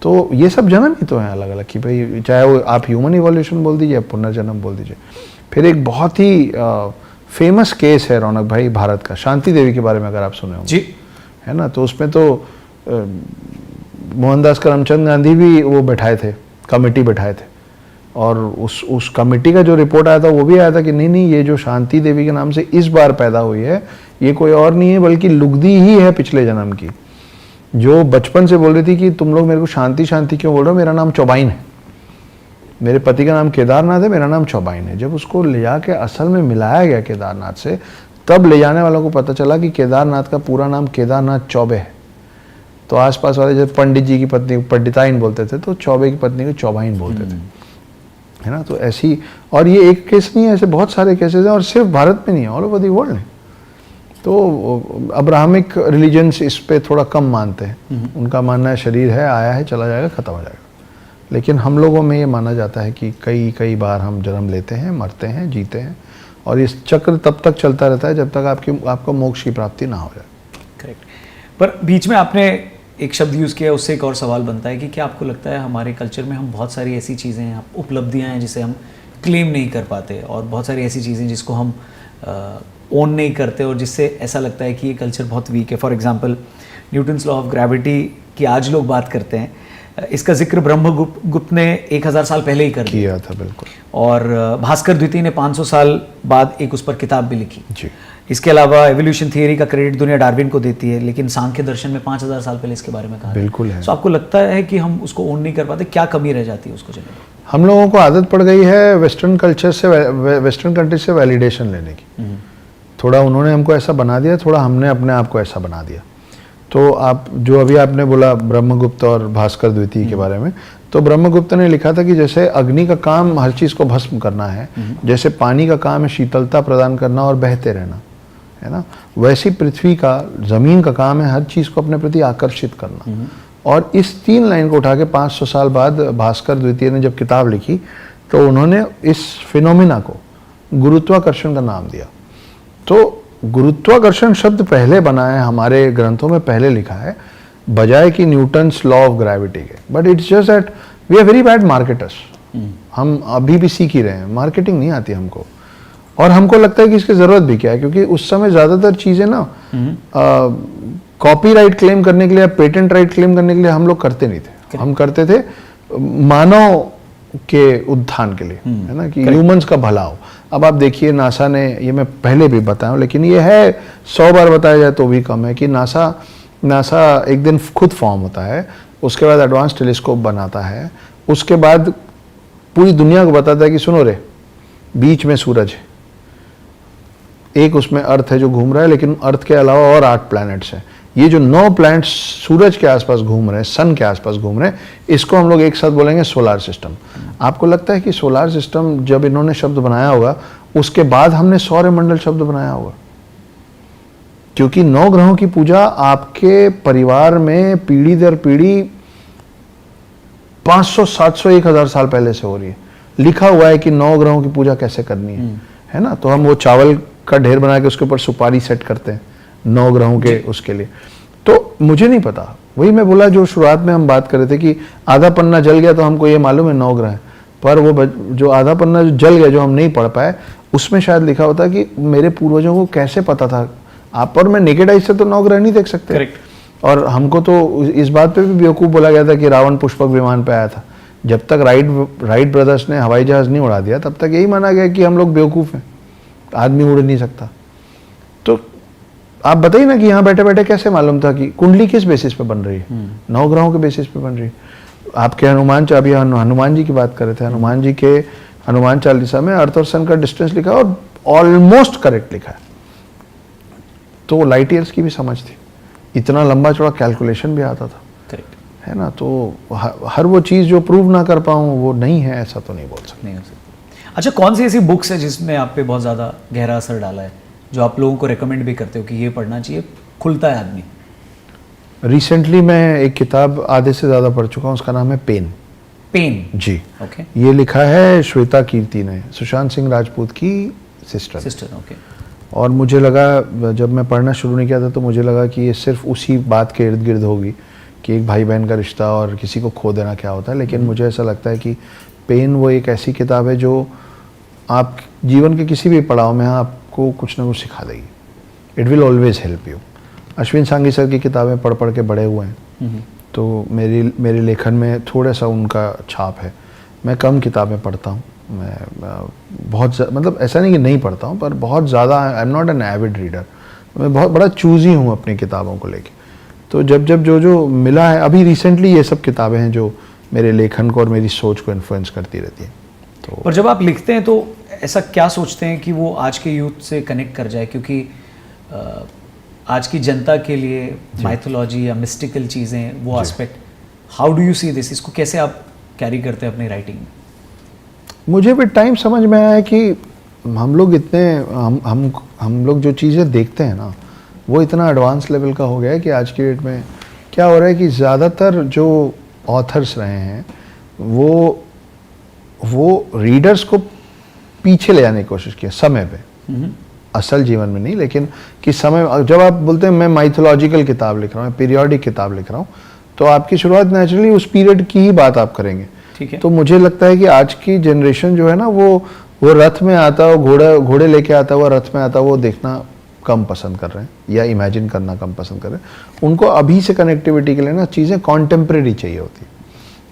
तो ये सब जन्म ही तो हैं अलग अलग, कि भाई चाहे वो आप ह्यूमन इवोल्यूशन बोल दीजिए, पुनर्जन्म बोल दीजिए। फिर एक बहुत ही फेमस केस है रौनक भाई भारत का, शांति देवी के बारे में अगर आप सुने हो जी, है ना। तो उसमें तो मोहनदास करमचंद गांधी भी वो बैठाए थे, कमेटी बैठाए थे, और उस कमेटी का जो रिपोर्ट आया था वो भी आया था कि नहीं, ये जो शांति देवी के नाम से इस बार पैदा हुई है, ये कोई और नहीं है बल्कि लुगदी ही है पिछले जन्म की, जो बचपन से बोल रही थी कि तुम लोग मेरे को शांति शांति क्यों बोल रहे हो, मेरा नाम चौबाइन है, मेरे पति का नाम केदारनाथ है, मेरा नाम चौबाइन है। जब उसको ले जाके असल में मिलाया गया केदारनाथ से, तब ले जाने वालों को पता चला कि केदारनाथ का पूरा नाम केदारनाथ चौबे है। तो आसपास वाले जब पंडित जी की पत्नी पंडिताइन बोलते थे, तो चौबे की पत्नी को चौबाइन बोलते थे, है ना। तो ऐसी, और ये एक केस नहीं है, ऐसे बहुत सारे केसेस हैं, और सिर्फ भारत में नहीं है, ऑल ओवर दी वर्ल्ड है। तो अब्राहमिक रिलीजन्स इस पे थोड़ा कम मानते हैं, उनका मानना है शरीर है, आया है, चला जाएगा, खत्म हो जाएगा। लेकिन हम लोगों में ये माना जाता है कि कई बार हम जन्म लेते हैं, मरते हैं, जीते हैं, और इस चक्र तब तक चलता रहता है जब तक आपको मोक्ष की प्राप्ति ना हो जाए। करेक्ट। पर बीच में आपने एक शब्द यूज़ किया, उससे एक और सवाल बनता है कि क्या आपको लगता है हमारे कल्चर में हम बहुत सारी ऐसी चीज़ें हैं, उपलब्धियां हैं जिसे हम क्लेम नहीं कर पाते, और बहुत सारी ऐसी चीज़ें जिसको हम ओन नहीं करते, और जिससे ऐसा लगता है कि ये कल्चर बहुत वीक है। For example Newton's law of gravity की आज लोग बात करते हैं, इसका जिक्र ब्रह्मगुप्त ने 1000 साल पहले ही कर किया था, बिल्कुल। और भास्कर द्वितीय ने 500 साल बाद एक उस पर किताब भी लिखी जी। इसके अलावा एवोल्यूशन थियरी का क्रेडिट दुनिया डार्विन को देती है, लेकिन सांख्य दर्शन में 5000 साल पहले इसके बारे में कहा बिल्कुल है। तो आपको लगता है कि हम उसको ओन नहीं कर पाते? क्या कमी रह जाती है उसको चलने में? हम लोगों को आदत पड़ गई है वेस्टर्न कल्चर से, वेस्टर्न कंट्री से वैलिडेशन लेने की। थोड़ा उन्होंने हमको ऐसा बना दिया, थोड़ा हमने अपने आप को ऐसा बना दिया। तो आप जो अभी आपने बोला ब्रह्मगुप्त और भास्कर द्वितीय के बारे में, तो ब्रह्मगुप्त ने लिखा था कि जैसे अग्नि का काम हर चीज़ को भस्म करना है, जैसे पानी का काम है शीतलता प्रदान करना और बहते रहना, है ना, वैसी पृथ्वी का, जमीन का काम है हर चीज़ को अपने प्रति आकर्षित करना। और इस 3 लाइन को उठा के 500 साल बाद भास्कर द्वितीय ने जब किताब लिखी, तो उन्होंने इस फिनोमिना को गुरुत्वाकर्षण का नाम दिया। तो गुरुत्वाकर्षण शब्द पहले बना है हमारे ग्रंथों में, पहले लिखा है, बजाय कि न्यूटन्स लॉ ऑफ ग्रेविटी के। But it's just that we are very bad marketers. हम अभी भी सीख ही रहे हैं, मार्केटिंग नहीं आती हमको, और हमको लगता है कि इसकी जरूरत भी क्या है, क्योंकि उस समय ज्यादातर चीजें ना कॉपीराइट क्लेम करने के लिए, पेटेंट राइट क्लेम करने के लिए हम लोग करते नहीं थे। हम करते थे मानव के उत्थान के लिए, है ना, कि ह्यूमंस का भला हो। अब आप देखिए नासा ने, ये मैं पहले भी बताया हूं, लेकिन ये है 100 बार बताया जाए तो भी कम है, कि नासा एक दिन खुद फॉर्म होता है, उसके बाद एडवांस टेलीस्कोप बनाता है, उसके बाद पूरी दुनिया को बताता है कि सुनो रे, बीच में सूरज है, एक उसमें अर्थ है जो घूम रहा है, लेकिन अर्थ के अलावा और 8 प्लैनेट्स हैं। ये जो 9 प्लैनेट्स सूरज के आसपास घूम रहे हैं, सन के आसपास घूम रहे हैं, इसको हम लोग एक साथ बोलेंगे सोलार सिस्टम। आपको लगता है कि सोलार सिस्टम जब इन्होंने शब्द बनाया होगा, उसके बाद हमने सौरमंडल शब्द बनाया होगा? क्योंकि 9 ग्रहों की पूजा आपके परिवार में पीढ़ी दर पीढ़ी 500, 700, 1000 साल पहले से हो रही है। लिखा हुआ है कि 9 ग्रहों की पूजा कैसे करनी है ना। तो हम वो चावल का ढेर बना के उसके ऊपर सुपारी सेट करते हैं, 9 ग्रहों के उसके लिए। तो मुझे नहीं पता, वही मैं बोला जो शुरुआत में हम बात कर रहे थे कि आधा पन्ना जल गया तो हमको ये मालूम है 9 ग्रह हैं, पर वो जो आधा पन्ना जो जल गया, जो हम नहीं पढ़ पाए, उसमें शायद लिखा होता कि मेरे पूर्वजों को कैसे पता था। आप और मैं नेकेड आई से तो 9 ग्रह नहीं देख सकते। करेक्ट। और हमको तो इस बात पे भी बेवकूफ़ बोला गया था कि रावण पुष्पक विमान पे आया था। जब तक राइट ब्रदर्स ने हवाई जहाज़ नहीं उड़ा दिया, तब तक यही माना गया कि हम लोग बेवकूफ़ हैं, आदमी उड़ नहीं सकता। तो आप बताइए ना कि यहाँ बैठे बैठे कैसे मालूम था कि कुंडली किस बेसिस पे बन रही है? 9 ग्रहों के बेसिस पे बन रही है। आपके हनुमान जी की बात कर रहे थे, हनुमान जी के हनुमान चालीसा में अर्थ और सन का डिस्टेंस लिखा है और ऑलमोस्ट करेक्ट लिखा है। तो लाइट ईयर्स की भी समझ थी, इतना लंबा चौड़ा कैलकुलेशन भी आता था। करेक्ट है ना? तो हर वो चीज़ जो प्रूव ना कर पाऊँ वो नहीं है, ऐसा तो नहीं बोल सकते। नहीं हो सकती। अच्छा, कौन सी ऐसी बुक्स है जिसमें आप पे बहुत ज़्यादा गहरा असर डाला है, जो आप लोगों को रेकमेंड भी करते हो कि ये पढ़ना चाहिए, खुलता है आदमी? रिसेंटली मैं एक किताब आधे से ज़्यादा पढ़ चुका हूँ, उसका नाम है पेन। पेन? जी। ओके। ये लिखा है श्वेता कीर्ति ने, सुशांत सिंह राजपूत की सिस्टर। ओके। और मुझे लगा, जब मैं पढ़ना शुरू नहीं किया था तो मुझे लगा कि ये सिर्फ उसी बात के इर्द गिर्द होगी कि एक भाई बहन का रिश्ता और किसी को खो देना क्या होता है। लेकिन मुझे ऐसा लगता है कि पेन वो एक ऐसी किताब है जो आप जीवन के किसी भी पड़ाव में आपको कुछ ना कुछ सिखा देगी। It will always help you. Ashwin Sanghi sir की किताबें पढ़ पढ़ के बड़े हुए हैं, तो मेरे लेखन में थोड़ा सा उनका छाप है। मैं कम किताबें पढ़ता हूँ, मैं बहुत मतलब ऐसा नहीं कि नहीं पढ़ता हूँ, पर बहुत ज़्यादा I am not an avid reader. मैं बहुत बड़ा चूज़ी हूँ अपनी किताबों को लेके। तो जब जो मिला है, अभी रिसेंटली ये सब किताबें हैं जो मेरे लेखन को और मेरी सोच को इन्फ्लुएंस करती रहती हैं। तो पर जब आप लिखते हैं तो ऐसा क्या सोचते हैं कि वो आज के यूथ से कनेक्ट कर जाए? क्योंकि आज की जनता के लिए माइथोलॉजी या मिस्टिकल चीज़ें, वो aspect, how do you see this? इसको कैसे आप कैरी करते हैं अपनी राइटिंग में? मुझे भी टाइम समझ में आया कि हम लोग इतने हम लोग जो चीज़ें देखते हैं ना, वो इतना एडवांस लेवल का हो गया है कि आज की डेट में क्या हो रहा है कि ज़्यादातर जो ऑथर्स रहे हैं वो रीडर्स को पीछे ले जाने की कोशिश की समय पे, असल जीवन में नहीं, लेकिन कि समय, जब आप बोलते हैं मैं माइथोलॉजिकल किताब लिख रहा हूँ, पीरियोडिक किताब लिख रहा हूँ, तो आपकी शुरुआत नेचुरली उस पीरियड की ही बात आप करेंगे। ठीक है। तो मुझे लगता है कि आज की जनरेशन जो है ना, वो रथ में आता है, घोड़े लेके आता है, वो रथ में आता है, वो देखना कम पसंद कर रहे हैं या इमेजिन करना कम पसंद कर रहे हैं। उनको अभी से कनेक्टिविटी के लिए ना चीज़ें कॉन्टेम्प्रेरी चाहिए होती है।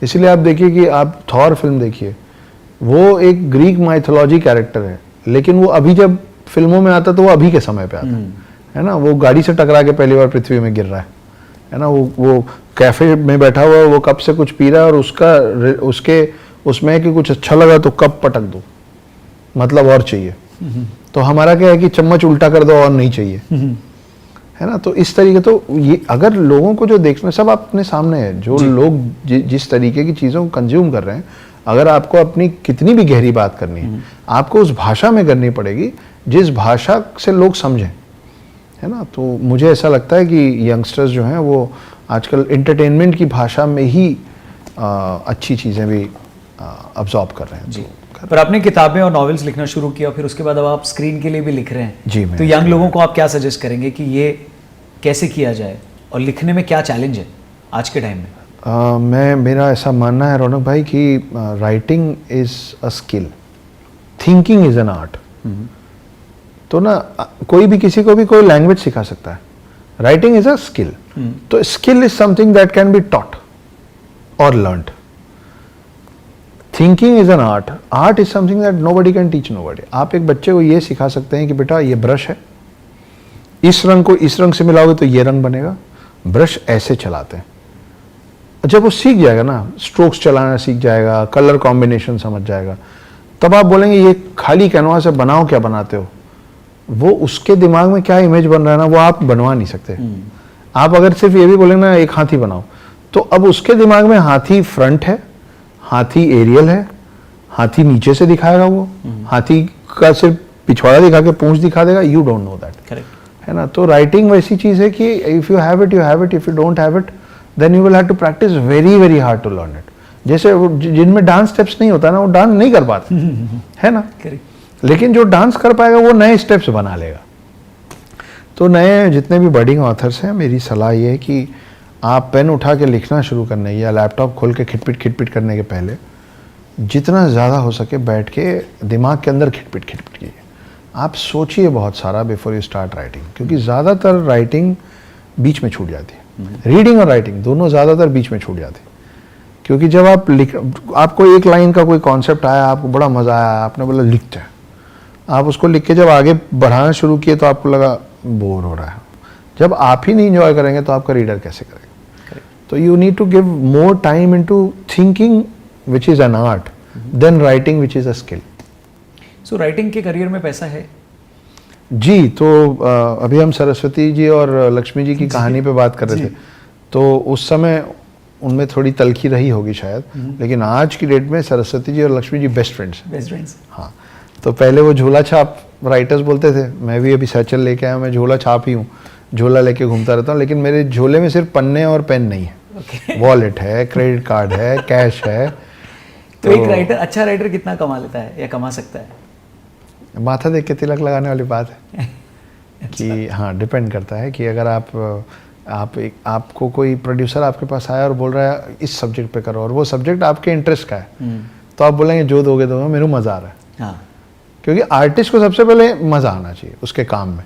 इसलिए आप देखिए कि आप थॉर फिल्म देखिए, वो एक ग्रीक माइथोलॉजी कैरेक्टर है, लेकिन वो अभी जब फिल्मों में आता तो वो अभी के समय पे आता है ना। वो गाड़ी से टकरा के पहली बार पृथ्वी में गिर रहा है ना। वो कैफे में बैठा हुआ है, वो कप से कुछ पी रहा है और उसमें कि कुछ अच्छा लगा तो कप पटक दो, मतलब और चाहिए। तो हमारा क्या है कि चम्मच उल्टा कर दो और नहीं चाहिए, है ना। तो इस तरीके, तो ये अगर लोगों को जो देखना, सब अपने सामने है, जो लोग जिस तरीके की चीज़ों को कंज्यूम कर रहे हैं, अगर आपको अपनी कितनी भी गहरी बात करनी है, आपको उस भाषा में करनी पड़ेगी जिस भाषा से लोग समझें, है ना। तो मुझे ऐसा लगता है कि यंगस्टर्स जो हैं वो आजकल एंटरटेनमेंट की भाषा में ही अच्छी चीज़ें भी अब्जॉर्ब कर रहे हैं। जी। पर आपने किताबें और नॉवेल्स लिखना शुरू किया, फिर उसके बाद अब आप स्क्रीन के लिए भी लिख रहे हैं। जी। तो यंग लोगों को आप क्या सजेस्ट करेंगे कि ये कैसे किया जाए और लिखने में क्या चैलेंज है आज के टाइम में? मेरा ऐसा मानना है रौनक भाई कि writing is a skill, thinking is an art. तो ना कोई भी किसी को भी कोई लैंग्वेज सिखा सकता है, राइटिंग इज अ स्किल। तो skill is something that can be taught और learned. Thinking is an art, art is something that nobody can teach nobody. आप एक बच्चे को ये सिखा सकते हैं कि बेटा ये ब्रश है, इस रंग को इस रंग से मिलाओगे तो ये रंग बनेगा, ब्रश ऐसे चलाते हैं। जब वो सीख जाएगा ना, स्ट्रोक्स चलाना सीख जाएगा, कलर कॉम्बिनेशन समझ जाएगा, तब आप बोलेंगे ये खाली कैनवास से बनाओ, क्या बनाते हो? वो उसके दिमाग में क्या इमेज बन रहा है ना, वो आप बनवा नहीं सकते। आप अगर सिर्फ ये भी बोलेंगे ना एक हाथी बनाओ, तो अब उसके दिमाग में हाथी फ्रंट है, हाथी एरियल है, हाथी नीचे से दिखाएगा, वो हाथी का सिर्फ पिछवाड़ा दिखा के पूंछ दिखा देगा। You don't know that, correct, है ना। तो राइटिंग वैसी चीज है कि if you have it you have it, if you don't have it then you will have to practise very very hard to learn it. जैसे जिनमें डांस स्टेप्स नहीं होता ना, वो डांस नहीं कर पाते, है ना। करेक्ट। लेकिन जो डांस कर पाएगा वो नए स्टेप्स बना लेगा। तो नए जितने भी बडिंग ऑथर्स हैं, मेरी सलाह ये है कि आप पेन उठा के लिखना शुरू करने या लैपटॉप खोल के खिटपिट करने के पहले जितना ज़्यादा हो सके बैठ के दिमाग के अंदर खिटपिट कीजिए। आप सोचिए बहुत सारा बिफोर यू स्टार्ट राइटिंग, क्योंकि ज़्यादातर राइटिंग बीच में छूट जाती है। रीडिंग और राइटिंग दोनों ज़्यादातर बीच में छूट जाती है, क्योंकि जब आप आपको एक लाइन का कोई कॉन्सेप्ट आया, आपको बड़ा मज़ा आया, आपने बोला लिखते हैं, आप उसको लिख के जब आगे बढ़ाना शुरू किए तो आपको लगा बोर हो रहा है। जब आप ही नहीं इंजॉय करेंगे तो आपका रीडर कैसे करेगा? तो you need to give more time into thinking which is an art then writing which is a skill. So writing के करियर में पैसा है? जी, तो अभी हम सरस्वती जी और लक्ष्मी जी की कहानी पे बात कर रहे थे, तो उस समय उनमें थोड़ी तलखी रही होगी शायद, लेकिन आज की डेट में सरस्वती जी और लक्ष्मी जी बेस्ट फ्रेंड्स। हाँ, तो पहले वो झोला छाप राइटर्स बोलते थे, मैं भी अभी सैचल लेके आया, मैं झोला छाप ही हूँ, झोला लेके घूमता रहता हूँ, लेकिन मेरे झोले में सिर्फ पन्ने और पेन नहीं है, वॉलेट है, क्रेडिट कार्ड है, कैश है। तो एक राइटर, अच्छा राइटर कितना कमा लेता है या कमा सकता है? माथा देख के तिलक लगाने वाली बात है कि हाँ, डिपेंड करता है कि अगर आपको कोई प्रोड्यूसर आपके पास आया और बोल रहा है इस सब्जेक्ट पे करो, और वो सब्जेक्ट आपके इंटरेस्ट का है, तो आप बोलेंगे जो दोगे दोगे, मेरे को मज़ा आ रहा है। हाँ। क्योंकि आर्टिस्ट को सबसे पहले मज़ा आना चाहिए उसके काम में।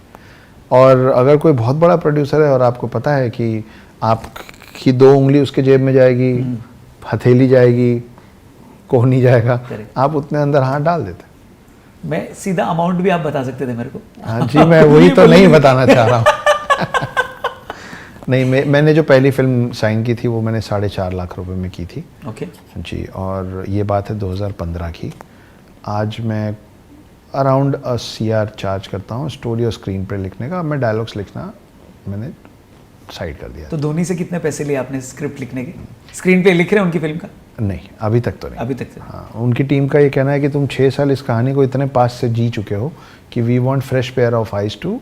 और अगर कोई बहुत बड़ा प्रोड्यूसर है और आपको पता है कि आपकी 2 उंगली उसके जेब में जाएगी, हथेली जाएगी, कोहनी जाएगा, आप उतने अंदर हाथ डाल देते। मैं सीधा अमाउंट भी आप बता सकते थे मेरे को। हाँ जी, मैं वही तो नहीं बताना चाह रहा हूँ। नहीं, मैंने जो पहली फिल्म साइन की थी वो मैंने 4.5 लाख रुपए में की थी। ओके जी, और ये बात है 2015 की। आज मैं अराउंड CR चार्ज करता हूँ स्टोरी और स्क्रीन पे लिखने का। अब मैं डायलॉग्स लिखना मैंने साइड कर दिया। तो धोनी से कितने पैसे लिए आपने स्क्रिप्ट लिखने के? स्क्रीन पे लिख रहे हैं उनकी फिल्म का? नहीं, अभी तक तो नहीं। अभी तक तो? हाँ, उनकी टीम का ये कहना है कि तुम 6 साल इस कहानी को इतने पास से जी चुके हो कि we want fresh pair of eyes to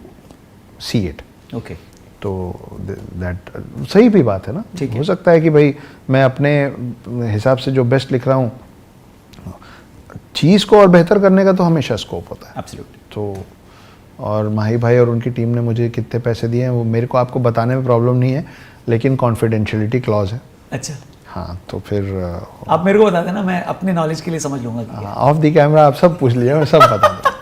see it. Okay, तो दैट सही भी बात है ना। हो सकता है कि भाई मैं अपने हिसाब से जो बेस्ट लिख रहा हूँ, चीज़ को और बेहतर करने का तो हमेशा स्कोप होता है। एब्सोल्युटली। तो और माही भाई और उनकी टीम ने मुझे कितने पैसे दिए हैं वो मेरे को आपको बताने में प्रॉब्लम नहीं है, लेकिन कॉन्फिडेंशियलिटी क्लॉज है। अच्छा, हाँ, तो फिर आप मेरे को बता देना, मैं अपने नॉलेज के लिए समझ लूंगा। ऑफ द कैमरा आप सब पूछ लीजिए, मैं सब बता दूँ।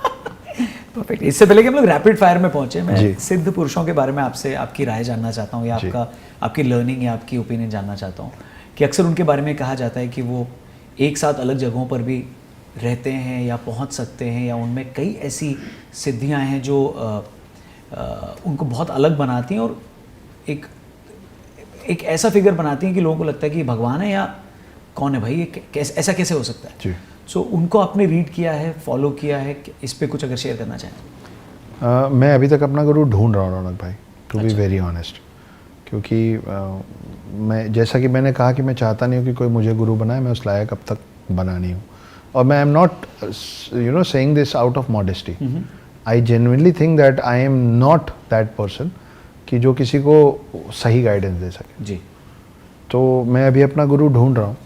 परफेक्ट। इससे पहले कि हम लोग रैपिड फायर में पहुंचे, मैं सिद्ध पुरुषों के बारे में आपसे आपकी राय जानना चाहता हूँ, या आपकी लर्निंग या आपकी ओपिनियन जानना चाहता हूँ कि अक्सर उनके बारे में कहा जाता है कि वो एक साथ अलग जगहों पर भी रहते हैं या पहुंच सकते हैं, या उनमें कई ऐसी सिद्धियां हैं जो उनको बहुत अलग बनाती हैं और एक ऐसा फिगर बनाती हैं कि लोगों को लगता है कि भगवान है या कौन है भाई, ये ऐसा कैसे हो सकता है। सो उनको आपने रीड किया है, फॉलो किया है, इस पे कुछ अगर शेयर करना चाहें। मैं अभी तक अपना गुरु ढूंढ रहा हूँ रौनक भाई, टू बी वेरी ऑनेस्ट। क्योंकि मैं, जैसा कि मैंने कहा कि मैं चाहता नहीं हूँ कि कोई मुझे गुरु बनाए, मैं उस लायक अब तक बना नहीं हूँ। और मैं am not saying this out of modesty. I genuinely think that I am not that person कि जो किसी को सही गाइडेंस दे सके। जी। तो मैं अभी अपना गुरु ढूंढ रहा हूँ,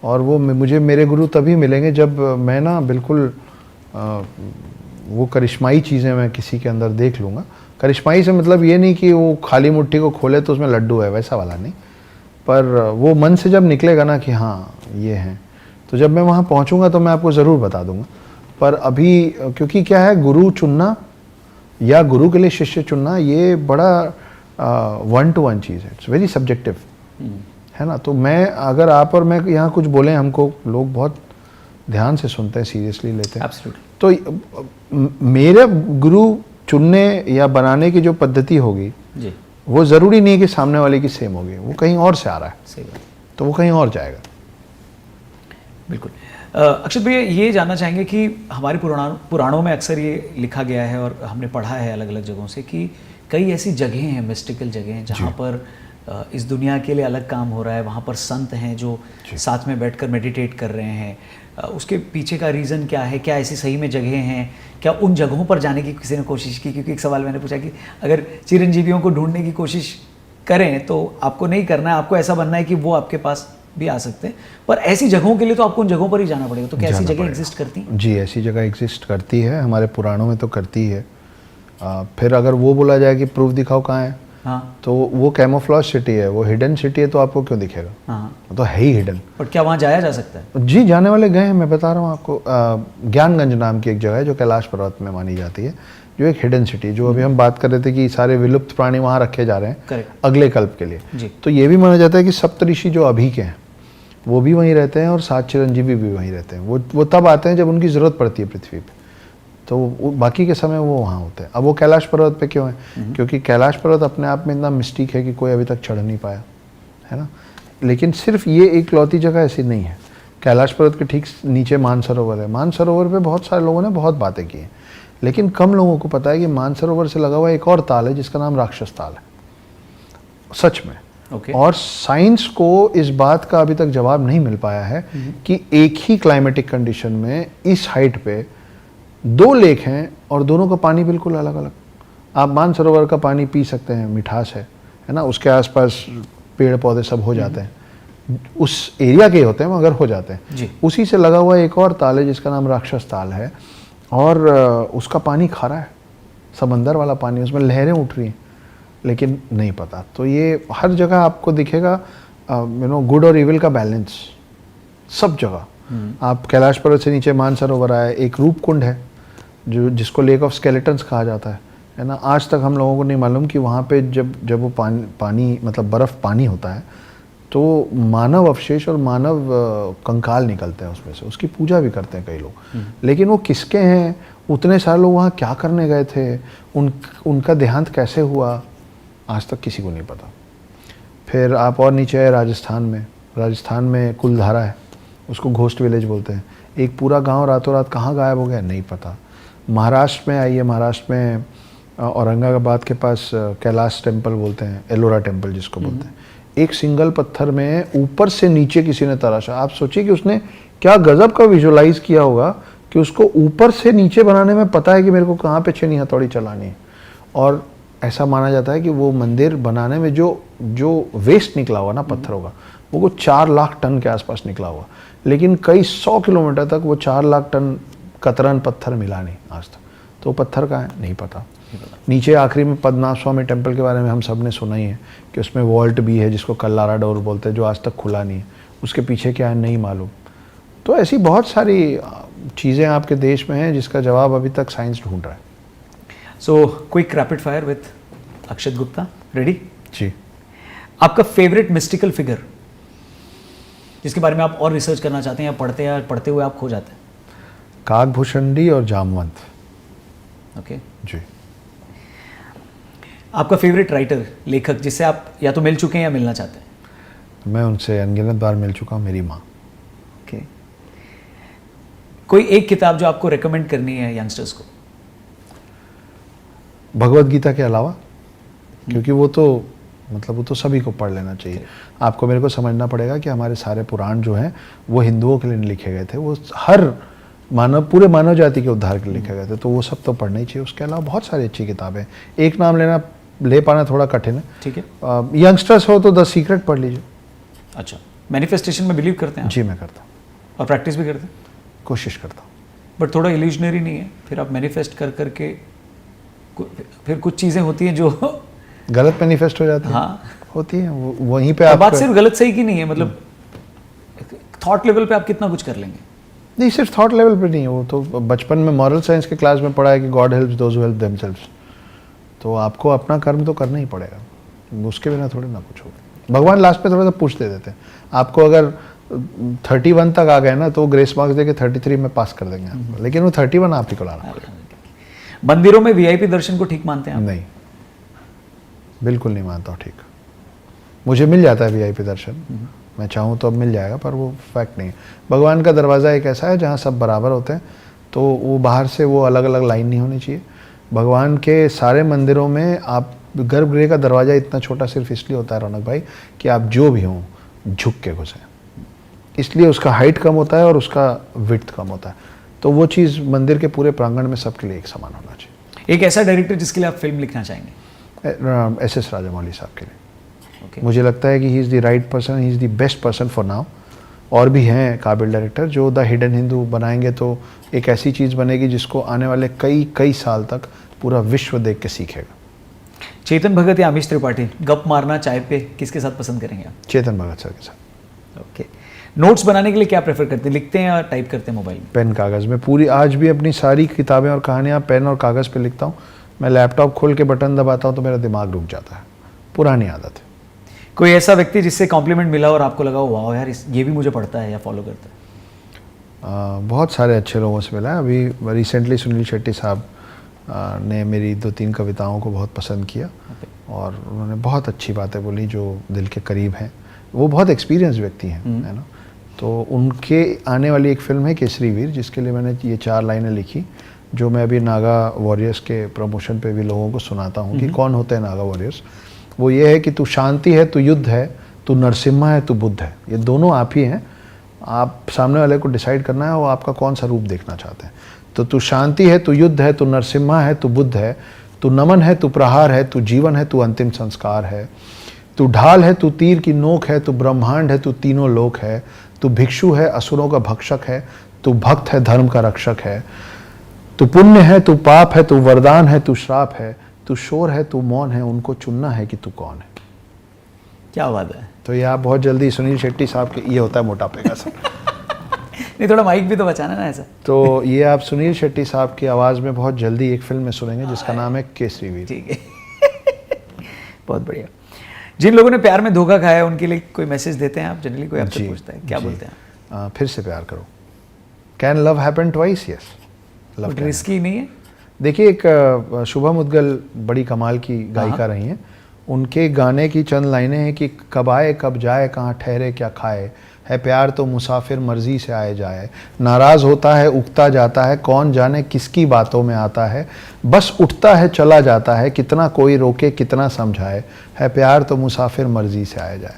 और वो मुझे मेरे गुरु तभी मिलेंगे जब मैं ना बिल्कुल वो करिश्माई चीज़ें मैं किसी के अंदर देख लूँगा। करिश्माई से मतलब ये नहीं कि वो खाली मुट्ठी को खोले तो उसमें लड्डू है, वैसा वाला नहीं, पर वो मन से जब निकलेगा ना कि हाँ ये हैं, तो जब मैं वहाँ पहुँचूँगा तो मैं आपको ज़रूर बता दूँगा। पर अभी क्योंकि क्या है, गुरु चुनना या गुरु के लिए शिष्य चुनना ये बड़ा 1-to-1 चीज़ है, इट्स वेरी सब्जेक्टिव, है ना। तो मैं, अगर आप और मैं यहाँ कुछ बोलें, हमको लोग बहुत ध्यान से सुनते हैं, सीरियसली लेते हैं। Absolutely. तो मेरे गुरु चुनने या बनाने की जो पद्धति होगी जी, वो ज़रूरी नहीं है कि सामने वाले की सेम होगी, वो कहीं और से आ रहा है, सही बात, तो वो कहीं और जाएगा। बिल्कुल। अक्षत भैया, ये जानना चाहेंगे कि हमारे पुराणों में अक्सर ये लिखा गया है और हमने पढ़ा है अलग अलग जगहों से कि कई ऐसी जगहें हैं, मिस्टिकल जगहें हैं, जहाँ पर इस दुनिया के लिए अलग काम हो रहा है, वहाँ पर संत हैं जो साथ में बैठकर मेडिटेट कर रहे हैं। उसके पीछे का रीज़न क्या है? क्या ऐसी सही में जगहें हैं? क्या उन जगहों पर जाने की किसी ने कोशिश की? क्योंकि एक सवाल मैंने पूछा कि अगर चिरंजीवियों को ढूंढने की कोशिश करें तो आपको नहीं करना है, आपको ऐसा बनना है कि वो आपके पास भी आ सकते हैं, पर ऐसी जगहों के लिए तो आपको उन जगहों पर ही जाना पड़ेगा। तो क्या ऐसी जगह एग्जिस्ट करती हैं? जी, ऐसी जगह एग्जिस्ट करती है, हमारे पुराणों में तो करती है। फिर अगर वो बोला जाए कि प्रूफ दिखाओ कहाँ है, हाँ तो वो कैमोफ्लेज सिटी है, वो हिडन सिटी है, तो आपको क्यों दिखेगा? हाँ, वो तो है ही हिडन। बट क्या वहाँ जाया जा सकता है? जी, जाने वाले गए हैं, मैं बता रहा हूँ आपको। ज्ञानगंज नाम की एक जगह है जो कैलाश पर्वत में मानी जाती है, जो एक हिडन सिटी, जो अभी हम बात कर रहे थे कि सारे विलुप्त प्राणी वहाँ रखे जा रहे हैं Correct. अगले कल्प के लिए। जी। तो ये भी माना जाता है कि सप्तऋषि जो अभी के हैं वो भी वहीं रहते हैं और 7 चिरंजीवी भी वहीं रहते हैं। वो तब आते हैं जब उनकी ज़रूरत पड़ती है पृथ्वी पे, तो बाकी के समय वो वहाँ होते हैं। अब वो कैलाश पर्वत पे क्यों है? क्योंकि कैलाश पर्वत अपने आप में इतना मिस्टिक है कि कोई अभी तक चढ़ नहीं पाया, है ना। लेकिन सिर्फ ये एक लौती जगह ऐसी नहीं है। कैलाश पर्वत के ठीक नीचे मानसरोवर है। मानसरोवर पे बहुत सारे लोगों ने बहुत बातें की हैं, लेकिन कम लोगों को पता है कि मानसरोवर से लगा हुआ एक और ताल है जिसका नाम राक्षस ताल है, सच में। Okay. और साइंस को इस बात का अभी तक जवाब नहीं मिल पाया है कि एक ही क्लाइमेटिक कंडीशन में इस हाइट पे 2 लेक हैं और दोनों का पानी बिल्कुल अलग अलग। आप मानसरोवर का पानी पी सकते हैं, मिठास है ना, उसके आसपास पेड़ पौधे सब हो जाते हैं, उस एरिया के होते हैं मगर हो जाते हैं जी। उसी से लगा हुआ एक और ताल है जिसका नाम राक्षस ताल है, और उसका पानी खारा है, समंदर वाला पानी, उसमें लहरें उठ रही हैं, लेकिन नहीं पता। तो ये हर जगह आपको दिखेगा, गुड और इविल का बैलेंस सब जगह। आप कैलाश पर्वत से नीचे मानसरोवर आए, एक रूप कुंड है जिसको लेक ऑफ स्केलेटन्स कहा जाता है ना। आज तक हम लोगों को नहीं मालूम कि वहाँ पे जब वो पानी मतलब बर्फ़ पानी होता है तो मानव अवशेष और मानव कंकाल निकलते हैं उसमें से, उसकी पूजा भी करते हैं कई लोग। लेकिन वो किसके हैं, उतने सारे लोग वहाँ क्या करने गए थे, उनका देहांत कैसे हुआ, आज तक किसी को नहीं पता। फिर आप और नीचे आए राजस्थान में कुलधारा है, उसको घोस्ट विलेज बोलते हैं। एक पूरा गांव रातों रात कहाँ गायब हो गया नहीं पता। महाराष्ट्र में आइए, महाराष्ट्र में औरंगाबाद के पास कैलाश टेम्पल बोलते हैं, एलोरा टेम्पल जिसको बोलते हैं। एक सिंगल पत्थर में ऊपर से नीचे किसी ने तराशा। आप सोचिए कि उसने क्या गजब का विजुअलाइज किया होगा कि उसको ऊपर से नीचे बनाने में पता है कि मेरे को कहाँ पे छेनी हथौड़ी चलानी है। और ऐसा माना जाता है कि वो मंदिर बनाने में जो वेस्ट निकला हुआ ना पत्थरों का, वो 4 लाख टन के आसपास निकला हुआ, लेकिन कई 100 किलोमीटर तक वो 4 लाख टन कतरन पत्थर मिला नहीं आज तक। तो पत्थर का है नहीं पता। नीचे आखिरी में पद्मनाभ स्वामी टेम्पल के बारे में हम सब ने सुना ही है कि उसमें वॉल्ट भी है जिसको कल्लारा डोर बोलते हैं, जो आज तक खुला नहीं है। उसके पीछे क्या है नहीं मालूम। तो ऐसी बहुत सारी चीज़ें आपके देश में हैं जिसका जवाब अभी तक साइंस ढूंढ रहा है। So quick rapid fire with Akshat Gupta, ready? जी। आपका फेवरेट मिस्टिकल फिगर जिसके बारे में आप और रिसर्च करना चाहते हैं या पढ़ते हुए आप खो जाते हैं? काकभूषणी और जामवंत। ओके। जी। आपका फेवरेट राइटर, लेखक जिससे आप या तो मिल चुके हैं या मिलना चाहते हैं? मैं उनसे अनगिनत बार मिल चुका हूँ, मेरी माँ। ओके। कोई एक किताब जो आपको रेकमेंड करनी है यंगस्टर्स को? भगवत गीता के अलावा, क्योंकि वो तो सभी को पढ़ लेना चाहिए। आपको मेरे को समझना पड़ेगा कि हमारे सारे पुराण जो हैं वो हिंदुओं के लिए नहीं लिखे गए थे, वो हर पूरे मानव जाति के उद्धार के लिए लिखे गए थे, तो वो सब तो पढ़ना ही चाहिए। उसके अलावा बहुत सारी अच्छी किताबें, एक नाम ले पाना थोड़ा कठिन है। ठीक है। यंगस्टर्स हो तो द सीक्रेट पढ़ लीजिए। अच्छा, मैनिफेस्टेशन में बिलीव करते हैं आप? जी मैं करता हूँ, और प्रैक्टिस भी करते हैं? कोशिश करता हूँ। बट थोड़ा इल्यूजनरी नहीं है? फिर आप मैनिफेस्ट करके फिर कुछ चीज़ें होती हैं जो गलत मैनिफेस्ट हो जाती है। हाँ होती है, वहीं पे आप बात सिर्फ गलत सही की नहीं है, मतलब थॉट लेवल पे आप कितना कुछ कर लेंगे। नहीं, सिर्फ थॉट लेवल पे नहीं है, वो तो बचपन में मॉरल साइंस के क्लास में पढ़ा है कि God helps those who help themselves. तो आपको अपना कर्म तो करना ही पड़ेगा, उसके बिना थोड़ी ना कुछ होगा। भगवान लास्ट में थोड़ा सा पूछ देते हैं आपको, अगर 31 तक आ गए ना तो ग्रेस मार्क्स देके 33 में पास कर देंगे आपको, लेकिन वो 31 आप ही को लाना पड़ेगा। मंदिरों में वीआईपी दर्शन को ठीक मानते हैं आप? नहीं, बिल्कुल नहीं मानता हूँ ठीक। मुझे मिल जाता है वीआईपी दर्शन, मैं चाहूँ तो अब मिल जाएगा, पर वो फैक्ट नहीं है। भगवान का दरवाज़ा एक ऐसा है जहाँ सब बराबर होते हैं, तो वो बाहर से वो अलग अलग लाइन नहीं होनी चाहिए। भगवान के सारे मंदिरों में आप गर्भगृह का दरवाज़ा इतना छोटा सिर्फ इसलिए होता है रौनक भाई कि आप जो भी हों झुक के घुसें, इसलिए उसका हाइट कम होता है और उसका विड्थ कम होता है। तो वो चीज़ मंदिर के पूरे प्रांगण में सबके लिए एक समान होना चाहिए। एक ऐसा डायरेक्टर जिसके लिए आप फिल्म लिखना चाहेंगे? एस राजामौली साहब के लिए। Okay. मुझे लगता है कि he is the right person, he is the best person for now. और भी हैं काबिल डायरेक्टर जो द हिडन हिंदू बनाएंगे तो एक ऐसी चीज़ बनेगी जिसको आने वाले कई साल तक पूरा विश्व देख के सीखेगा। चेतन भगत या अमीश त्रिपाठी, गप मारना चाय पे किसके साथ पसंद करेंगे आप? चेतन भगत सर के साथ। ओके। नोट्स बनाने के लिए क्या प्रेफर करते हैं, लिखते हैं या टाइप करते हैं मोबाइल में? पेन कागज़ में पूरी, आज भी अपनी सारी किताबें और कहानियाँ पेन और कागज़ पे लिखता हूँ। मैं लैपटॉप खोल के बटन दबाता हूँ तो मेरा दिमाग रुक जाता है, पुरानी आदत है। कोई ऐसा व्यक्ति जिससे कॉम्प्लीमेंट मिला और आपको लगा वाह यार ये भी मुझे पढ़ता है या फॉलो करता है? बहुत सारे अच्छे लोगों से मिला है। अभी रिसेंटली सुनील शेट्टी साहब ने मेरी 2-3 कविताओं को बहुत पसंद किया और उन्होंने बहुत अच्छी बातें बोली जो दिल के करीब हैं। वो बहुत एक्सपीरियंस व्यक्ति हैं, है ना। तो उनके आने वाली एक फिल्म है केसरी वीर, जिसके लिए मैंने ये 4 लाइनें लिखी, जो मैं अभी नागा वॉरियर्स के प्रमोशन पे भी लोगों को सुनाता हूँ कि कौन होते हैं नागा वॉरियर्स। वो ये है कि तू शांति है, तू युद्ध है, तू नरसिम्हा है, तू बुद्ध है। ये दोनों आप ही हैं। आप सामने वाले को डिसाइड करना है वो आपका कौन सा रूप देखना चाहते हैं। तो तू शांति है, तू युद्ध है, तू नरसिम्हा है, तू बुद्ध है, तू नमन है, तू प्रहार है, तू जीवन है, तू अंतिम संस्कार है, तू ढाल है, तू तीर की नोक है, तू ब्रह्मांड है, तू तीनों लोक है, तू भिक्षु है, असुरों का भक्षक है, तू भक्त है, धर्म का रक्षक है, तू पुण्य है, तू पाप है, तू वरदान है, तू श्राप है, तू शोर है, तू मौन है, उनको चुनना है कि तू कौन है। क्या बात है। तो ये आप बहुत जल्दी सुनील शेट्टी साहब के, ये होता है मोटापे का असर। नहीं, थोड़ा माइक भी तो बचाना ना ऐसा। तो ये आप सुनील शेट्टी साहब की आवाज़ में बहुत जल्दी एक फिल्म में सुनेंगे जिसका नाम है केसरी वीर। ठीक है। बहुत बढ़िया। जिन लोगों ने प्यार में धोखा खाया है उनके लिए कोई मैसेज देते हैं आप? जनरली कोई आपसे पूछता है, क्या बोलते हैं? फिर से प्यार करो। Can love happen twice? Yes, love risky नहीं है। देखिए, एक शुभा मुद्गल बड़ी कमाल की गायिका रही हैं। उनके गाने की चंद लाइनें हैं कि कब आए कब जाए, कहाँ ठहरे क्या खाए, है प्यार तो मुसाफिर मर्जी से आए जाए, नाराज़ होता है उगता जाता है, कौन जाने किसकी बातों में आता है, बस उठता है चला जाता है, कितना कोई रोके कितना समझाए, है प्यार तो मुसाफिर मर्जी से आए जाए।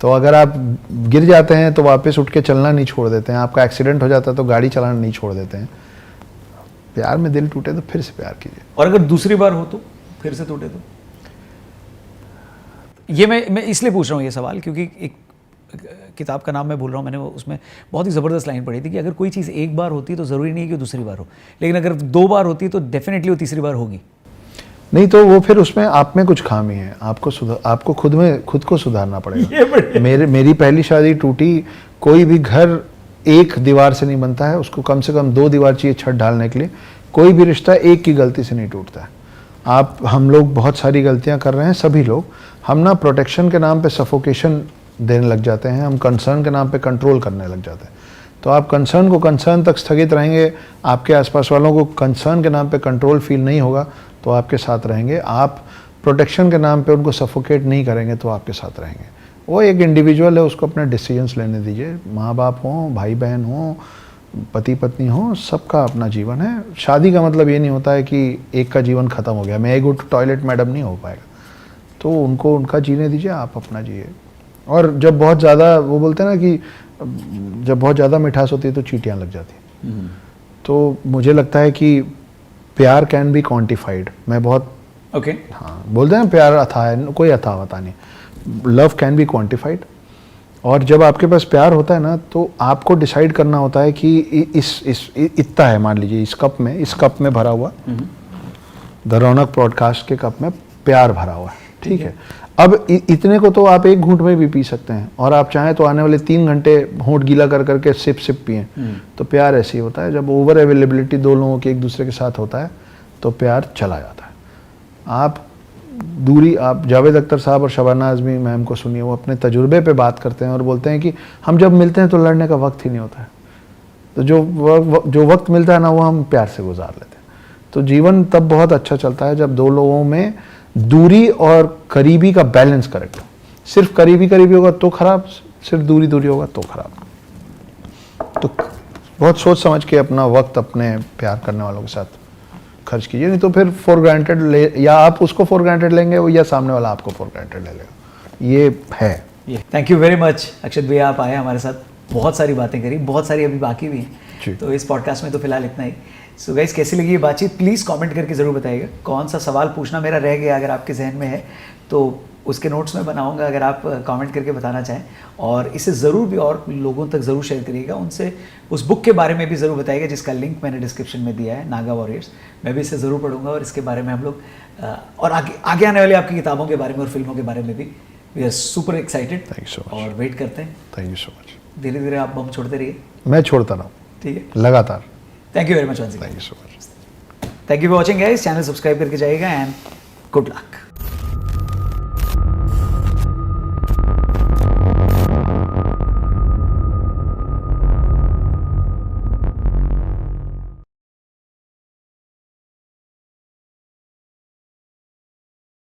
तो अगर आप गिर जाते हैं तो वापस उठ के चलना नहीं छोड़ देते हैं, आपका एक्सीडेंट हो जाता है तो गाड़ी चलाना नहीं छोड़ देते हैं। प्यार में दिल टूटे तो फिर से प्यार कीजिए। और अगर दूसरी बार हो तो, फिर से टूटे तो? ये मैं इसलिए पूछ रहा हूँ ये सवाल क्योंकि एक किताब का नाम मैं भूल रहा हूँ, मैंने वो उसमें बहुत ही ज़बरदस्त लाइन पढ़ी थी कि अगर कोई चीज़ एक बार होती है तो ज़रूरी नहीं है कि दूसरी बार हो, लेकिन अगर 2 बार होती है तो डेफिनेटली वो तीसरी बार होगी। नहीं तो वो फिर उसमें आप में कुछ खामी है, आपको खुद को सुधारना पड़ेगा। मेरी पहली शादी टूटी। कोई भी घर एक दीवार से नहीं बनता है, उसको कम से कम 2 दीवार चाहिए छत ढालने के लिए। कोई भी रिश्ता एक की गलती से नहीं टूटता है। हम लोग बहुत सारी गलतियां कर रहे हैं, सभी लोग। हम ना प्रोटेक्शन के नाम पे सफोकेशन देने लग जाते हैं, हम कंसर्न के नाम पे कंट्रोल करने लग जाते हैं। तो आप कंसर्न को कंसर्न तक स्थगित रहेंगे, आपके आसपास वालों को कंसर्न के नाम पे कंट्रोल फील नहीं होगा तो आपके साथ रहेंगे। आप प्रोटेक्शन के नाम पे उनको सफोकेट नहीं करेंगे तो आपके साथ रहेंगे। वो एक इंडिविजुअल है, उसको अपने डिसीजंस लेने दीजिए। माँ बाप हों, भाई बहन हों, पति पत्नी हो, सबका अपना जीवन है। शादी का मतलब ये नहीं होता है कि एक का जीवन खत्म हो गया, मैं आई गो टू टॉयलेट मैडम नहीं हो पाएगा। तो उनको उनका जीने दीजिए, आप अपना जिए। और जब बहुत ज़्यादा, वो बोलते हैं ना कि जब बहुत ज़्यादा मिठास होती है तो चींटियाँ लग जाती हैं। तो मुझे लगता है कि प्यार कैन बी क्वान्टिफाइड। मैं बहुत हाँ बोलते हैं प्यार अथाह है, कोई अथाह नहीं। Love can be quantified. और जब आपके पास प्यार होता है ना तो आपको डिसाइड करना होता है कि इतना है, मान लीजिए इस कप में भरा हुआ, द रौनक पॉडकास्ट के कप में प्यार भरा हुआ है, ठीक है। अब इतने को तो आप एक घूंट में भी पी सकते हैं, और आप चाहें तो आने वाले 3 घंटे होंठ गीला कर करके सिप पिए। तो प्यार ऐसे ही होता है, जब ओवर अवेलेबिलिटी 2 लोगों की एक दूसरे के साथ होता है तो प्यार चला जाता है। आप जावेद अख्तर साहब और शबाना आज़मी मैम को सुनिए, वो अपने तजुर्बे पे बात करते हैं और बोलते हैं कि हम जब मिलते हैं तो लड़ने का वक्त ही नहीं होता है। तो जो वक्त मिलता है ना, वो हम प्यार से गुजार लेते हैं। तो जीवन तब बहुत अच्छा चलता है जब 2 लोगों में दूरी और करीबी का बैलेंस करेक्ट हो। सिर्फ करीबी होगा तो खराब, सिर्फ दूरी होगा तो खराब। तो बहुत सोच समझ के अपना वक्त अपने प्यार करने वालों के साथ खर्च कीजिए, नहीं तो फिर फॉर ग्रांटेड ले, या आप उसको फॉर ग्रांटेड लेंगे या सामने वाला आपको फॉर ग्रांटेड ले लेगा। ये है। थैंक यू वेरी मच अक्षत भैया, आप आए हमारे साथ, बहुत सारी बातें करी, बहुत सारी अभी बाकी भी हैं। तो इस पॉडकास्ट में तो फिलहाल इतना ही। सो गाइस, कैसी लगी ये बातचीत प्लीज़ कमेंट करके ज़रूर बताइएगा। कौन सा सवाल पूछना मेरा रह गया अगर आपके जहन में है तो उसके नोट्स में बनाऊंगा, अगर आप कमेंट करके बताना चाहें, और इसे ज़रूर भी और लोगों तक ज़रूर शेयर करिएगा, उनसे उस बुक के बारे में भी ज़रूर बताइएगा जिसका लिंक मैंने डिस्क्रिप्शन में दिया है, नागा वॉरियर्स। मैं भी इसे ज़रूर पढ़ूंगा और इसके बारे में हम लोग और आगे आने वाली आपकी किताबों के बारे में और फिल्मों के बारे में भी we are super excited Thank you so much. और वेट करते हैं। Thank you so much. धीरे धीरे आप बम छोड़ते रहिए, मैं छोड़ता रहा हूँ ठीक है। लगातार। Thank you very much. Thank you so much. Thank you for watching guys, channel subscribe करके जाइएगा एंड गुड लक।